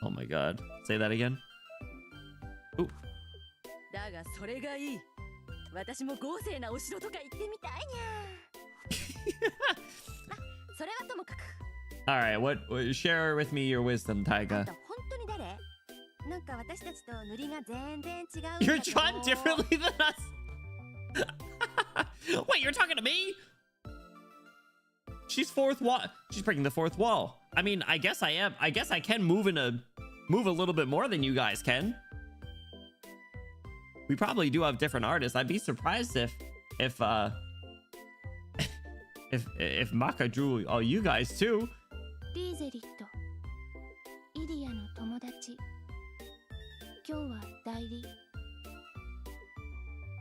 [SPEAKER 1] Oh my god. Say that again. Ooh. All right, what share with me your wisdom, Taiga. You're drawn differently than us. Wait, you're talking to me? She's fourth wall. She's breaking the fourth wall. I mean, I guess I am. I guess I can move a little bit more than you guys can. We probably do have different artists. I'd be surprised if Maka drew all you guys too.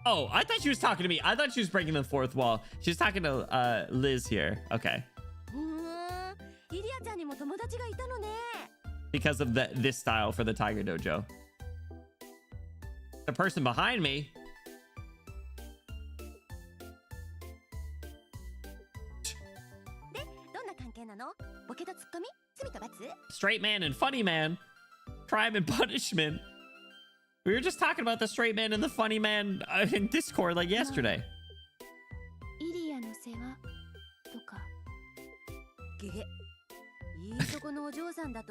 [SPEAKER 1] Oh, I thought she was talking to me. I thought she was breaking the fourth wall. She's talking to Liz here. Okay. Because of this style for the Tiger Dojo. The person behind me. Straight man and funny man. Crime and punishment. We were just talking about the straight man and the funny man in Discord like yesterday.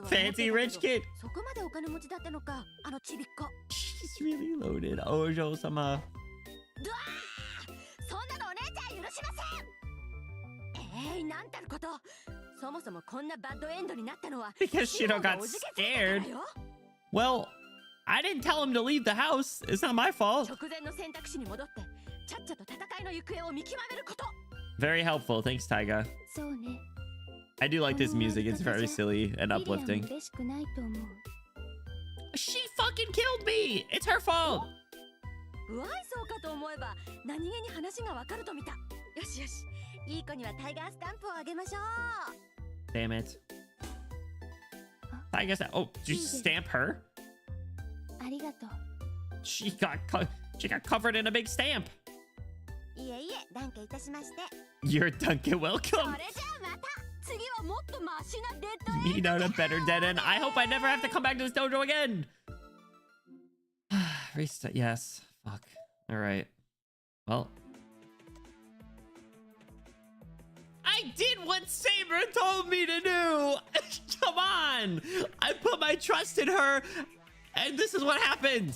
[SPEAKER 1] Fancy rich kid. She's really loaded. Ojo-sama. Because Shiro got scared. Well, I didn't tell him to leave the house. It's not my fault. Very helpful. Thanks, Taiga. I do like this music. It's very silly and uplifting. She fucking killed me. It's her fault. Damn it. Taiga said, oh, did you stamp her? She got covered in a big stamp. You're Duncan, welcome. Meet out a better dead end. I hope I never have to come back to this dojo again. Restart, yes. Fuck. All right. Well, I did what Saber told me to do. Come on. I put my trust in her, and this is what happened.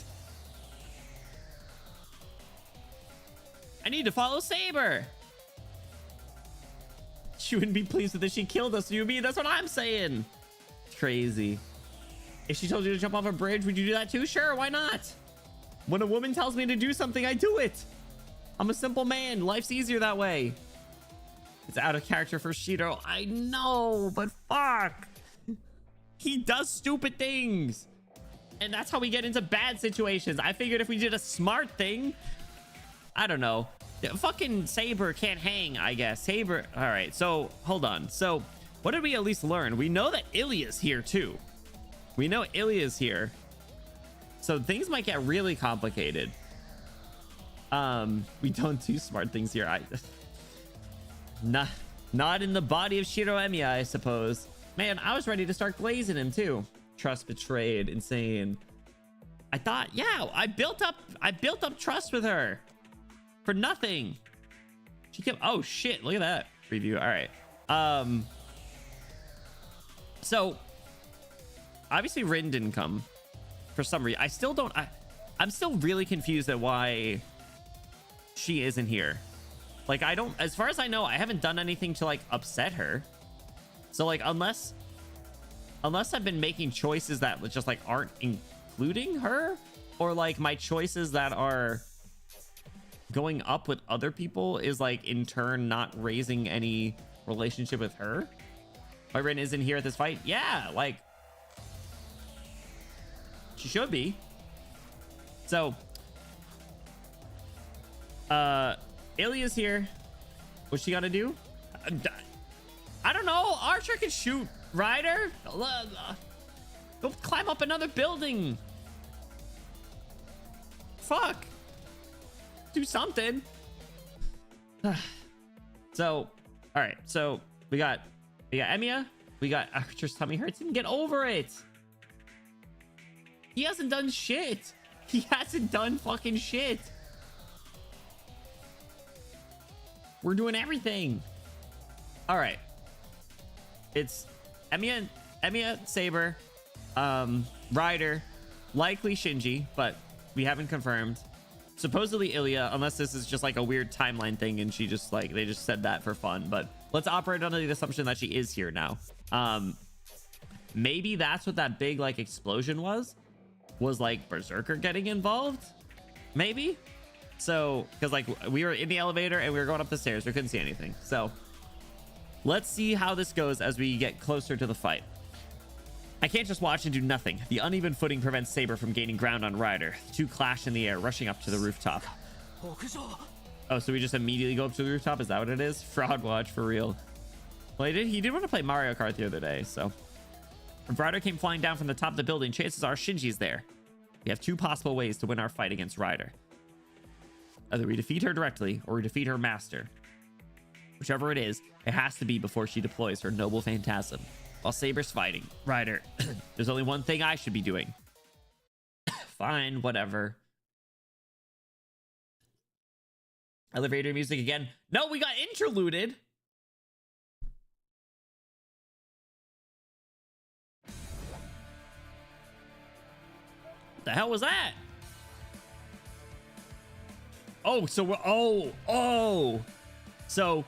[SPEAKER 1] I need to follow Saber. She wouldn't be pleased with this. She killed us, you mean? That's what I'm saying. Crazy. If she told you to jump off a bridge, would you do that too? Sure, why not? When a woman tells me to do something, I do it. I'm a simple man. Life's easier that way. It's out of character for Shiro. I know, but fuck. He does stupid things. And that's how we get into bad situations. I figured if we did a smart thing, I don't know. Fucking Saber can't hang, I guess. Saber. All right, so hold on. So what did we at least learn? We know that Ilya's here too. We know Ilya's here. So things might get really complicated. We don't do smart things here. Not in the body of Shiro Emiya, I suppose. Man, I was ready to start glazing him too. Trust betrayed. Insane. I thought, yeah, I built up trust with her for nothing. She kept, oh shit, look at that preview. All right. So obviously Rin didn't come for some reason. I'm still really confused at why she isn't here. Like, I don't, as far as I know, I haven't done anything to like upset her. So like, unless I've been making choices that just like aren't including her, or like my choices that are going up with other people is like in turn not raising any relationship with her. Byron isn't here at this fight. Yeah, like she should be. So Ilya's here. What's she gotta do? I don't know. Archer can shoot. Ryder, go climb up another building. Fuck, do something. So all right, so we got Emiya, we got Archer's tummy hurts, and get over it. He hasn't done shit. He hasn't done fucking shit. We're doing everything. All right, it's Emiya, Saber, Ryder, likely Shinji, but we haven't confirmed. Supposedly Ilya, unless this is just like a weird timeline thing and she just like, they just said that for fun. But let's operate under the assumption that she is here now. Maybe that's what that big like explosion was like Berserker getting involved, maybe. So because like we were in the elevator and we were going up the stairs, we couldn't see anything. So let's see how this goes as we get closer to the fight. I can't just watch and do nothing. The uneven footing prevents Saber from gaining ground on Ryder. The two clash in the air, rushing up to the rooftop. Oh, so we just immediately go up to the rooftop? Is that what it is? Fraud watch for real. Well, he did want to play Mario Kart the other day, so. If Ryder came flying down from the top of the building, chances are Shinji's there. We have two possible ways to win our fight against Ryder. Either we defeat her directly, or we defeat her master. Whichever it is, it has to be before she deploys her noble phantasm. While Saber's fighting Ryder, there's only one thing I should be doing. Fine, whatever. Elevator music again. No, we got interluded. The hell was that? Oh, so we're so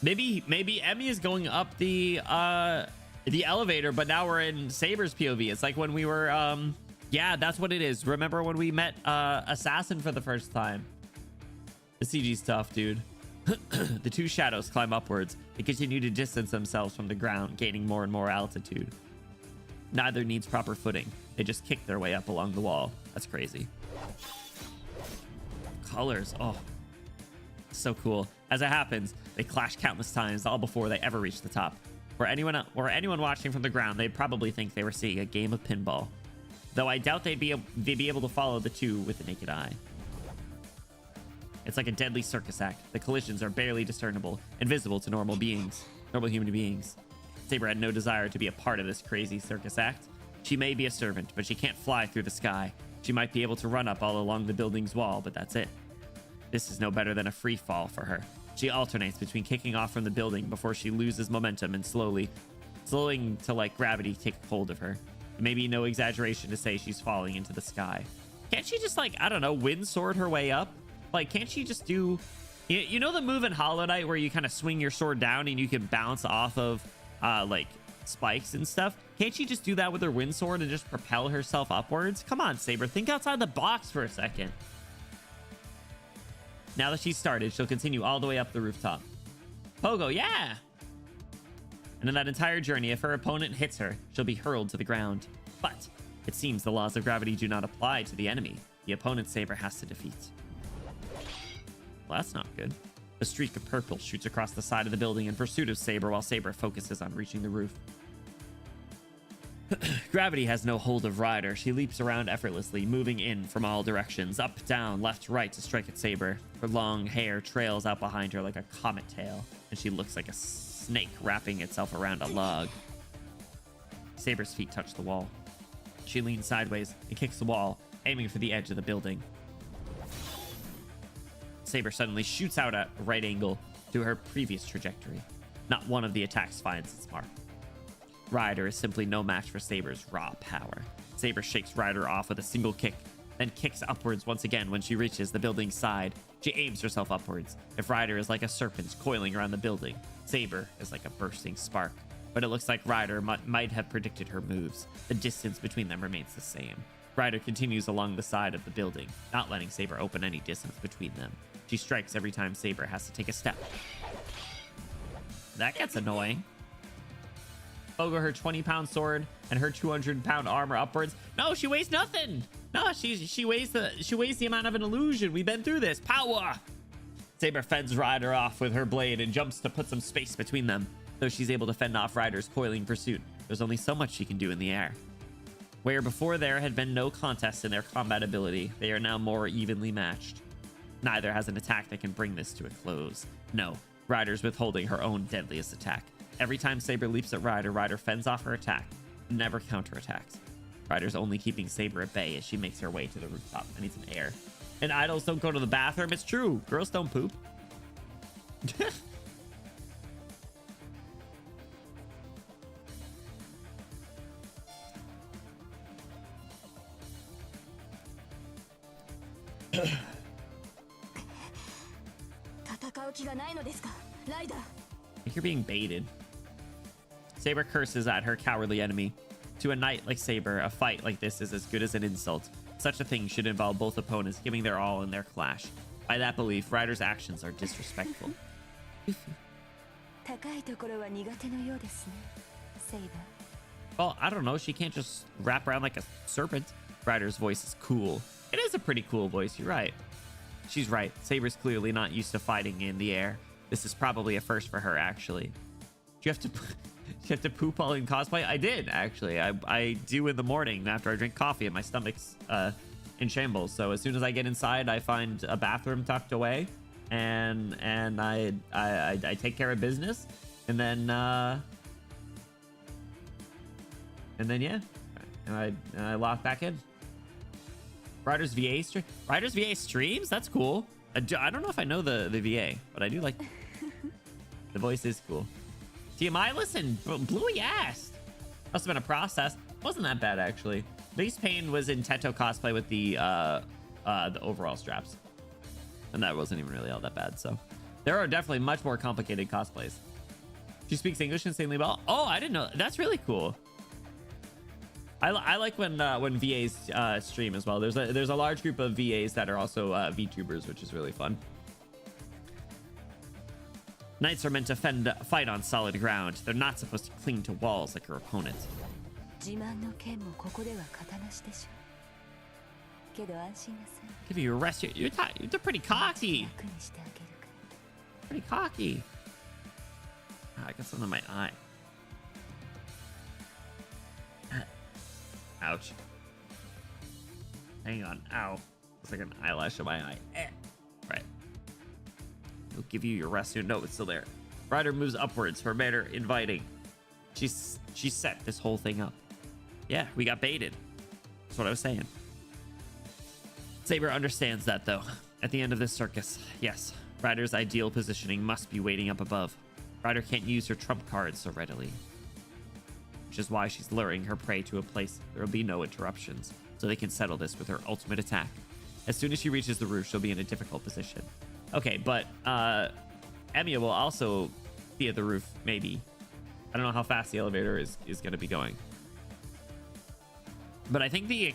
[SPEAKER 1] maybe Emmy is going up the elevator, but now we're in Saber's POV. It's like when we were yeah, that's what it is. Remember when we met Assassin for the first time? The CG's tough, dude. The two shadows climb upwards. They continue to distance themselves from the ground, gaining more and more altitude. Neither needs proper footing. They just kick their way up along the wall. That's crazy. Colors, oh, so cool. As it happens, they clash countless times, all before they ever reach the top. For anyone watching from the ground, they'd probably think they were seeing a game of pinball. Though I doubt they'd be able to follow the two with the naked eye. It's like a deadly circus act. The collisions are barely discernible, invisible to normal human beings. Saber had no desire to be a part of this crazy circus act. She may be a servant, but she can't fly through the sky. She might be able to run up all along the building's wall, but that's it. This is no better than a free fall for her. She alternates between kicking off from the building before she loses momentum and slowing to let gravity take hold of her. It may be no exaggeration to say she's falling into the sky. Can't she just, like, I don't know, wind sword her way up? Like, can't she just do... You know the move in Hollow Knight where you kind of swing your sword down and you can bounce off of, like, spikes and stuff? Can't she just do that with her wind sword and just propel herself upwards? Come on, Saber, think outside the box for a second. Now that she's started, she'll continue all the way up the rooftop. Pogo, yeah! And in that entire journey, if her opponent hits her, she'll be hurled to the ground. But it seems the laws of gravity do not apply to the enemy. The opponent's Saber has to defeat. Well, that's not good. A streak of purple shoots across the side of the building in pursuit of Saber while Saber focuses on reaching the roof. Gravity has no hold of Ryder. She leaps around effortlessly, moving in from all directions, up, down, left, right to strike at Saber. Her long hair trails out behind her like a comet tail, and she looks like a snake wrapping itself around a log. Saber's feet touch the wall. She leans sideways and kicks the wall, aiming for the edge of the building. Saber suddenly shoots out at a right angle to her previous trajectory. Not one of the attacks finds its mark. Ryder is simply no match for Saber's raw power. Saber shakes Ryder off with a single kick, then kicks upwards once again when she reaches the building's side. She aims herself upwards. If Ryder is like a serpent coiling around the building, Saber is like a bursting spark. But it looks like Ryder might have predicted her moves. The distance between them remains the same. Ryder continues along the side of the building, not letting Saber open any distance between them. She strikes every time Saber has to take a step. That gets annoying. Fogo her 20-pound sword and her 200-pound armor upwards. No, she weighs nothing. No, she weighs the amount of an illusion. We've been through this. Power. Saber fends Ryder off with her blade and jumps to put some space between them. Though she's able to fend off Ryder's coiling pursuit, there's only so much she can do in the air. Where before there had been no contest in their combat ability, they are now more evenly matched. Neither has an attack that can bring this to a close. No, Ryder's withholding her own deadliest attack. Every time Saber leaps at Ryder, Ryder fends off her attack, never counterattacks. Ryder's only keeping Saber at bay as she makes her way to the rooftop. I need some air. And idols don't go to the bathroom. It's true. Girls don't poop. I think you're being baited. Saber curses at her cowardly enemy. To a knight like Saber, a fight like this is as good as an insult. Such a thing should involve both opponents giving their all in their clash. By that belief, Ryder's actions are disrespectful. Well, I don't know. She can't just wrap around like a serpent. Ryder's voice is cool. It is a pretty cool voice. You're right. She's right. Saber's clearly not used to fighting in the air. This is probably a first for her, actually. Do you have to poop while in cosplay? I did, actually. I do in the morning after I drink coffee and my stomach's in shambles. So as soon as I get inside, I find a bathroom tucked away and I take care of business, and then yeah, and I lock back in. Ryder's VA stream. Ryder's VA streams? That's cool. I don't know if I know the VA, but I do like the voice is cool. TMI, listen, Bluey asked. Must have been a process. Wasn't that bad, actually. Biggest pain was in Teto cosplay with the overall straps, and that wasn't even really all that bad. So there are definitely much more complicated cosplays. She speaks English insanely well. Oh, I didn't know. That's really cool. I like when VAs stream as well. There's a large group of VAs that are also VTubers, which is really fun. Knights are meant to fight on solid ground. They're not supposed to cling to walls like your opponent. Give you a rest. You're pretty cocky. Pretty cocky. Oh, I got something in my eye. Ouch. Hang on. Ow. Looks like an eyelash in my eye. Right. We'll give you your rest soon. No, it's still there. Ryder moves upwards, her manner inviting. She set this whole thing up. Yeah, we got baited. That's what I was saying. Saber understands that, though. At the end of this circus, yes, Ryder's ideal positioning must be waiting up above. Ryder can't use her trump cards so readily, which is why she's luring her prey to a place there will be no interruptions, so they can settle this with her ultimate attack. As soon as she reaches the roof, she'll be in a difficult position. Okay, but Emiya will also be at the roof, maybe. I don't know how fast the elevator is going to be going. But I think the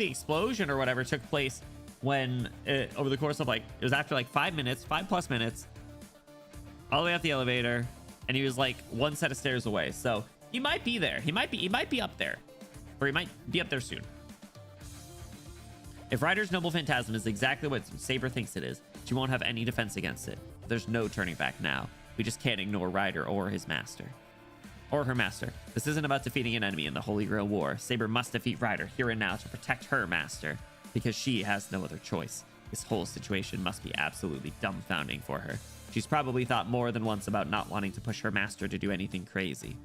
[SPEAKER 1] explosion or whatever took place when over the course of it was after 5 minutes, 5+ minutes, all the way up the elevator, and he was one set of stairs away. So he might be there. He might be up there, or he might be up there soon. If Ryder's Noble Phantasm is exactly what Saber thinks it is, she won't have any defense against it. There's no turning back now. We just can't ignore Ryder or his master. Or her master. This isn't about defeating an enemy in the Holy Grail War. Saber must defeat Ryder here and now to protect her master, because she has no other choice. This whole situation must be absolutely dumbfounding for her. She's probably thought more than once about not wanting to push her master to do anything crazy.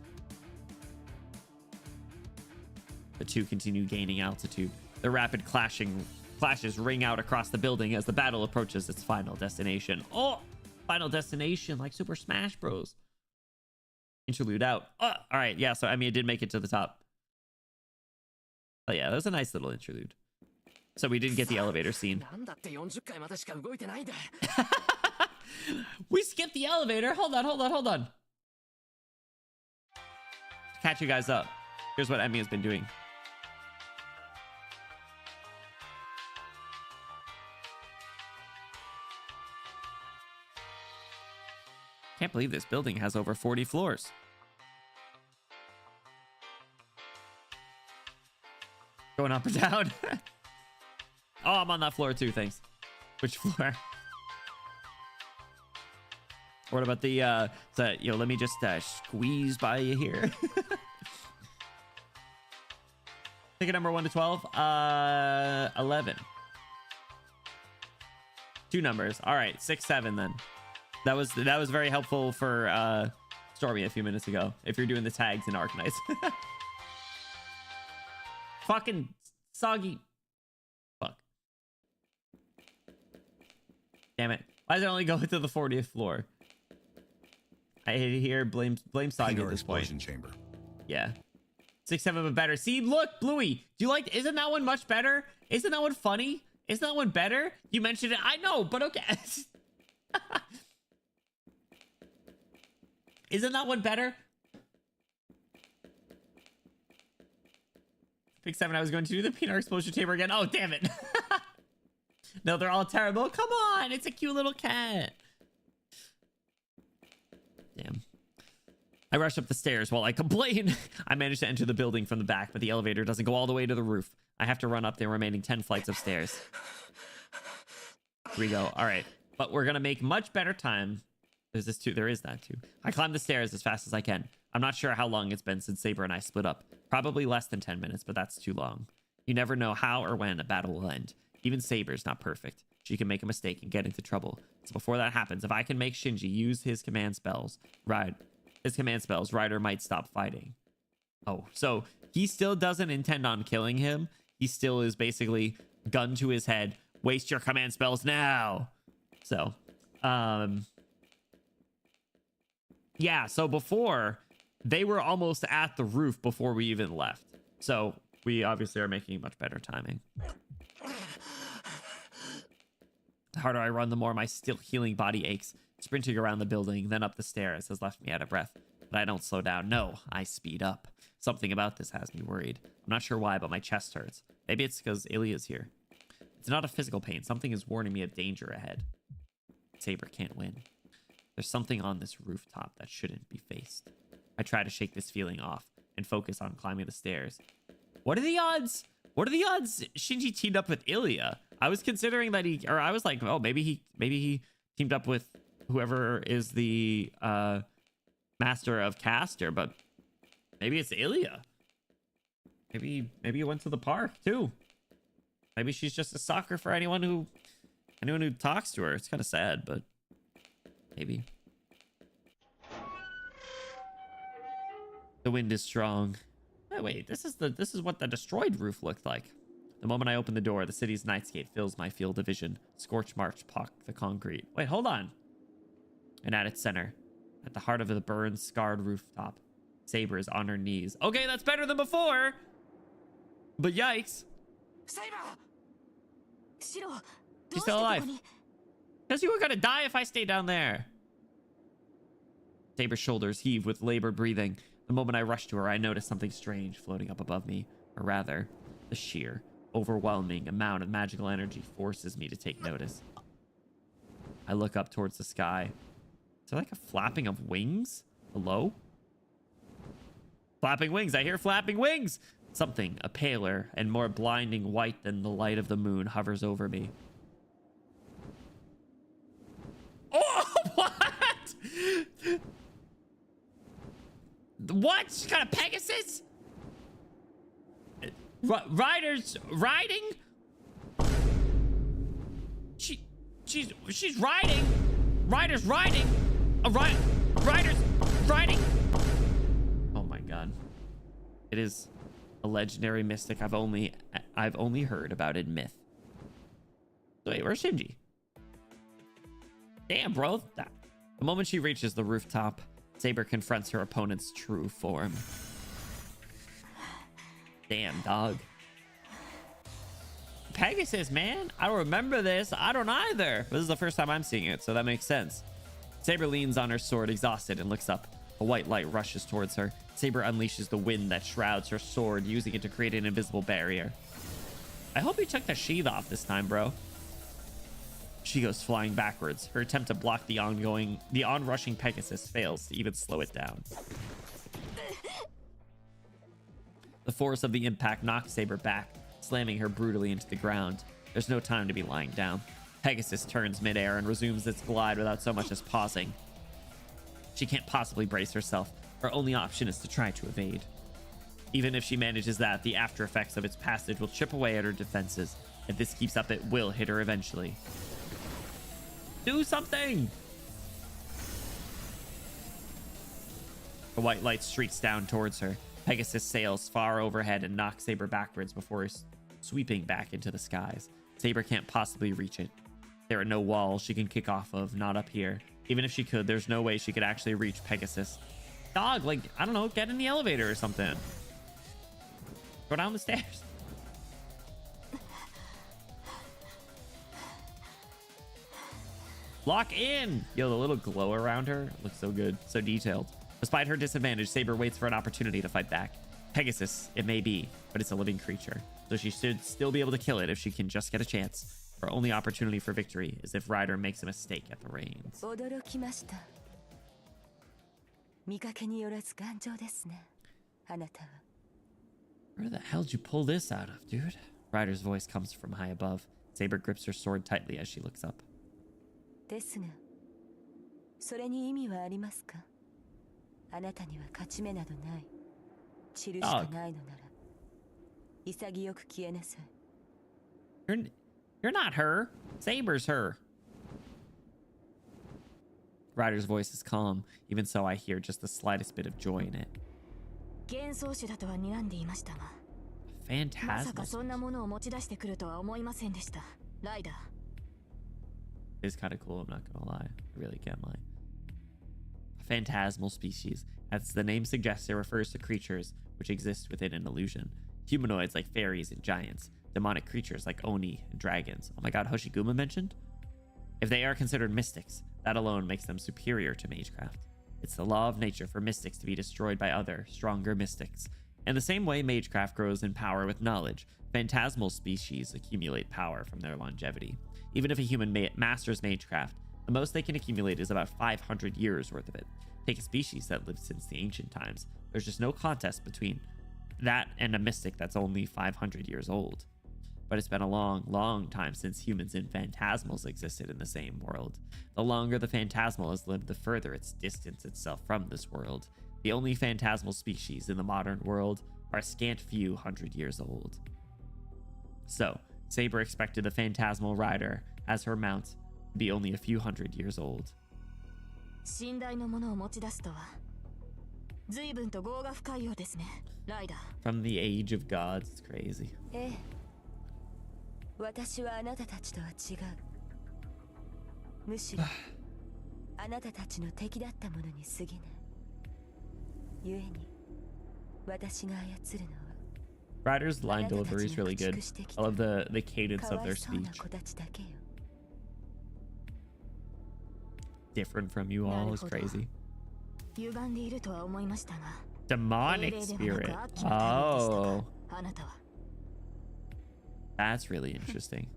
[SPEAKER 1] The two continue gaining altitude. The rapid clashes ring out across the building as the battle approaches its final destination. Oh, final destination, like Super Smash Bros. Interlude out. Oh, all right, yeah, so Emiya did make it to the top. Oh yeah, that was a nice little interlude. So we didn't get the elevator scene. We skipped the elevator. Hold on. Catch you guys up. Here's what Emiya's been doing. Can't believe this building has over 40 floors. Going up or down? Oh, I'm on that floor too, thanks. Which floor? What about the, let me just squeeze by you here. Ticket number 1 to 12. 11. 2 numbers. All right, 6, 7 then. That was very helpful for Stormy a few minutes ago. If you're doing the tags in Arknights. Fucking soggy. Fuck. Damn it. Why does it only go to the 40th floor? I hear blame Soggy at this point.
[SPEAKER 5] Explosion chamber.
[SPEAKER 1] Yeah. 6, 7, but better. See, look, Bluey. Do you like? Isn't that one much better? Isn't that one funny? Isn't that one better? You mentioned it. I know, but okay. Isn't that one better? Pick 7. I was going to do the peanut explosion chamber again. Oh, damn it. No, they're all terrible. Come on. It's a cute little cat. Damn. I rush up the stairs while I complain. I manage to enter the building from the back, but the elevator doesn't go all the way to the roof. I have to run up the remaining 10 flights of stairs. Here we go. All right. But we're going to make much better time. There's this too. There is that too. I climb the stairs as fast as I can. I'm not sure how long it's been since Saber and I split up. Probably less than 10 minutes, but that's too long. You never know how or when a battle will end. Even Saber's not perfect. She can make a mistake and get into trouble. So before that happens, if I can make Shinji use his command spells, Ryder might stop fighting. Oh, so he still doesn't intend on killing him. He still is basically gun to his head. Waste your command spells now. So, yeah, so before, they were almost at the roof before we even left. So we obviously are making much better timing. The harder I run, the more my still healing body aches. Sprinting around the building, then up the stairs has left me out of breath. But I don't slow down. No, I speed up. Something about this has me worried. I'm not sure why, but my chest hurts. Maybe it's because Ilya's here. It's not a physical pain. Something is warning me of danger ahead. Saber can't win. There's something on this rooftop that shouldn't be faced. I try to shake this feeling off and focus on climbing the stairs. What are the odds? What are the odds Shinji teamed up with Ilya? I was considering that I was like, oh, maybe he teamed up with whoever is the master of Caster, but maybe it's Ilya. Maybe he went to the park too. Maybe she's just a sucker for anyone who talks to her. It's kind of sad, but maybe. The wind is strong. Oh, wait, this is what the destroyed roof looked like. The moment I open the door, the city's nightscape fills my field of vision. Scorch marks pock the concrete. Wait, hold on. And at its center, at the heart of the burned, scarred rooftop, Saber is on her knees. Okay, that's better than before. But yikes.
[SPEAKER 2] Saber!
[SPEAKER 1] She's still alive. Because you were gonna die if I stayed down there. Saber's shoulders heave with labored breathing. The moment I rush to her, I notice something strange floating up above me. Or rather, the sheer, overwhelming amount of magical energy forces me to take notice. I look up towards the sky. Is there like a flapping of wings? Hello? Flapping wings. I hear flapping wings. Something, a paler and more blinding white than the light of the moon, hovers over me. Oh, what? What? She's got a Pegasus? Riders riding? She's riding. Riders riding. Riders riding. Oh my god. It is a legendary mystic I've only heard about in myth. Wait, where's Shinji? Damn, bro. The moment she reaches the rooftop, Saber confronts her opponent's true form. Damn, dog. Pegasus, man. I don't remember this. I don't either. But this is the first time I'm seeing it, so that makes sense. Saber leans on her sword, exhausted, and looks up. A white light rushes towards her. Saber unleashes the wind that shrouds her sword, using it to create an invisible barrier. I hope you took the sheath off this time, bro. She goes flying backwards. Her attempt to block the onrushing Pegasus fails to even slow it down. The force of the impact knocks Saber back, slamming her brutally into the ground. There's no time to be lying down. Pegasus turns midair and resumes its glide without so much as pausing. She can't possibly brace herself. Her only option is to try to evade. Even if she manages that, the after effects of its passage will chip away at her defenses. If this keeps up, it will hit her eventually. Do something! The white light streaks down towards her. Pegasus sails far overhead and knocks Saber backwards before sweeping back into the skies. Saber can't possibly reach it. There are no walls she can kick off of, not up here. Even if she could, there's no way she could actually reach Pegasus. Dog, like, I don't know, get in the elevator or something. Go down the stairs. Lock in! Yo, the little glow around her looks so good, so detailed. Despite her disadvantage, Saber waits for an opportunity to fight back. Pegasus, it may be, but it's a living creature, so she should still be able to kill it if she can just get a chance. Her only opportunity for victory is if Ryder makes a mistake at the reins. Where the hell did you pull this out of, dude? Ryder's voice comes from high above. Saber grips her sword tightly as she looks up. You're not her. Saber's her. Ryder's voice is calm. Even so, I hear just the slightest bit of joy in it. It's kind of cool, I'm not gonna lie. I really can't lie. A phantasmal species. As the name suggests, it refers to creatures which exist within an illusion. Humanoids like fairies and giants. Demonic creatures like Oni and dragons. Oh my god, Hoshiguma mentioned? If they are considered mystics, that alone makes them superior to magecraft. It's the law of nature for mystics to be destroyed by other, stronger mystics. In the same way magecraft grows in power with knowledge, phantasmal species accumulate power from their longevity. Even if a human masters magecraft, the most they can accumulate is about 500 years worth of it. Take a species that lived since the ancient times. There's just no contest between that and a mystic that's only 500 years old. But it's been a long, long time since humans and phantasmals existed in the same world. The longer the phantasmal has lived, the further it's distanced itself from this world. The only phantasmal species in the modern world are a scant few hundred years old. So, Saber expected the phantasmal rider, as her mount, to be only a few hundred years old. From the age of gods, it's crazy. Ryder's line delivery is really good. I love the cadence of their speech. Different from you all is crazy. Demonic spirit. Oh. That's really interesting.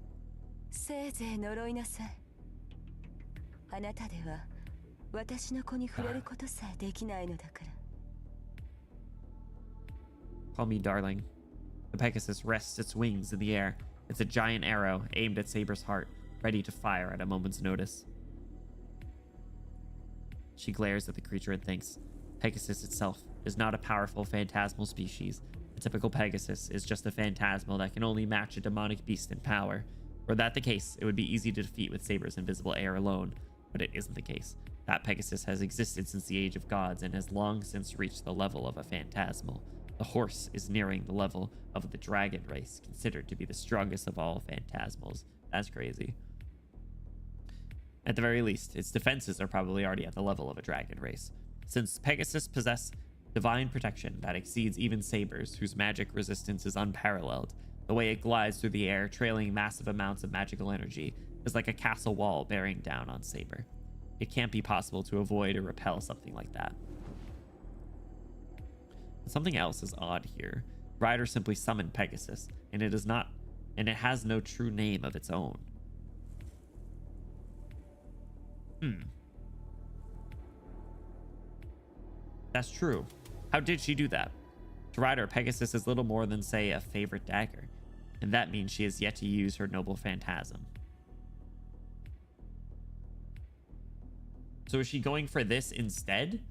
[SPEAKER 1] Call me darling. The Pegasus rests its wings in the air. It's a giant arrow aimed at Saber's heart, ready to fire at a moment's notice. She glares at the creature and thinks, Pegasus itself is not a powerful phantasmal species. A typical Pegasus is just a phantasmal that can only match a demonic beast in power. Were that the case, it would be easy to defeat with Saber's invisible air alone, but it isn't the case. That Pegasus has existed since the age of gods and has long since reached the level of a phantasmal. The horse is nearing the level of the dragon race, considered to be the strongest of all phantasmals. That's crazy. At the very least, its defenses are probably already at the level of a dragon race. Since Pegasus possess divine protection that exceeds even Saber's, whose magic resistance is unparalleled, the way it glides through the air, trailing massive amounts of magical energy, is like a castle wall bearing down on Saber. It can't be possible to avoid or repel something like that. Something else is odd here. Ryder simply summoned Pegasus, and it has no true name of its own. That's true. How did she do that? To Ryder, Pegasus is little more than, say, a favorite dagger. And that means she has yet to use her noble phantasm. So is she going for this instead?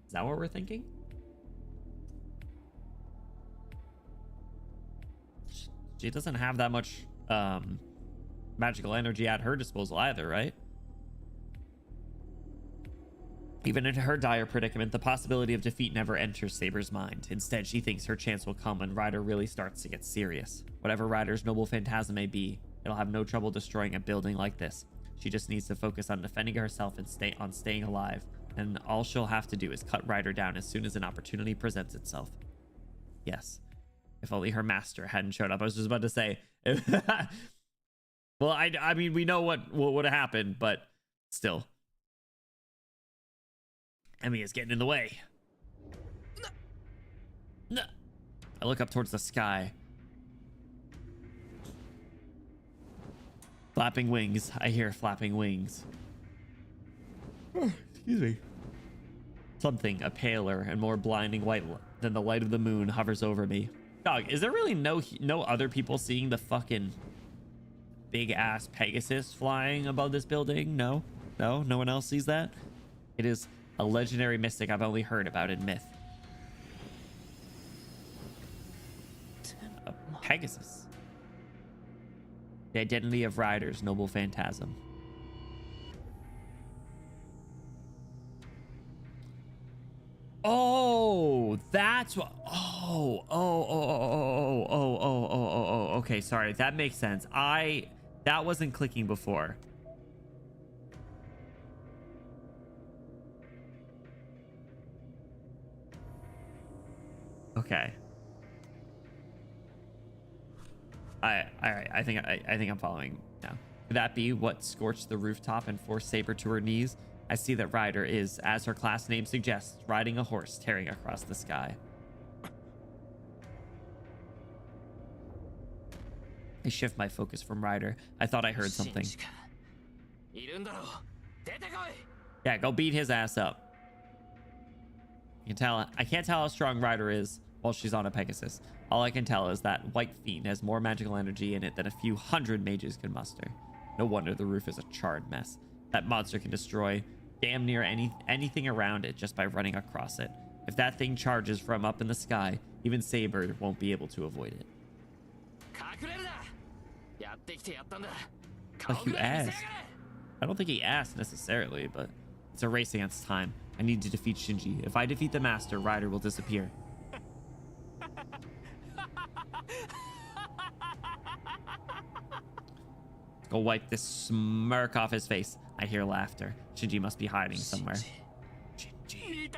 [SPEAKER 1] Is that what we're thinking? She doesn't have that much magical energy at her disposal either, right? Even in her dire predicament, the possibility of defeat never enters Saber's mind. Instead, she thinks her chance will come when Ryder really starts to get serious. Whatever Ryder's noble phantasm may be, it'll have no trouble destroying a building like this. She just needs to focus on defending herself and staying alive. And all she'll have to do is cut Ryder down as soon as an opportunity presents itself. Yes. If only her master hadn't showed up. I was just about to say. Well, I mean, we know what would have happened, but still. Emmy is getting in the way. No. I look up towards the sky. Flapping wings. I hear flapping wings. Oh, excuse me. Something, a paler and more blinding white than the light of the moon, hovers over me. Dog, is there really no other people seeing the fucking big ass Pegasus flying above this building? No one else sees that. It is a legendary mystic I've only heard about in myth. A Pegasus. The identity of Ryder's noble phantasm. Oh, that's what. Okay, sorry. That makes sense. That wasn't clicking before. Okay. I think I'm following now. Could that be what scorched the rooftop and forced Saber to her knees? I see that Ryder is, as her class name suggests, riding a horse tearing across the sky. I shift my focus from Ryder. I thought I heard something. Yeah, go beat his ass up. I can't tell how strong Ryder is while she's on a Pegasus. All I can tell is that White Fiend has more magical energy in it than a few hundred mages can muster. No wonder the roof is a charred mess. That monster can destroy damn near anything around it just by running across it. If that thing charges from up in the sky, even Saber won't be able to avoid it. Like you asked. I don't think he asked necessarily, but it's a race against time. I need to defeat Shinji. If I defeat the master, Ryder will disappear. Go wipe this smirk off his face. I hear laughter. Shinji must be hiding somewhere. Shinji.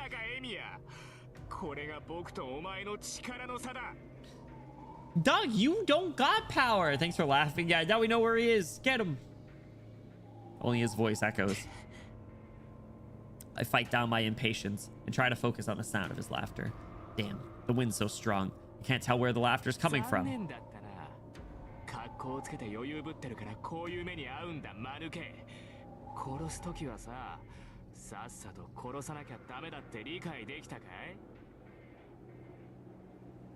[SPEAKER 1] Dog, you don't got power. Thanks for laughing. Yeah, now we know where he is. Get him. Only his voice echoes. I fight down my impatience and try to focus on the sound of his laughter. Damn, the wind's so strong. I can't tell where the laughter's coming from.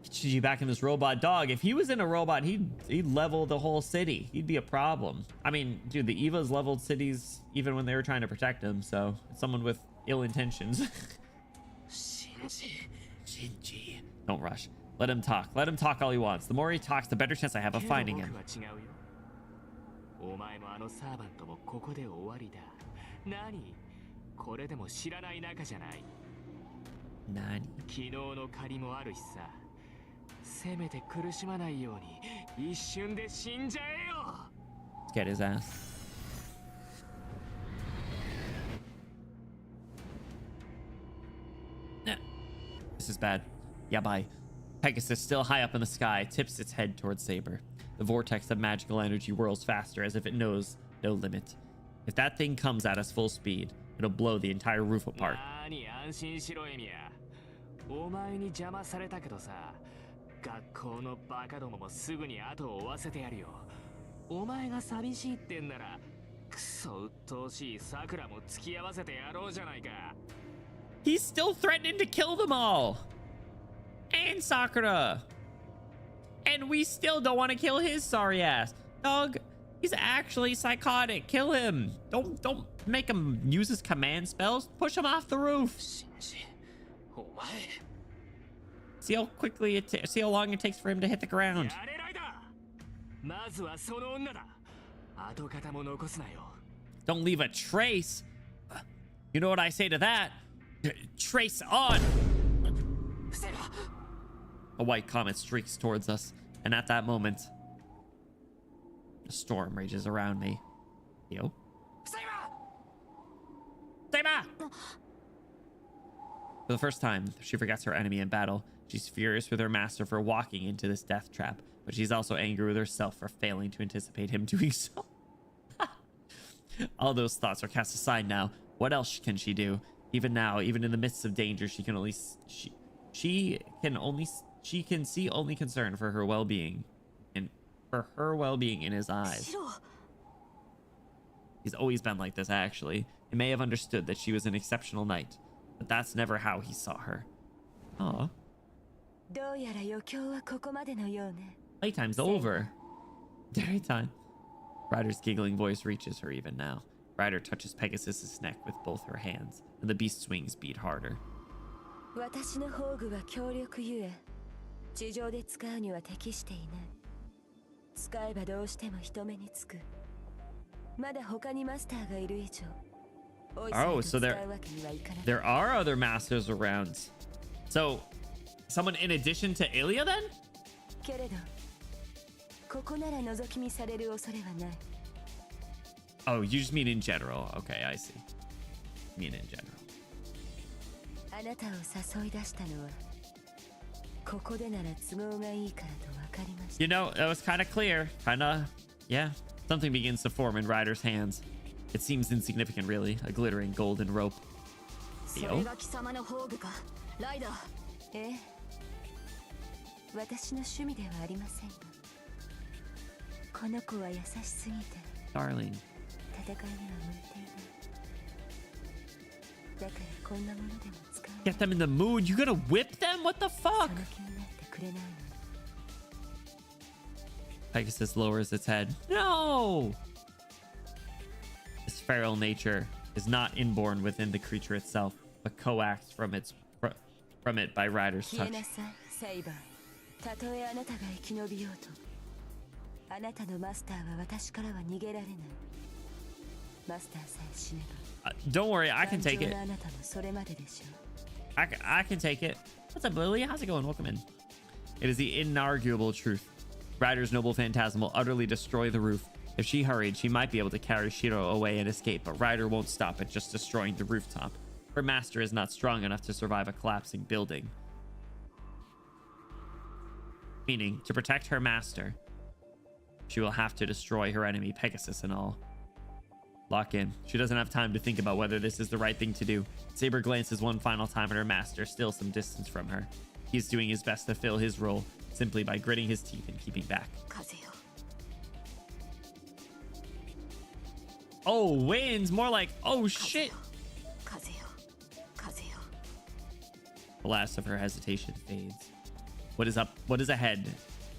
[SPEAKER 1] Get Shinji back in this robot. Dog, if he was in a robot, he'd level the whole city. He'd be a problem. I mean, dude, the Evas leveled cities even when they were trying to protect them, so it's someone with ill intentions. Shinji. Don't rush. Let him talk. Let him talk all he wants. The more he talks, the better chance I have of finding him. Nani? Let's get his ass. This is bad. Yeah, bye. Pegasus, still high up in the sky, tips its head towards Saber. The vortex of magical energy whirls faster as if it knows no limit. If that thing comes at us full speed, it'll blow the entire roof apart.
[SPEAKER 2] くそ鬱陶しいさくらも付き合わせてやろうじゃないか。
[SPEAKER 1] He's still threatening to kill them all. And Sakura. And we still don't want to kill his sorry ass. Dog, he's actually psychotic. Kill him. Don't make him use his command spells. Push him off the roof.
[SPEAKER 2] 信じ、お前。
[SPEAKER 1] See how quickly see how long it takes for him to hit the ground.
[SPEAKER 2] やれないだ。まずはその女だ。跡形も残すなよ。
[SPEAKER 1] Don't leave a trace. You know what I say to that? Trace on.
[SPEAKER 2] セイバー。
[SPEAKER 1] A white comet streaks towards us, and at that moment, a storm rages around me. Yo.
[SPEAKER 2] セイバー。
[SPEAKER 1] Saber! For the first time, she forgets her enemy in battle. She's furious with her master for walking into this death trap, but she's also angry with herself for failing to anticipate him doing so. All those thoughts are cast aside now. What else can she do? Even now, even in the midst of danger, she can see only concern for her well-being, and for her well-being in his eyes. He's always been like this, actually. He may have understood that she was an exceptional knight, but that's never how he saw her. Aw. Playtime's over. Daytime. Ryder's giggling voice reaches her even now. Ryder touches Pegasus's neck with both her hands, and the beast's wings beat harder.
[SPEAKER 6] 私の宝具は強力ゆえ、地上で使うには適していない。使えばどうしても人目につく。まだ他にマスターがいる以上、
[SPEAKER 1] Oh, so there are other masters around. So, someone in addition to Ilya then?
[SPEAKER 6] けれど、ここなら覗き見される恐れはない。
[SPEAKER 1] Oh, you just mean in general. Okay, I see. You mean in general.
[SPEAKER 6] あなたを誘い出したのは、ここでなら都合がいいからと分かりました。
[SPEAKER 1] You know, that was kind of clear. Yeah. Something begins to form in Ryder's hands. It seems insignificant, really. A glittering golden rope.
[SPEAKER 3] それが貴様の宝具か、ライダー。
[SPEAKER 6] ええ、私の趣味ではありませんが、この子は優しすぎて、
[SPEAKER 1] Darling.
[SPEAKER 6] 戦いには向いていない。だからこんなものでも使う。
[SPEAKER 1] Get them in the mood. You gonna whip them? What the
[SPEAKER 6] そ
[SPEAKER 1] fuck?
[SPEAKER 6] の気になってくれないの。
[SPEAKER 1] Pegasus lowers its head. No! This feral nature is not inborn within the creature itself, but coaxed from it by Ryder's
[SPEAKER 6] 消え
[SPEAKER 1] touch.
[SPEAKER 6] なさい、セイバー。たとえあなたが生き延びようと、あなたのマスターは私からは逃げられない。マスターさえ死ねば。
[SPEAKER 1] Don't worry, I can take
[SPEAKER 6] 頑
[SPEAKER 1] it.
[SPEAKER 6] 丈なあなたもそれまででしょう。
[SPEAKER 1] I can take it. What's up, Lily? How's it going? Welcome in. It is the inarguable truth. Ryder's noble phantasm will utterly destroy the roof. If she hurried, she might be able to carry Shiro away and escape, but Ryder won't stop at just destroying the rooftop. Her master is not strong enough to survive a collapsing building. Meaning, to protect her master, she will have to destroy her enemy, Pegasus and all. Lock in. She doesn't have time to think about whether this is the right thing to do. Saber glances one final time at her master, still some distance from her. He's doing his best to fill his role, simply by gritting his teeth and keeping back.
[SPEAKER 3] 風よ。
[SPEAKER 1] Oh, wins! More like, oh shit!
[SPEAKER 3] 風よ。風よ。
[SPEAKER 1] The last of her hesitation fades. What is up? What is ahead?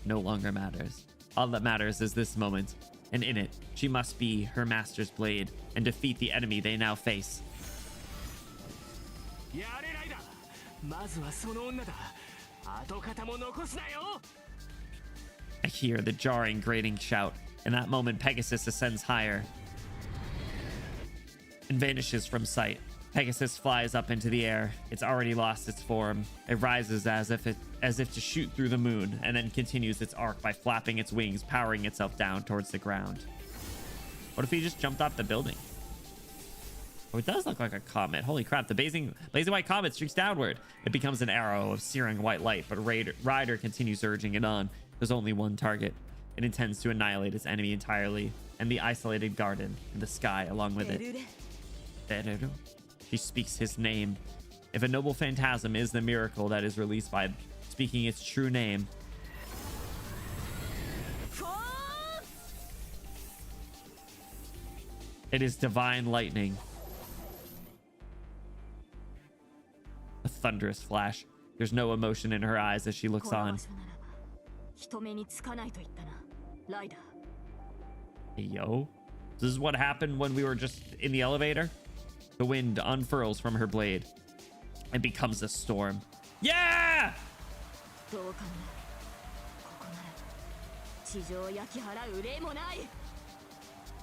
[SPEAKER 1] No longer matters. All that matters is this moment, and in it, she must be her master's blade and defeat the enemy they now face.
[SPEAKER 2] やれライダー。まずはその女だ。跡形も残すなよ。
[SPEAKER 1] I hear the jarring, grating shout. In that moment, Pegasus ascends higher and vanishes from sight. Pegasus flies up into the air. It's already lost its form. It rises as if to shoot through the moon, and then continues its arc by flapping its wings, powering itself down towards the ground. What if he just jumped off the building? Oh, it does look like a comet. Holy crap, the blazing white comet streaks downward. It becomes an arrow of searing white light, but Ryder continues urging it on. There's only one target. It intends to annihilate its enemy entirely, and the isolated garden and the sky along with it. She speaks his name. If a noble phantasm is the miracle that is released by speaking its true name, It is divine lightning. A thunderous flash. There's no emotion in her eyes as she looks on. Hey, yo. This is what happened when we were just in the elevator. The wind unfurls from her blade and becomes a storm. Yeah!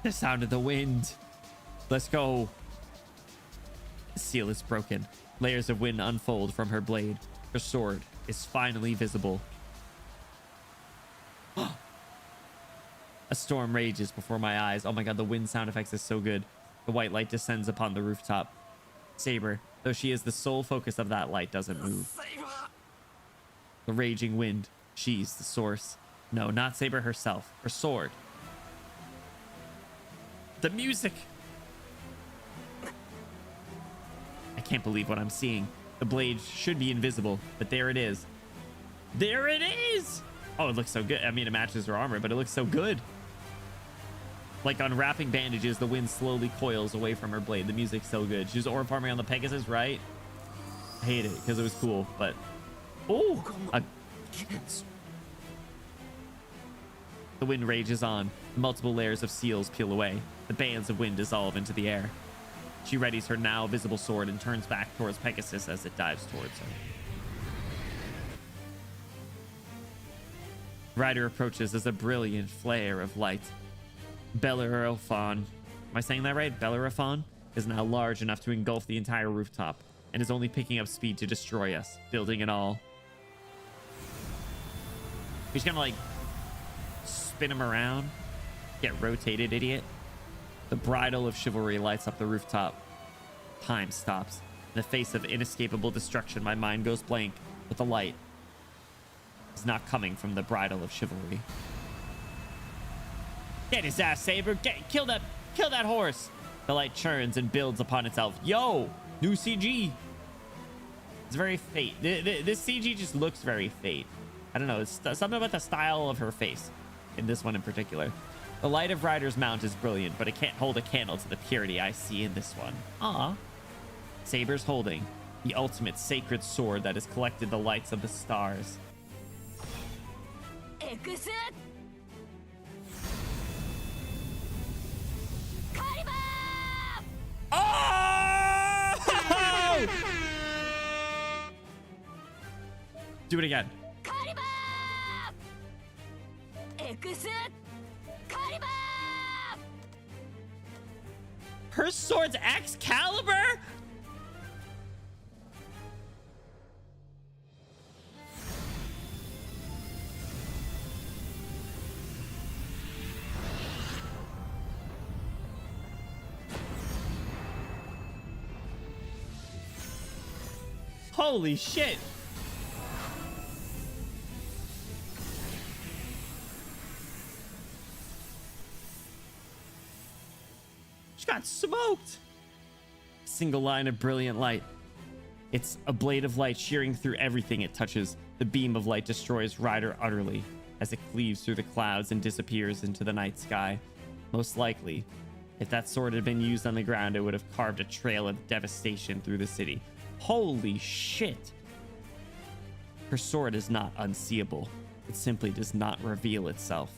[SPEAKER 1] The sound of the wind. Let's go. The seal is broken. Layers of wind unfold from her blade. Her sword is finally visible. A storm rages before my eyes. Oh my god, the wind sound effects is so good. The white light descends upon the rooftop. Saber, though she is the sole focus of that light, doesn't move. The raging wind, she's the source. No, not Saber herself. Her sword. The music. I can't believe what I'm seeing. The blade should be invisible, but there it is. There it is! Oh, it looks so good. I mean, it matches her armor, but it looks so good. Like unwrapping bandages, the wind slowly coils away from her blade. The music's so good. She was orb farming on the Pegasus, right? I hate it because it was cool, but... Oh! The wind rages on. Multiple layers of seals peel away. The bands of wind dissolve into the air. She readies her now visible sword and turns back towards Pegasus as it dives towards her. Ryder approaches as a brilliant flare of light. Bellerophon, am I saying that right? Bellerophon is now large enough to engulf the entire rooftop and is only picking up speed to destroy us, building it all. He's gonna like spin him around, get rotated, idiot. The bridle of chivalry lights up the rooftop. Time stops. In the face of inescapable destruction, my mind goes blank, but the light is not coming from the bridle of chivalry. Get his ass, Saber. Kill that horse. The light churns and builds upon itself. Yo, new CG. It's very Fate. This CG just looks very Fate. I don't know. It's something about the style of her face in this one in particular. The light of Ryder's mount is brilliant, but it can't hold a candle to the purity I see in this one. Ah. Saber's holding the ultimate sacred sword that has collected the lights of the stars. Oh! Do it again. Her sword's Excalibur? Holy shit. She got smoked. Single line of brilliant light. It's a blade of light shearing through everything it touches. The beam of light destroys Ryder utterly as it cleaves through the clouds and disappears into the night sky. Most likely, if that sword had been used on the ground, it would have carved a trail of devastation through the city. Holy shit. Her sword is not unseeable. It simply does not reveal itself.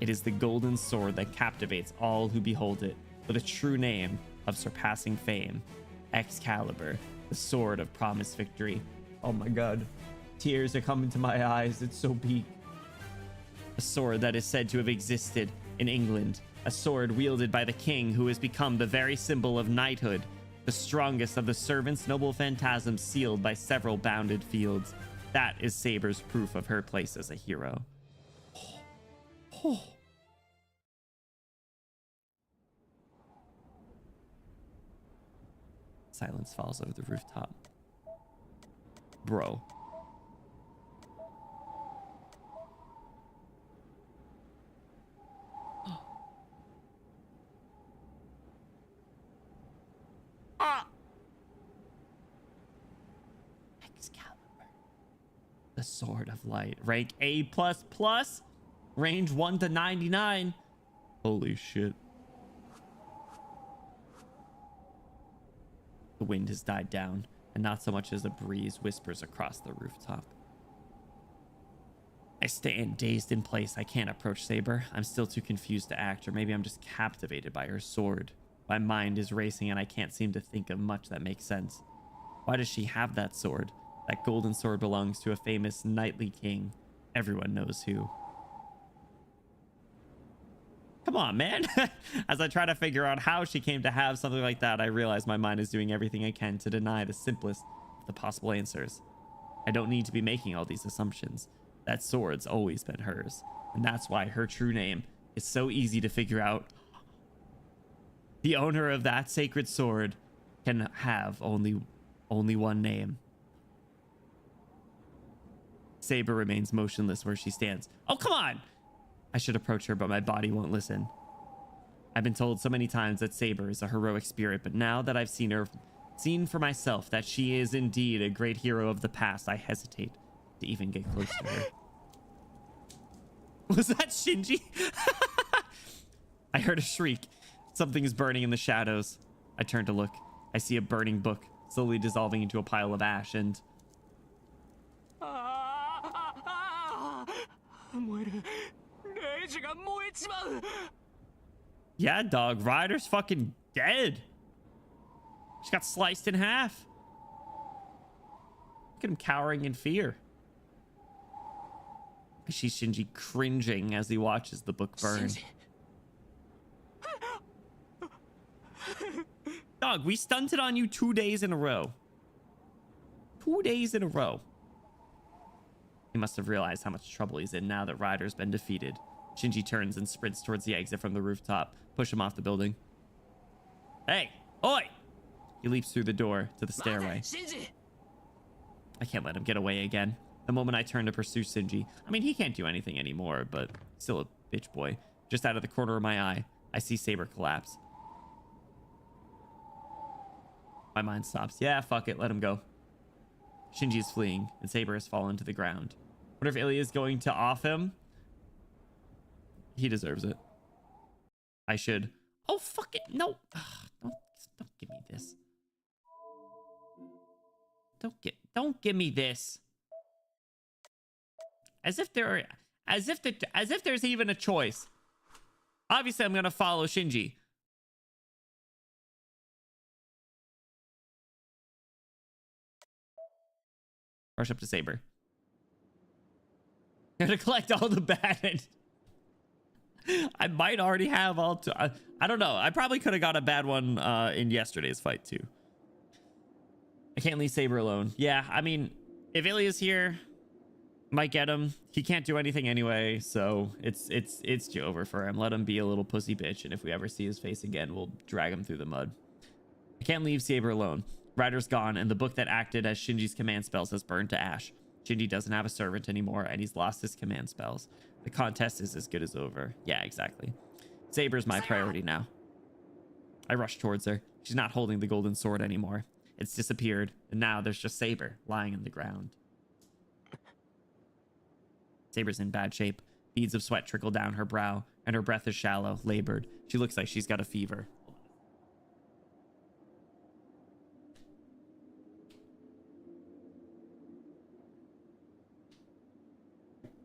[SPEAKER 1] It is the golden sword that captivates all who behold it, with a true name of surpassing fame. Excalibur, the sword of promised victory. Oh my god. Tears are coming to my eyes. It's so peak. A sword that is said to have existed in England. A sword wielded by the king who has become the very symbol of knighthood. The strongest of the servants' noble phantasms sealed by several bounded fields. That is Saber's proof of her place as a hero. Oh. Silence falls over the rooftop. Bro. Excalibur. The Sword of Light. Rank A++. Range 1 to 99. Holy shit. The wind has died down, and not so much as a breeze whispers across the rooftop. I stand dazed in place. I can't approach Saber. I'm still too confused to act, or maybe I'm just captivated by her sword. My mind is racing, and I can't seem to think of much that makes sense. Why does she have that sword? That golden sword belongs to a famous knightly king. Everyone knows who. Come on, man. As I try to figure out how she came to have something like that, I realize my mind is doing everything I can to deny the simplest of the possible answers. I don't need to be making all these assumptions. That sword's always been hers, and that's why her true name is so easy to figure out. The owner of that sacred sword can have only one name. Saber remains motionless where she stands. Oh, come on! I should approach her, but my body won't listen. I've been told so many times that Saber is a heroic spirit, but now that I've seen for myself that she is indeed a great hero of the past, I hesitate to even get close to her. Was that Shinji? I heard a shriek. Something is burning in the shadows. I turn to look. I see a burning book slowly dissolving into a pile of ash, and yeah, dog, Ryder's fucking dead. She got sliced in half. Look at him cowering in fear. I see Shinji cringing as he watches the book burn. Dog, we stunted on you 2 days in a row. 2 days in a row. He must have realized how much trouble he's in now that Ryder's been defeated. Shinji turns and sprints towards the exit from the rooftop. Push him off the building. Hey, oi! He leaps through the door to the stairway. I can't let him get away again. The moment I turn to pursue Shinji, I mean, he can't do anything anymore, but still a bitch boy. Just out of the corner of my eye, I see Saber collapse. My mind stops. Yeah, fuck it. Let him go. Shinji is fleeing, and Saber has fallen to the ground. What if Ilya is going to off him? He deserves it. I should. Oh, fuck it. No. Ugh, don't give me this. Don't give me this. As if there's even a choice. Obviously, I'm gonna follow Shinji. Rush up to Saber. Gonna collect all the bad. I might already have all. I don't know. I probably could have got a bad one in yesterday's fight too. I can't leave Saber alone. Yeah, I mean, if Ilya's here, might get him. He can't do anything anyway, so it's over for him. Let him be a little pussy bitch, and if we ever see his face again, we'll drag him through the mud. I can't leave Saber alone. Ryder's gone, and the book that acted as Shinji's command spells has burned to ash. Shinji doesn't have a servant anymore, and he's lost his command spells. The contest is as good as over. Yeah, exactly. Saber's my priority now. I rush towards her. She's not holding the golden sword anymore. It's disappeared, and now there's just Saber lying on the ground. Saber's in bad shape. Beads of sweat trickle down her brow, and her breath is shallow, labored. She looks like she's got a fever.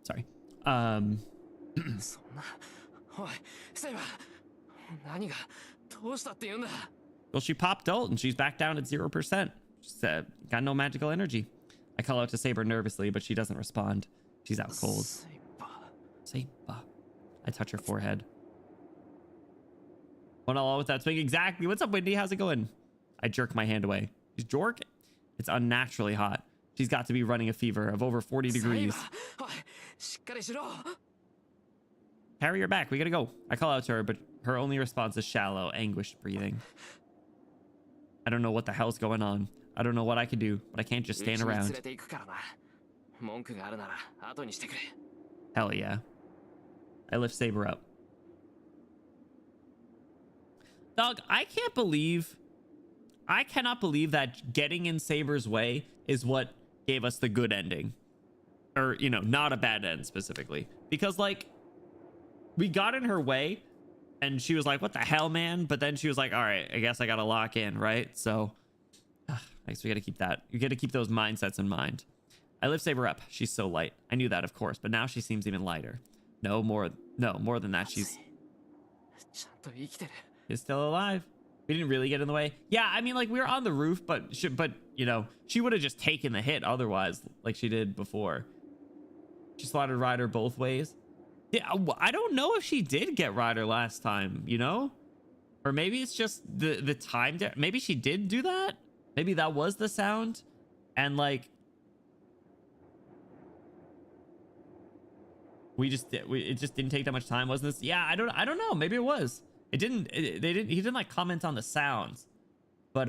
[SPEAKER 1] Sorry. Well, she popped ult and she's back down at 0%. She's got no magical energy. I call out to Saber nervously, but she doesn't respond. She's out cold. Saber. I touch her forehead. Went all with that swing. Exactly. What's up, Windy? How's it going? I jerk my hand away. She's jork. It's unnaturally hot. She's got to be running a fever of over 40 degrees. Carry her back. We gotta go. I call out to her, but her only response is shallow, anguished breathing. I don't know what the hell's going on. I don't know what I can do, but I can't just stand around. Hell yeah. I lift Saber up. Dog, I cannot believe that getting in Saber's way is what gave us the good ending. Or, you know, not a bad end specifically. Because, like, we got in her way and she was like, what the hell, man? But then she was like, all right, I guess I gotta lock in, right? So Like, so we gotta keep that. You gotta keep those mindsets in mind. I lift Saber up. She's so light. I knew that, of course, but now she seems even lighter. No, more than that. She's still alive. We didn't really get in the way. Yeah, I mean, like, we were on the roof, but you know, she would have just taken the hit otherwise, like she did before. She slaughtered Ryder both ways. Yeah, I don't know if she did get Ryder last time, you know? Or maybe it's just the time. Maybe she did do that. Maybe that was the sound. And like, it just didn't take that much time, wasn't this? Yeah, I don't know. Maybe it was. He didn't like comment on the sounds. But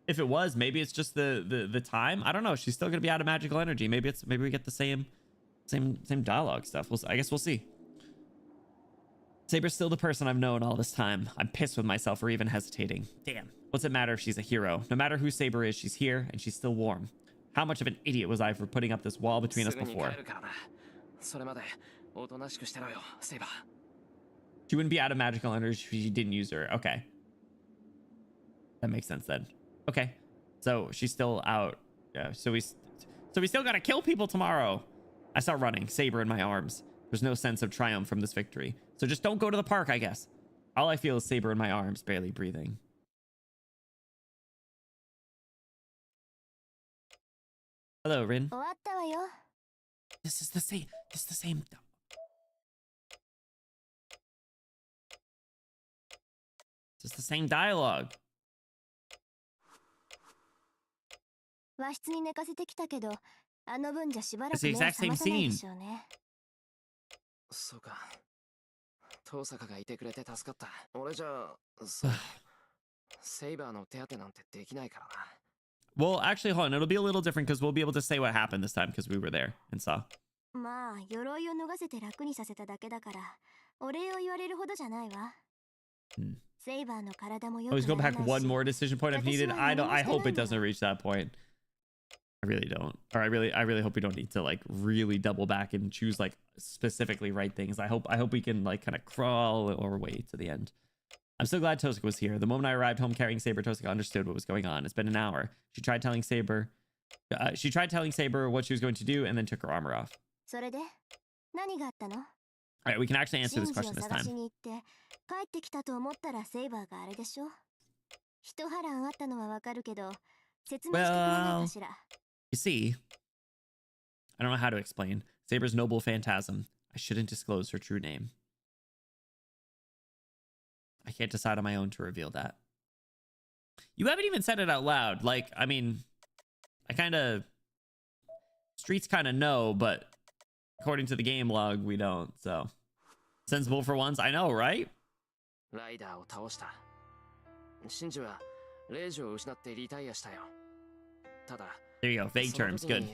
[SPEAKER 1] if it was, maybe it's just the time. I don't know. She's still gonna be out of magical energy. Maybe we get the same dialogue stuff. I guess we'll see. Saber's still the person I've known all this time. I'm pissed with myself for even hesitating. Damn. What's it matter if she's a hero? No matter who Saber is, she's here and she's still warm. How much of an idiot was I for putting up this wall between us before? She wouldn't be out of magical energy if she didn't use her. Okay. That makes sense then. Okay. So she's still out. Yeah. So we still gotta kill people tomorrow. I start running, Saber in my arms. There's no sense of triumph from this victory. So just don't go to the park, I guess. All I feel is Saber in my arms, barely breathing. Hello, Rin. This is the same. It's the same. It's the same dialogue. It's the exact same scene.
[SPEAKER 2] そうか。遠坂がいてくれて助かった。俺じゃセイバーの手当てなんてできないからな。
[SPEAKER 1] Well, actually, hold on. It'll be a little different because we'll be able to say what happened this time because we were there and saw.
[SPEAKER 4] まあ、鎧を脱がせて楽にさせただけだから、お礼を言われるほどじゃないわ。セイバーの体もよくならないし。Always go back one more decision point if needed. I hope it doesn't reach that point. I really don't. Or I really hope we don't need to like really double back and choose like specifically right things. I hope we can like kind of crawl our way to the end. I'm so glad Tosaka was here. The moment I arrived home carrying Saber, Tosaka understood what was going on. It's been an hour. She tried telling Saber what she was going to do and then took her armor off. All right, we can actually answer this question this time. Well, you see, I don't know how to explain. Saber's noble phantasm. I shouldn't disclose her true name. I can't decide on my own to reveal that. You haven't even said it out loud. Like, I mean, Streets kind of know, but according to the game log, we don't, so. Sensible for once, I know, right? There you go, vague terms, good.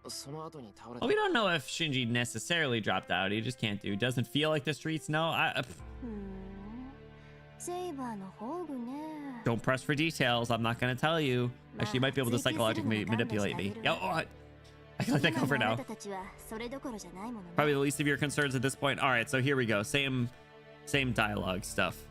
[SPEAKER 4] Well, we don't know if Shinji necessarily dropped out. He just can't do. Doesn't feel like the streets know. Don't press for details. I'm not gonna tell you. Actually, you might be able to psychologically manipulate me. Yeah, oh, I can let that go for now. Probably the least of your concerns at this point. All right, so here we go. Same dialogue stuff.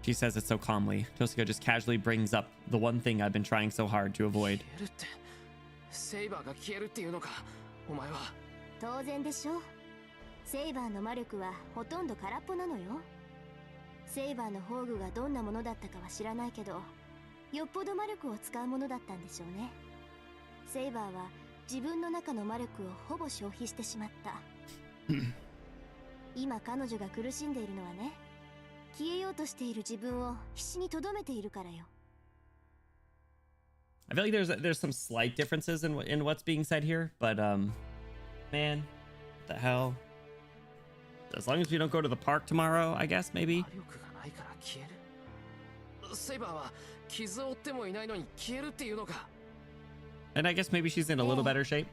[SPEAKER 4] She says it so calmly. Tosaka just casually brings up the one thing I've been trying so hard to avoid. I feel like there's some slight differences in what's being said here, but man, what the hell? As long as we don't go to the park tomorrow, I guess maybe. And I guess maybe she's in a little better shape.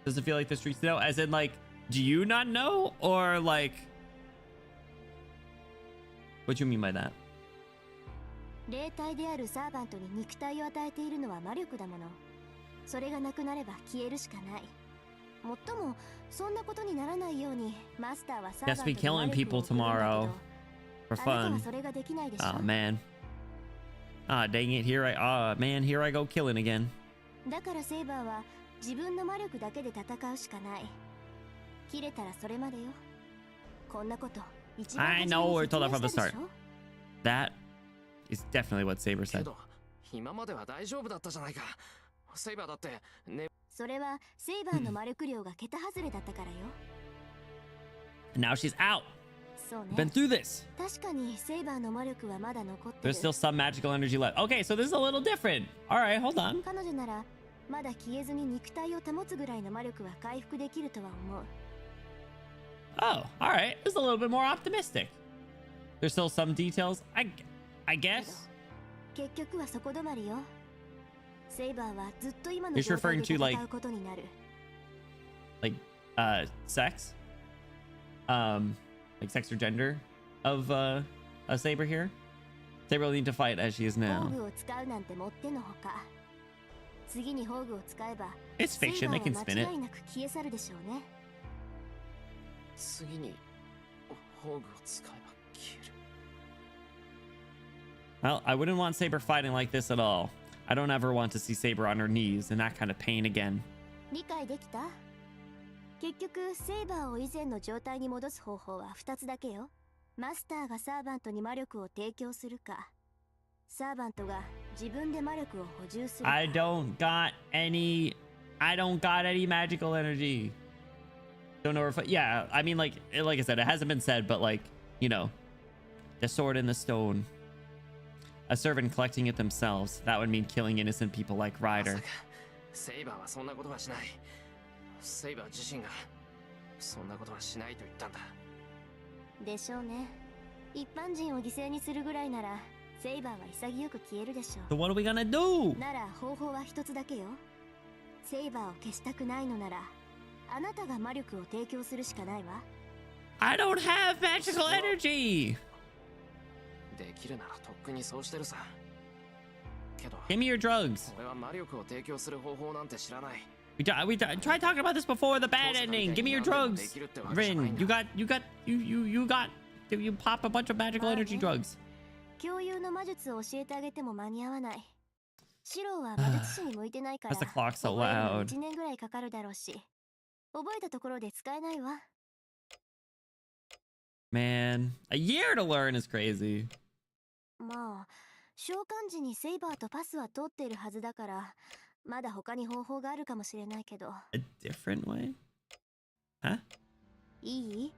[SPEAKER 4] Does it feel like the streets know? As in, like, do you not know? Or, like,
[SPEAKER 1] What do you mean by that?
[SPEAKER 4] 霊体であるサーバントに肉体を与えているのは魔力だもの。それがなくなれば消えるしかない。もっともそんなことにならないようにマスターはサーバン
[SPEAKER 1] Guess
[SPEAKER 4] ト
[SPEAKER 1] be
[SPEAKER 4] に魔
[SPEAKER 1] killing
[SPEAKER 4] 力を
[SPEAKER 1] people
[SPEAKER 4] 送るんだけど
[SPEAKER 1] tomorrow for
[SPEAKER 4] あなたは
[SPEAKER 1] fun.
[SPEAKER 4] それができないでしょ。
[SPEAKER 1] Oh man. Ah, dang it. Here I go killing again.
[SPEAKER 4] だからセイバーは自分の魔力だけで戦うしかない。切れたらそれまでよ。こんなこと一番
[SPEAKER 1] I
[SPEAKER 4] 初め
[SPEAKER 1] know
[SPEAKER 4] に
[SPEAKER 1] we're
[SPEAKER 4] 説
[SPEAKER 1] told
[SPEAKER 4] 明
[SPEAKER 1] that from the
[SPEAKER 4] したで
[SPEAKER 1] start.
[SPEAKER 4] しょ。
[SPEAKER 1] That is definitely what Saber
[SPEAKER 2] け
[SPEAKER 1] said.
[SPEAKER 2] ど今までは大丈夫だったじゃないか。セイバーだってね。
[SPEAKER 4] それはセイバーの魔力量が桁外れだったからよ。
[SPEAKER 1] And now she's out.
[SPEAKER 4] そうね。
[SPEAKER 1] Been through this.
[SPEAKER 4] 確かにセイバーの魔力はまだ残ってる。
[SPEAKER 1] There's still some magical energy left. Okay, so this is a little different. All right, hold on.
[SPEAKER 4] 彼女ならまだ消えずに肉体を保つぐらいの魔力は回復できるとは思う。
[SPEAKER 1] Oh, all right. This is a little bit more optimistic. There's still some details. I guess.
[SPEAKER 4] 結局はそこ止まりよ。セイバーはずっと今の
[SPEAKER 1] You're
[SPEAKER 4] 状態
[SPEAKER 1] referring
[SPEAKER 4] で
[SPEAKER 1] to, like-
[SPEAKER 4] 戦うことになる。
[SPEAKER 1] Like sex. Like sex or gender of a Saber here. Saber will need to fight as she is
[SPEAKER 4] 宝
[SPEAKER 1] now.
[SPEAKER 4] 具を使うなんてもってのほか。次に宝具を使えば
[SPEAKER 1] It's
[SPEAKER 4] セイ
[SPEAKER 1] fiction.
[SPEAKER 4] バ
[SPEAKER 1] They
[SPEAKER 4] ー
[SPEAKER 1] can
[SPEAKER 4] は
[SPEAKER 1] spin
[SPEAKER 4] 間
[SPEAKER 1] it.
[SPEAKER 4] 違いなく消え去るでしょうね。
[SPEAKER 2] 次に宝具を使えば消える。
[SPEAKER 1] Well, I wouldn't want Saber fighting like this at all. I don't ever want to see Saber on her knees in that kind of pain again.
[SPEAKER 4] 理解できた？結局セイバーを以前の状態に戻す方法は2つだけよ。マスターがサーバントに魔力を提供するか、サーバントが自分で魔力を補充するか。
[SPEAKER 1] I don't got any magical energy. Don't know if yeah, I mean like I said, it hasn't been said, but like, you know, the sword in the stone. A servant collecting it themselves. That would mean killing innocent people like
[SPEAKER 2] ま
[SPEAKER 1] Ryder.
[SPEAKER 2] さかセイバーはそんなことはしない。セイバー自身がそんなことはしないと言ったんだ。
[SPEAKER 4] でしょうね。一般人を犠牲にするぐらいならセイバーは潔く消えるでしょ
[SPEAKER 1] So what are we gonna do?
[SPEAKER 4] う。なら方法は一つだけよ。セイバーを消したくないのならあなたが魔力を提供するしかないわ。
[SPEAKER 1] I don't have magical energy.
[SPEAKER 2] できるならとっくにそうしてるさ。けど
[SPEAKER 1] Give me your drugs.
[SPEAKER 2] 俺は魔力を提供する方法なんて知らない。
[SPEAKER 1] We tried talking about this before the bad ending. Give me your drugs. Rin, you pop a bunch of magical energy drugs.
[SPEAKER 4] 共有の魔術を教えてあげても間に合わない。シローは魔術師に向いてないから
[SPEAKER 1] That's the clock so
[SPEAKER 4] 覚えるの
[SPEAKER 1] loud.
[SPEAKER 4] に1年ぐらいかかるだろうし、覚えたところで使えないわ。
[SPEAKER 1] Man, a year to learn is crazy.
[SPEAKER 4] まあ召喚時にセイバーとパスは通っているはずだからまだ他に方法があるかもしれないけど。
[SPEAKER 1] A different way? Huh?
[SPEAKER 4] いい？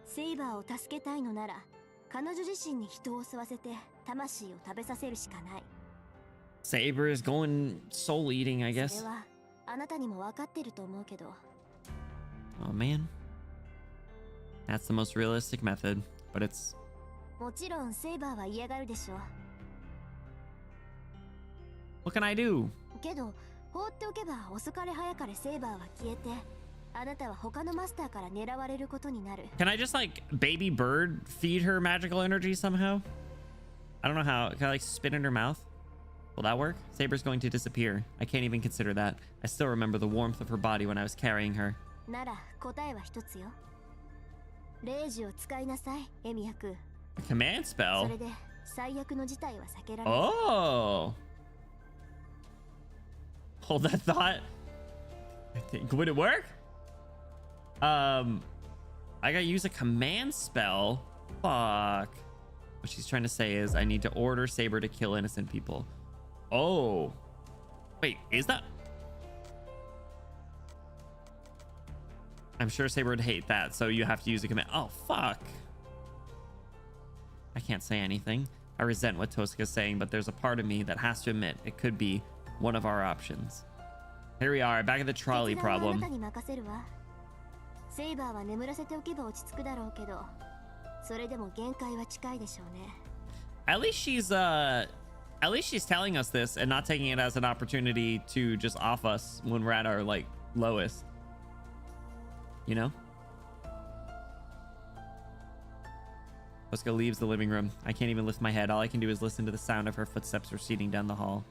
[SPEAKER 4] セイバーを助けたいのなら彼女自身に人を吸わせて魂を食べさせるしかない。
[SPEAKER 1] Saber is going soul eating, I
[SPEAKER 4] そ
[SPEAKER 1] guess.
[SPEAKER 4] れはあなたにも分かってると思うけど。
[SPEAKER 1] Oh man. That's the most realistic method, but it's
[SPEAKER 4] もちろんセイバーは嫌がるでしょう。
[SPEAKER 1] what can I do?
[SPEAKER 4] けど放っておけば遅かれ早かれセイバーは消えてあなたは他のマスターから狙われることになる。
[SPEAKER 1] Can I just like baby bird feed her magical energy somehow? I don't know how. Can I like spit in her mouth? Will that work? Saber's going to disappear. I can't even consider that. I still remember the warmth of her body when I was carrying her.
[SPEAKER 4] なら答えは一つよ。霊樹を使いなさい、エミヤ君。
[SPEAKER 1] A command
[SPEAKER 4] そ
[SPEAKER 1] spell?
[SPEAKER 4] れで最悪の事態は避けられる。
[SPEAKER 1] Oh! Hold that thought. I think, would it work? I gotta use a command spell. Fuck. What she's trying to say is I need to order Saber to kill innocent people. Oh. Wait, is that? I'm sure Saber would hate that, so you have to use a command. Oh, fuck. I can't say anything. I resent what Tosca's saying, but there's a part of me that has to admit it could be one of our options. Here we are, back at the trolley
[SPEAKER 4] 決断はあな
[SPEAKER 1] problem.
[SPEAKER 4] たに任せるわ。セイバーは眠らせておけば落ち着くだろうけど、それでも限界は近いでしょうね。
[SPEAKER 1] At least she's telling us this and not taking it as an opportunity to just off us when we're at our like lowest. You know? Oscar leaves the living room. I can't even lift my head. All I can do is listen to the sound of her footsteps receding down the hall.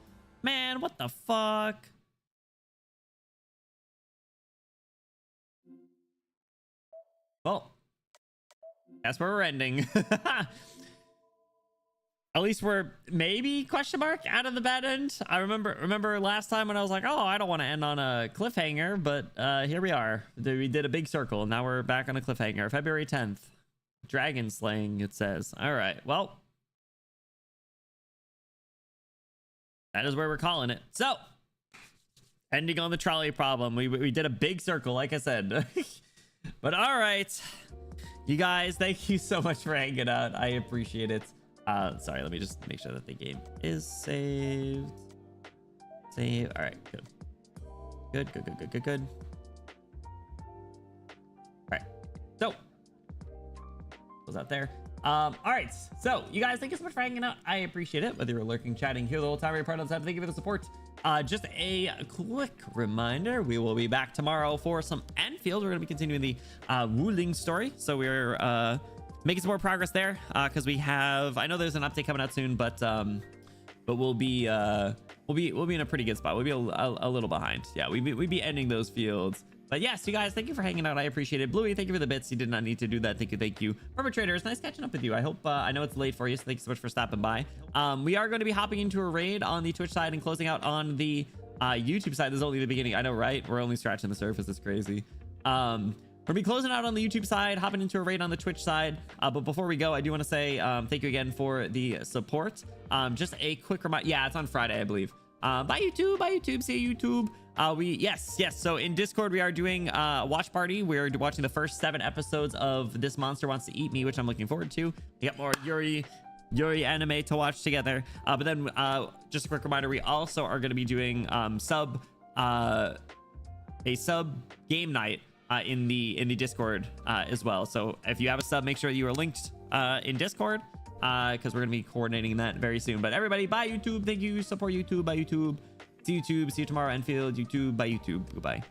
[SPEAKER 1] Man, what the fuck? Well, that's where we're ending. At least we're maybe question mark out of the bad end. I remember last time when I was like, oh, I don't want to end on a cliffhanger, but here we are. We did a big circle. Now we're back on a cliffhanger. February 10th. Dragon slaying, it says. All right. Well, that is where we're calling it. So, ending on the trolley problem. We did a big circle, like I said. But all right. You guys, thank you so much for hanging out. I appreciate it. Sorry, let me just make sure that the game is saved. Save. All right, good. Good. All right. So, close out there. All right. So, you guys, thank you so much for hanging out. I appreciate it. Whether you're lurking, chatting, here the whole time, you're part of the time. Thank you for the support. Just a quick reminder, we will be back tomorrow for some Anfield. We're going to be continuing the Wuling story. So we're making some more progress there because we have, I know there's an update coming out soon, but we'll be in a pretty good spot. We'll be a little behind. Yeah, we'd be ending those fields. But yes, you guys, thank you for hanging out. I appreciate it. Bluey, thank you for the bits. You did not need to do that. Thank you. Perpetrator, it's nice catching up with you. I hope, I know it's late for you, so thank you so much for stopping by. We are going to be hopping into a raid on the Twitch side and closing out on the YouTube side. This is only the beginning. I know, right? We're only scratching the surface. It's crazy. We'll be closing out on the YouTube side, hopping into a raid on the Twitch side. But before we go, I do want to say thank you again for the support. Just a quick reminder. Yeah, it's on Friday, I believe. Bye YouTube. See you YouTube. Yes. So in Discord, we are doing a watch party. We're watching the first 7 episodes of This Monster Wants to Eat Me, which I'm looking forward to. We got more Yuri anime to watch together. But then just a quick reminder, we also are going to be doing a sub game night in the Discord as well. So if you have a sub, make sure you are linked in Discord because we're going to be coordinating that very soon. But everybody, bye YouTube. Thank you. Support YouTube. Bye YouTube. See YouTube. See you tomorrow, Enfield. YouTube. Bye YouTube. Goodbye.